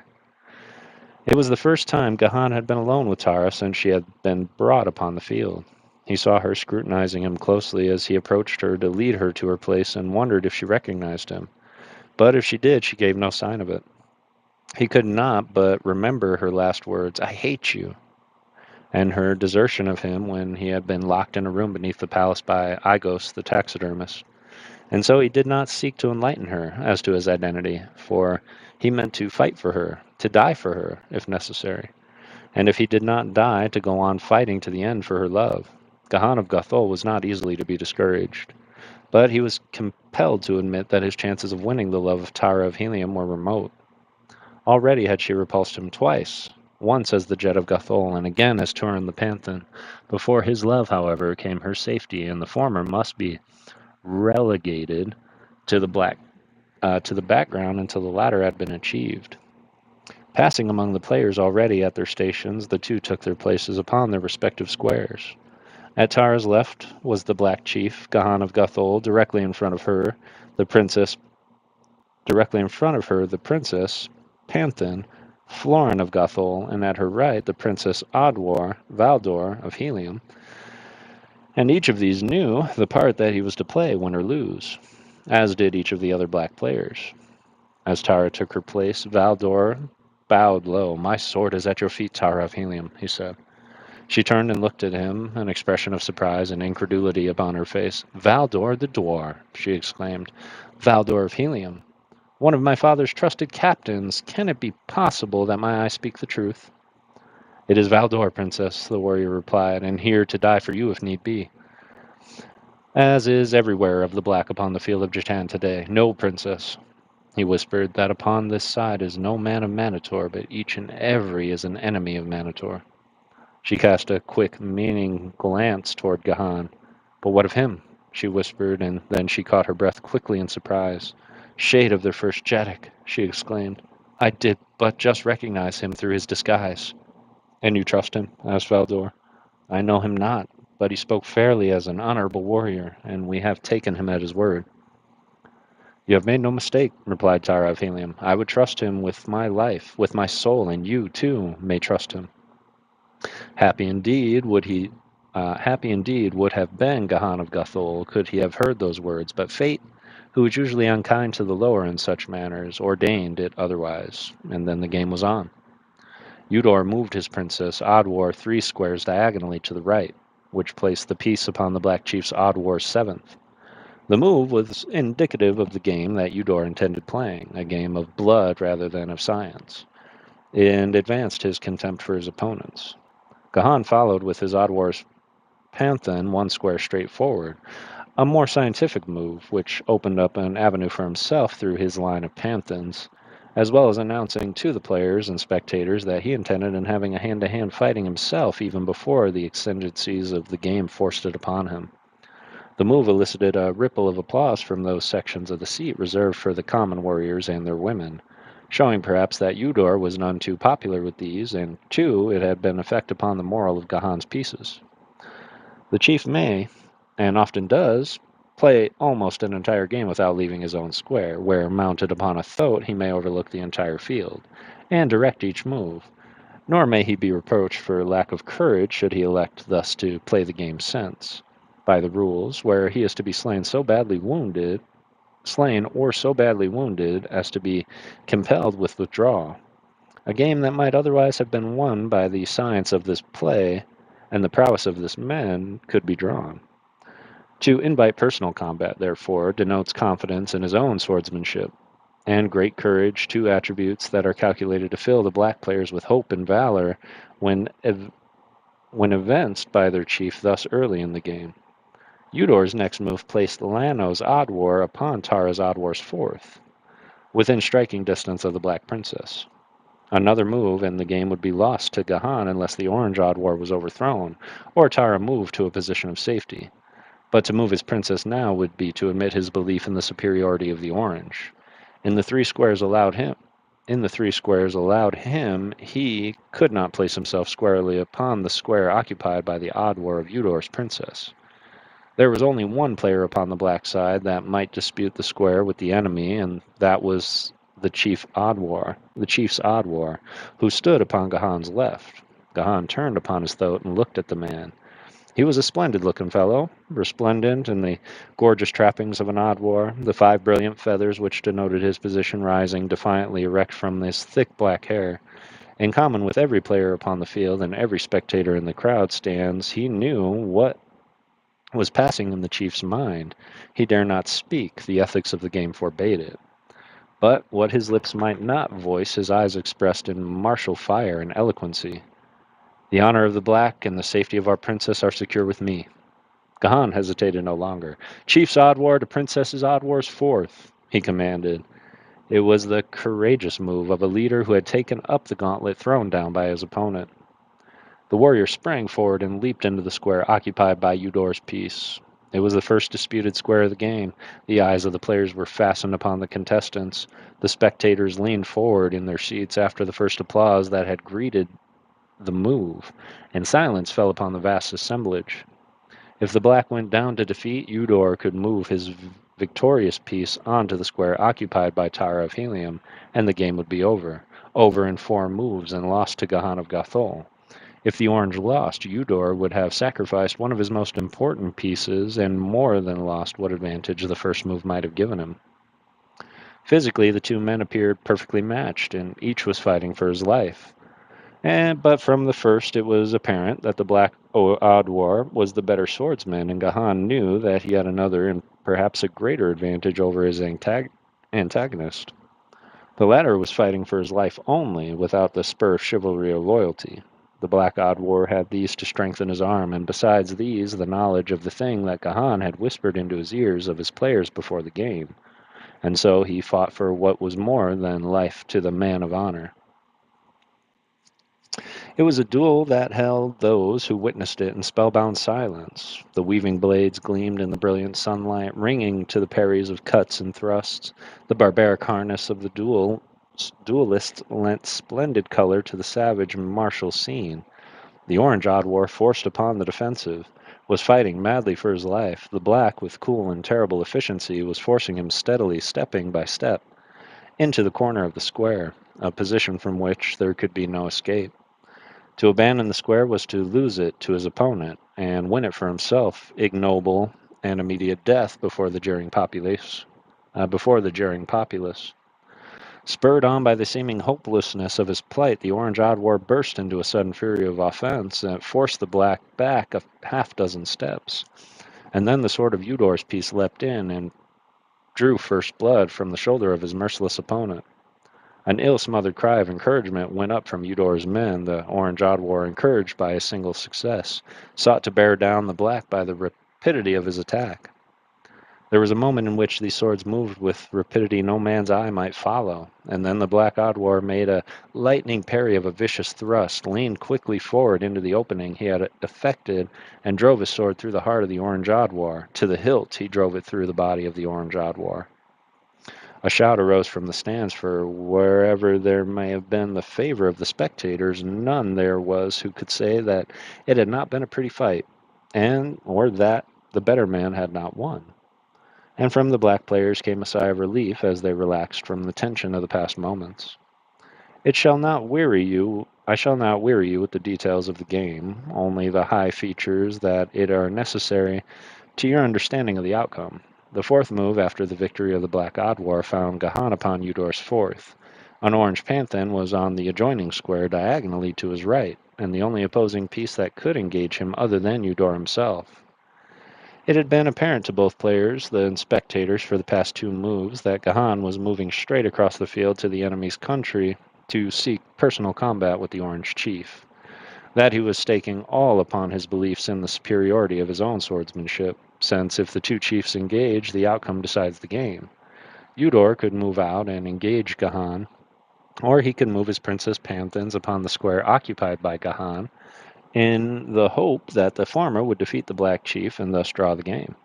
It was the first time Gahan had been alone with Tara since she had been brought upon the field. He saw her scrutinizing him closely as he approached her to lead her to her place and wondered if she recognized him. But if she did, she gave no sign of it. He could not but remember her last words, "I hate you," and her desertion of him when he had been locked in a room beneath the palace by Igos the taxidermist. And so he did not seek to enlighten her as to his identity, for he meant to fight for her, to die for her, if necessary. And if he did not die, to go on fighting to the end for her love. Gahan of Gathol was not easily to be discouraged, but he was compelled to admit that his chances of winning the love of Tara of Helium were remote. Already had she repulsed him twice, once as the Jet of Gathol and again as Turin the Panthan. Before his love, however, came her safety, and the former must be relegated to the background until the latter had been achieved. Passing among the players already at their stations, the two took their places upon their respective squares. At Tara's left was the Black Chief, Gahan of Gathol, directly in front of her, the princess, Panthan, Florin of Gathol, and at her right the Princess Valdor of Helium, and each of these knew the part that he was to play, win or lose, as did each of the other black players. As Tara took her place, Valdor bowed low. "My sword is at your feet, Tara of Helium," he said. She turned and looked at him, an expression of surprise and incredulity upon her face. "Valdor the Dwar," she exclaimed. "Valdor of Helium, one of my father's trusted captains. Can it be possible that my eyes speak the truth?" "It is Valdor, princess," the warrior replied, "and here to die for you if need be." "As is everywhere of the black upon the field of Jatan today. No, princess," he whispered, "that upon this side is no man of Manator, but each and every is an enemy of Manator." She cast a quick, meaning glance toward Gahan. "But what of him?" she whispered, and then she caught her breath quickly in surprise. "Shade of their first Jeddak," she exclaimed. "I did but just recognize him through his disguise." "And you trust him?" asked Valdor. "I know him not, but he spoke fairly as an honorable warrior, and we have taken him at his word." "You have made no mistake," replied Tara of Helium. "I would trust him with my life, with my soul, and you, too, may trust him." Happy indeed would have been Gahan of Gathol could he have heard those words, but fate, who is usually unkind to the lower in such matters, ordained it otherwise, and then the game was on. Udor moved his princess Odwar 3 squares diagonally to the right, which placed the piece upon the Black Chief's Odwar's 7th. The move was indicative of the game that Udor intended playing, a game of blood rather than of science, and advanced his contempt for his opponents. Gahan followed with his Odwar's Panthan 1 square straight forward, a more scientific move, which opened up an avenue for himself through his line of Panthans, as well as announcing to the players and spectators that he intended on having a hand-to-hand fighting himself even before the exigencies of the game forced it upon him. The move elicited a ripple of applause from those sections of the seat reserved for the common warriors and their women, showing perhaps that Udor was none too popular with these, and too it had an effect upon the moral of Gahan's pieces. The chief may, and often does, play almost an entire game without leaving his own square, where, mounted upon a thoat, he may overlook the entire field, and direct each move, nor may he be reproached for lack of courage should he elect thus to play the game sense, by the rules, where he is to be slain or so badly wounded as to be compelled with withdrawal. A game that might otherwise have been won by the science of this play and the prowess of this man could be drawn. To invite personal combat, therefore, denotes confidence in his own swordsmanship, and great courage, two attributes that are calculated to fill the black players with hope and valor when, when evinced by their chief thus early in the game. Eudor's next move placed Lano's Odd War upon Tara's Odd War's fourth, within striking distance of the Black Princess. Another move, and the game would be lost to Gahan unless the Orange Odd War was overthrown, or Tara moved to a position of safety. But to move his princess now would be to admit his belief in the superiority of the Orange. In the three squares allowed him, he could not place himself squarely upon the square occupied by the Odd War of Eudor's princess. There was only one player upon the black side that might dispute the square with the enemy, and that was the chief's Odd War, who stood upon Gahan's left. Gahan turned upon his thoat and looked at the man. He was a splendid-looking fellow, resplendent in the gorgeous trappings of an Odd War, the 5 brilliant feathers which denoted his position rising defiantly erect from his thick black hair. In common with every player upon the field and every spectator in the crowd stands, he knew what was passing in the chief's mind. He dare not speak, the ethics of the game forbade it. But what his lips might not voice, his eyes expressed in martial fire and eloquency. The honor of the black and the safety of our princess are secure with me. Gahan hesitated no longer. Chief's Odd War to Princess's Odd War's fourth, he commanded. It was the courageous move of a leader who had taken up the gauntlet thrown down by his opponent. The warrior sprang forward and leaped into the square occupied by Eudor's piece. It was the first disputed square of the game. The eyes of the players were fastened upon the contestants. The spectators leaned forward in their seats after the first applause that had greeted the move, and silence fell upon the vast assemblage. If the black went down to defeat, Eudor could move his victorious piece onto the square occupied by Tara of Helium, and the game would be over. Over in 4 moves and lost to Gahan of Gothol. If the Orange lost, Eudor would have sacrificed one of his most important pieces and more than lost what advantage the first move might have given him. Physically, the two men appeared perfectly matched, and each was fighting for his life. But from the first it was apparent that the Black Odd War was the better swordsman, and Gahan knew that he had another and perhaps a greater advantage over his antagonist. The latter was fighting for his life only, without the spur of chivalry or loyalty. The Black Odd War had these to strengthen his arm, and besides these, the knowledge of the thing that Gahan had whispered into his ears of his players before the game. And so he fought for what was more than life to the man of honor. It was a duel that held those who witnessed it in spellbound silence. The weaving blades gleamed in the brilliant sunlight, ringing to the parries of cuts and thrusts. The barbaric harness of the duelists lent splendid color to the savage and martial scene. The Orange Odd War, forced upon the defensive, was fighting madly for his life. The Black, with cool and terrible efficiency, was forcing him steadily, stepping by step, into the corner of the square, a position from which there could be no escape. To abandon the square was to lose it to his opponent, and win it for himself, ignoble and immediate death before the jeering populace. Spurred on by the seeming hopelessness of his plight, the Orange Odd War burst into a sudden fury of offense and forced the Black back a half-dozen steps. And then the sword of Eudor's piece leapt in and drew first blood from the shoulder of his merciless opponent. An ill-smothered cry of encouragement went up from Eudor's men. The Orange Odd War, encouraged by a single success, sought to bear down the Black by the rapidity of his attack. There was a moment in which these swords moved with rapidity no man's eye might follow, and then the Black Odd War made a lightning parry of a vicious thrust, leaned quickly forward into the opening he had effected, and drove his sword through the heart of the Orange Odd War. To the hilt he drove it through the body of the Orange Odd War. A shout arose from the stands, for wherever there may have been the favor of the spectators, none there was who could say that it had not been a pretty fight, or that the better man had not won. And from the Black players came a sigh of relief as they relaxed from the tension of the past moments. I shall not weary you with the details of the game, only the high features that it are necessary to your understanding of the outcome. The fourth move after the victory of the Black Odd War found Gahan upon Eudor's fourth. An orange panthan was on the adjoining square diagonally to his right, and the only opposing piece that could engage him other than Eudor himself. It had been apparent to both players and spectators for the past two moves that Gahan was moving straight across the field to the enemy's country to seek personal combat with the Orange Chief, that he was staking all upon his beliefs in the superiority of his own swordsmanship, since if the two chiefs engage, the outcome decides the game. Eudor could move out and engage Gahan, or he could move his Princess Panthans upon the square occupied by Gahan, in the hope that the former would defeat the Black Chief and thus draw the game.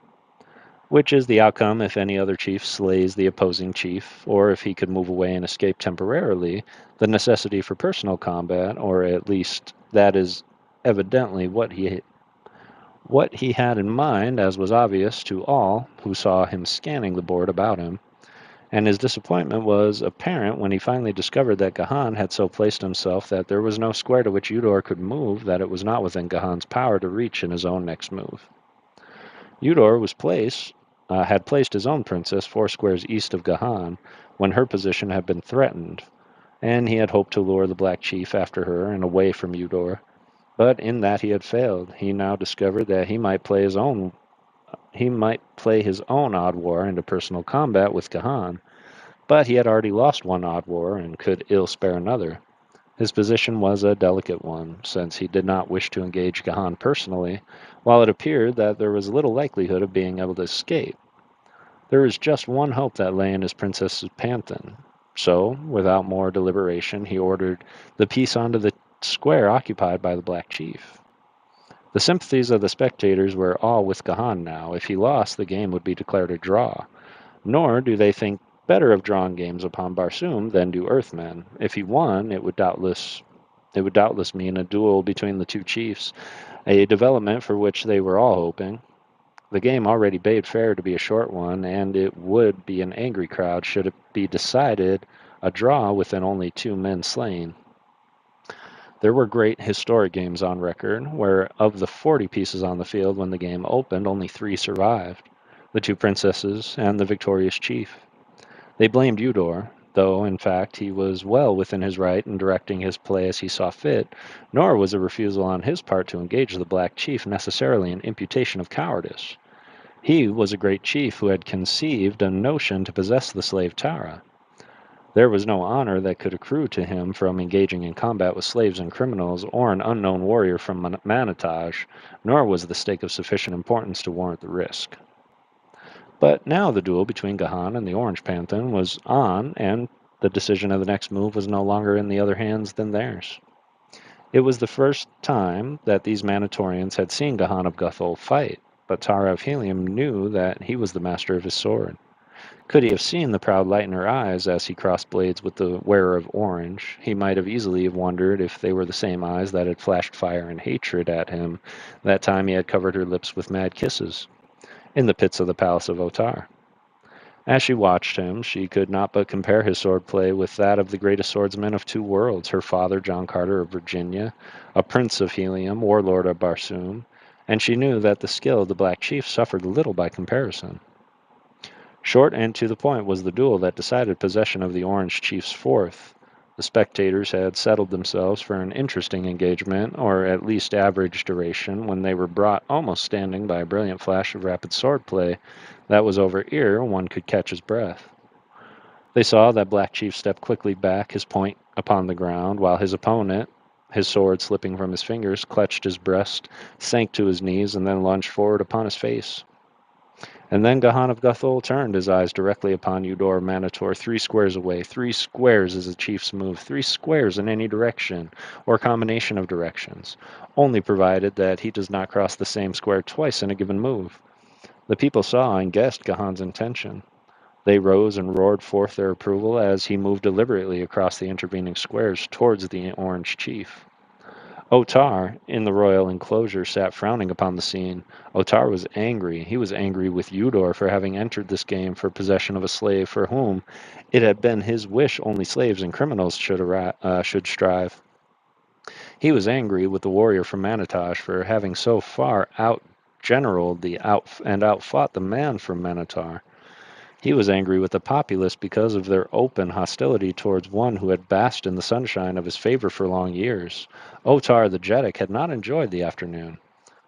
Which is the outcome if any other chief slays the opposing chief, or if he could move away and escape temporarily, the necessity for personal combat, or at least that is evidently what he had in mind, as was obvious to all who saw him scanning the board about him, and his disappointment was apparent when he finally discovered that Gahan had so placed himself that there was no square to which Eudor could move that it was not within Gahan's power to reach in his own next move. Eudor had placed his own princess 4 squares east of Gahan when her position had been threatened, and he had hoped to lure the Black Chief after her and away from Eudor. But in that he had failed. He now discovered that he might play his own odd war into personal combat with Gahan, but he had already lost one odd war and could ill spare another. His position was a delicate one, since he did not wish to engage Gahan personally, while it appeared that there was little likelihood of being able to escape. There was just one hope that lay in his princess's panthan. So, without more deliberation, he ordered the piece onto the square occupied by the Black Chief. The sympathies of the spectators were all with Gahan now. If he lost, the game would be declared a draw. Nor do they think better of drawing games upon Barsoom than do Earthmen. If he won, it would doubtless mean a duel between the two chiefs, a development for which they were all hoping. The game already bade fair to be a short one, and it would be an angry crowd should it be decided a draw within only 2 men slain. There were great historic games on record, where of the 40 pieces on the field when the game opened, only 3 survived, the 2 princesses and the victorious chief. They blamed Eudor, though in fact he was well within his right in directing his play as he saw fit, nor was a refusal on his part to engage the Black Chief necessarily an imputation of cowardice. He was a great chief who had conceived a notion to possess the slave Tara. There was no honor that could accrue to him from engaging in combat with slaves and criminals, or an unknown warrior from Manataj, nor was the stake of sufficient importance to warrant the risk. But now the duel between Gahan and the Orange Panthan was on, and the decision of the next move was no longer in the other hands than theirs. It was the first time that these Manatorians had seen Gahan of Guthul fight, but Tara of Helium knew that he was the master of his sword. Could he have seen the proud light in her eyes as he crossed blades with the wearer of orange, he might have easily wondered if they were the same eyes that had flashed fire and hatred at him that time he had covered her lips with mad kisses, in the pits of the palace of Otar. As she watched him, she could not but compare his swordplay with that of the greatest swordsman of 2 worlds, her father, John Carter of Virginia, a prince of Helium, warlord of Barsoom, and she knew that the skill of the Black Chief suffered little by comparison. Short and to the point was the duel that decided possession of the Orange Chief's fourth. The spectators had settled themselves for an interesting engagement, or at least average duration, when they were brought almost standing by a brilliant flash of rapid swordplay that was over ere one could catch his breath. They saw that Black Chief step quickly back, his point upon the ground, while his opponent, his sword slipping from his fingers, clutched his breast, sank to his knees, and then lunged forward upon his face. And then Gahan of Guthul turned his eyes directly upon Eudor Manator 3 squares away. 3 squares is a chief's move, 3 squares in any direction, or combination of directions, only provided that he does not cross the same square twice in a given move. The people saw and guessed Gahan's intention. They rose and roared forth their approval as he moved deliberately across the intervening squares towards the Orange Chief. Otar, in the royal enclosure, sat frowning upon the scene. Otar was angry. He was angry with Eudor for having entered this game for possession of a slave for whom it had been his wish only slaves and criminals should strive. He was angry with the warrior from Manataj for having so far outgeneraled and outfought the man from Manatar. He was angry with the populace because of their open hostility towards one who had basked in the sunshine of his favor for long years. Otar the Jetic had not enjoyed the afternoon.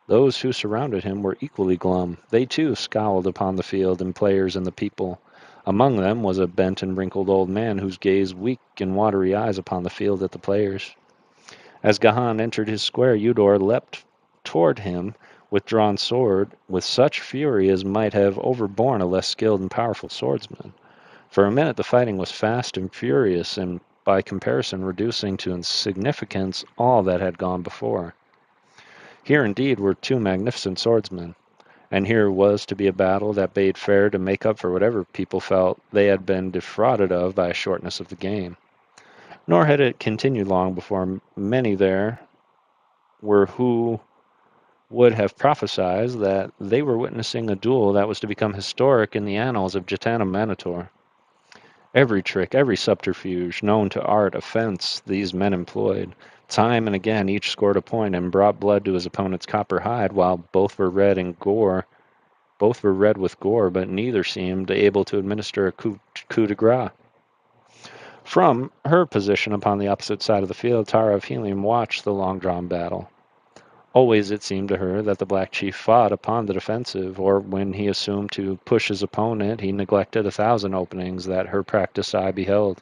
Those who surrounded him were equally glum. They too scowled upon the field and players and the people. Among them was a bent and wrinkled old man whose gaze weak and watery eyes upon the field at the players. As Gahan entered his square, Eudor leapt toward him with drawn sword with such fury as might have overborne a less skilled and powerful swordsman. For a minute the fighting was fast and furious, and by comparison reducing to insignificance all that had gone before. Here indeed were two magnificent swordsmen, and here was to be a battle that bade fair to make up for whatever people felt they had been defrauded of by a shortness of the game. Nor had it continued long before many there were who would have prophesied that they were witnessing a duel that was to become historic in the annals of Gitana Manitor. Every trick, every subterfuge known to art of fence these men employed. Time and again each scored a point and brought blood to his opponent's copper hide, while both were red with gore, but neither seemed able to administer a coup de grace. From her position upon the opposite side of the field, Tara of Helium watched the long-drawn battle. Always it seemed to her that the Black Chief fought upon the defensive, or when he assumed to push his opponent, he neglected 1,000 openings that her practiced eye beheld.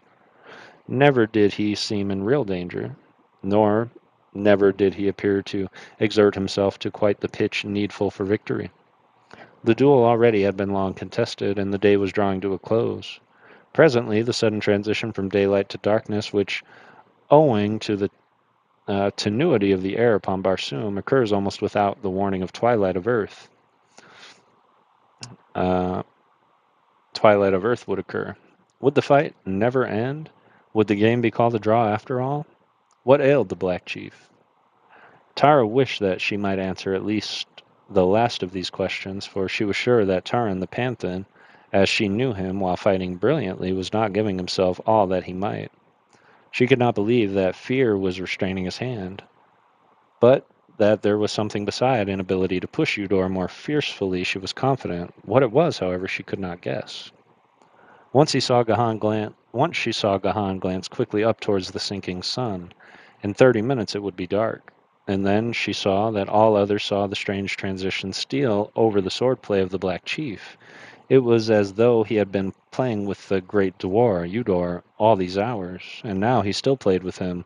Never did he seem in real danger, nor never did he appear to exert himself to quite the pitch needful for victory. The duel already had been long contested, and the day was drawing to a close. Presently, the sudden transition from daylight to darkness, which, owing to the tenuity of the air upon Barsoom, occurs almost without the warning of twilight of Earth. Twilight of Earth would occur. Would the fight never end? Would the game be called a draw after all? What ailed the Black Chief? Tara wished that she might answer at least the last of these questions, for she was sure that Taran the Panthan, as she knew him while fighting brilliantly, was not giving himself all that he might. She could not believe that fear was restraining his hand, but that there was something beside inability to push Eudor more fiercely she was confident. What it was, however, she could not guess. Once she saw Gahan glance quickly up towards the sinking sun. In 30 minutes it would be dark. And then she saw that all others saw the strange transition steal over the swordplay of the Black Chief. It was as though he had been playing with the great dwarf, Eudor, all these hours, and now he still played with him.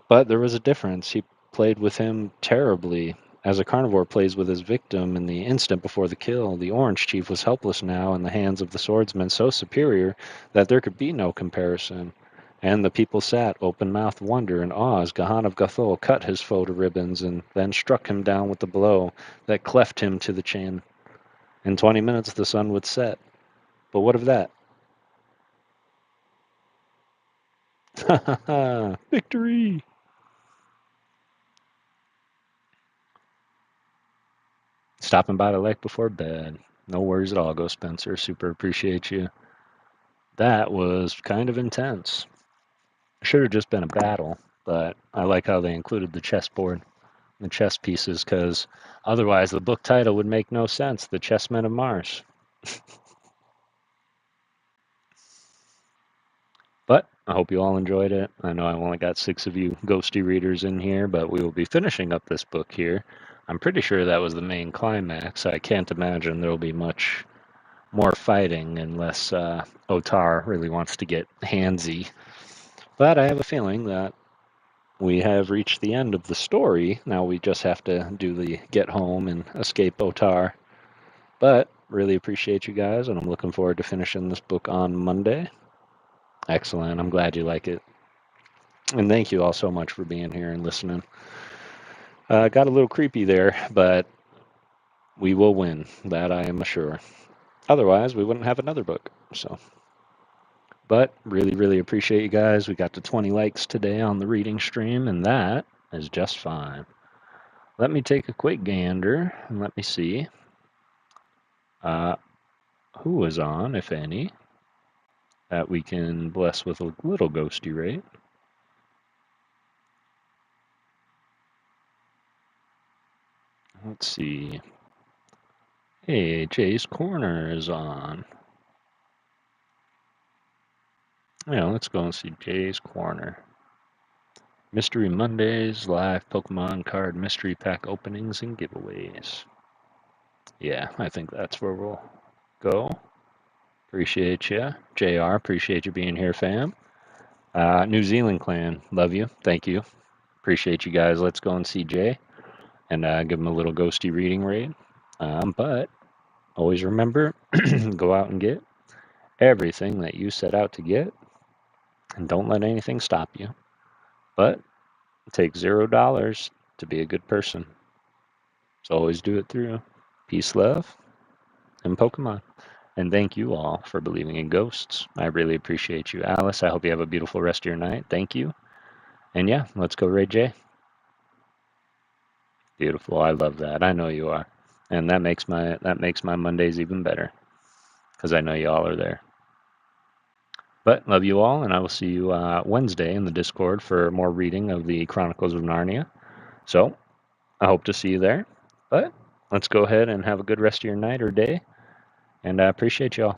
But there was a difference. He played with him terribly, as a carnivore plays with his victim in the instant before the kill. The Orange Chief was helpless now in the hands of the swordsman so superior that there could be no comparison. And the people sat, open-mouthed wonder and awe as Gahan of Gathol cut his foe to ribbons and then struck him down with a blow that cleft him to the chin. In 20 minutes the sun would set. But what of that? Ha ha ha! Victory! Stopping by the lake before bed. No worries at all, Ghost Spencer. Super appreciate you. That was kind of intense. Should have just been a battle, but I like how they included the chessboard, the chess pieces, because otherwise the book title would make no sense. The Chessmen of Mars. But I hope you all enjoyed it. I know I've only got 6 of you ghosty readers in here, but we will be finishing up this book here. I'm pretty sure that was the main climax. I can't imagine there will be much more fighting unless Otar really wants to get handsy. But I have a feeling that we have reached the end of the story. Now we just have to do the get home and escape Otar. But really appreciate you guys, and I'm looking forward to finishing this book on Monday. Excellent. I'm glad you like it. And thank you all so much for being here and listening. Got a little creepy there, but we will win. That I am sure. Otherwise, we wouldn't have another book. So, but really, really appreciate you guys. We got to 20 likes today on the reading stream, and that is just fine. Let me take a quick gander and let me see who is on, if any, that we can bless with a little ghosty rate. Let's see. Hey, Jay's Corner is on. Yeah, let's go and see Jay's Corner. Mystery Mondays, live Pokemon card mystery pack openings and giveaways. Yeah, I think that's where we'll go. Appreciate you. JR, appreciate you being here, fam. New Zealand clan, love you. Thank you. Appreciate you guys. Let's go and see Jay and give him a little ghosty reading raid. But always remember, go out and get everything that you set out to get, and don't let anything stop you. But take $0 to be a good person. So always do it through peace, love, and Pokemon. And thank you all for believing in ghosts. I really appreciate you, Alice. I hope you have a beautiful rest of your night. Thank you. And yeah, let's go raid Jay. Beautiful. I love that. I know you are. And that makes my Mondays even better because I know you all are there. But love you all, and I will see you Wednesday in the Discord for more reading of the Chronicles of Narnia. So I hope to see you there. But let's go ahead and have a good rest of your night or day, and I appreciate y'all.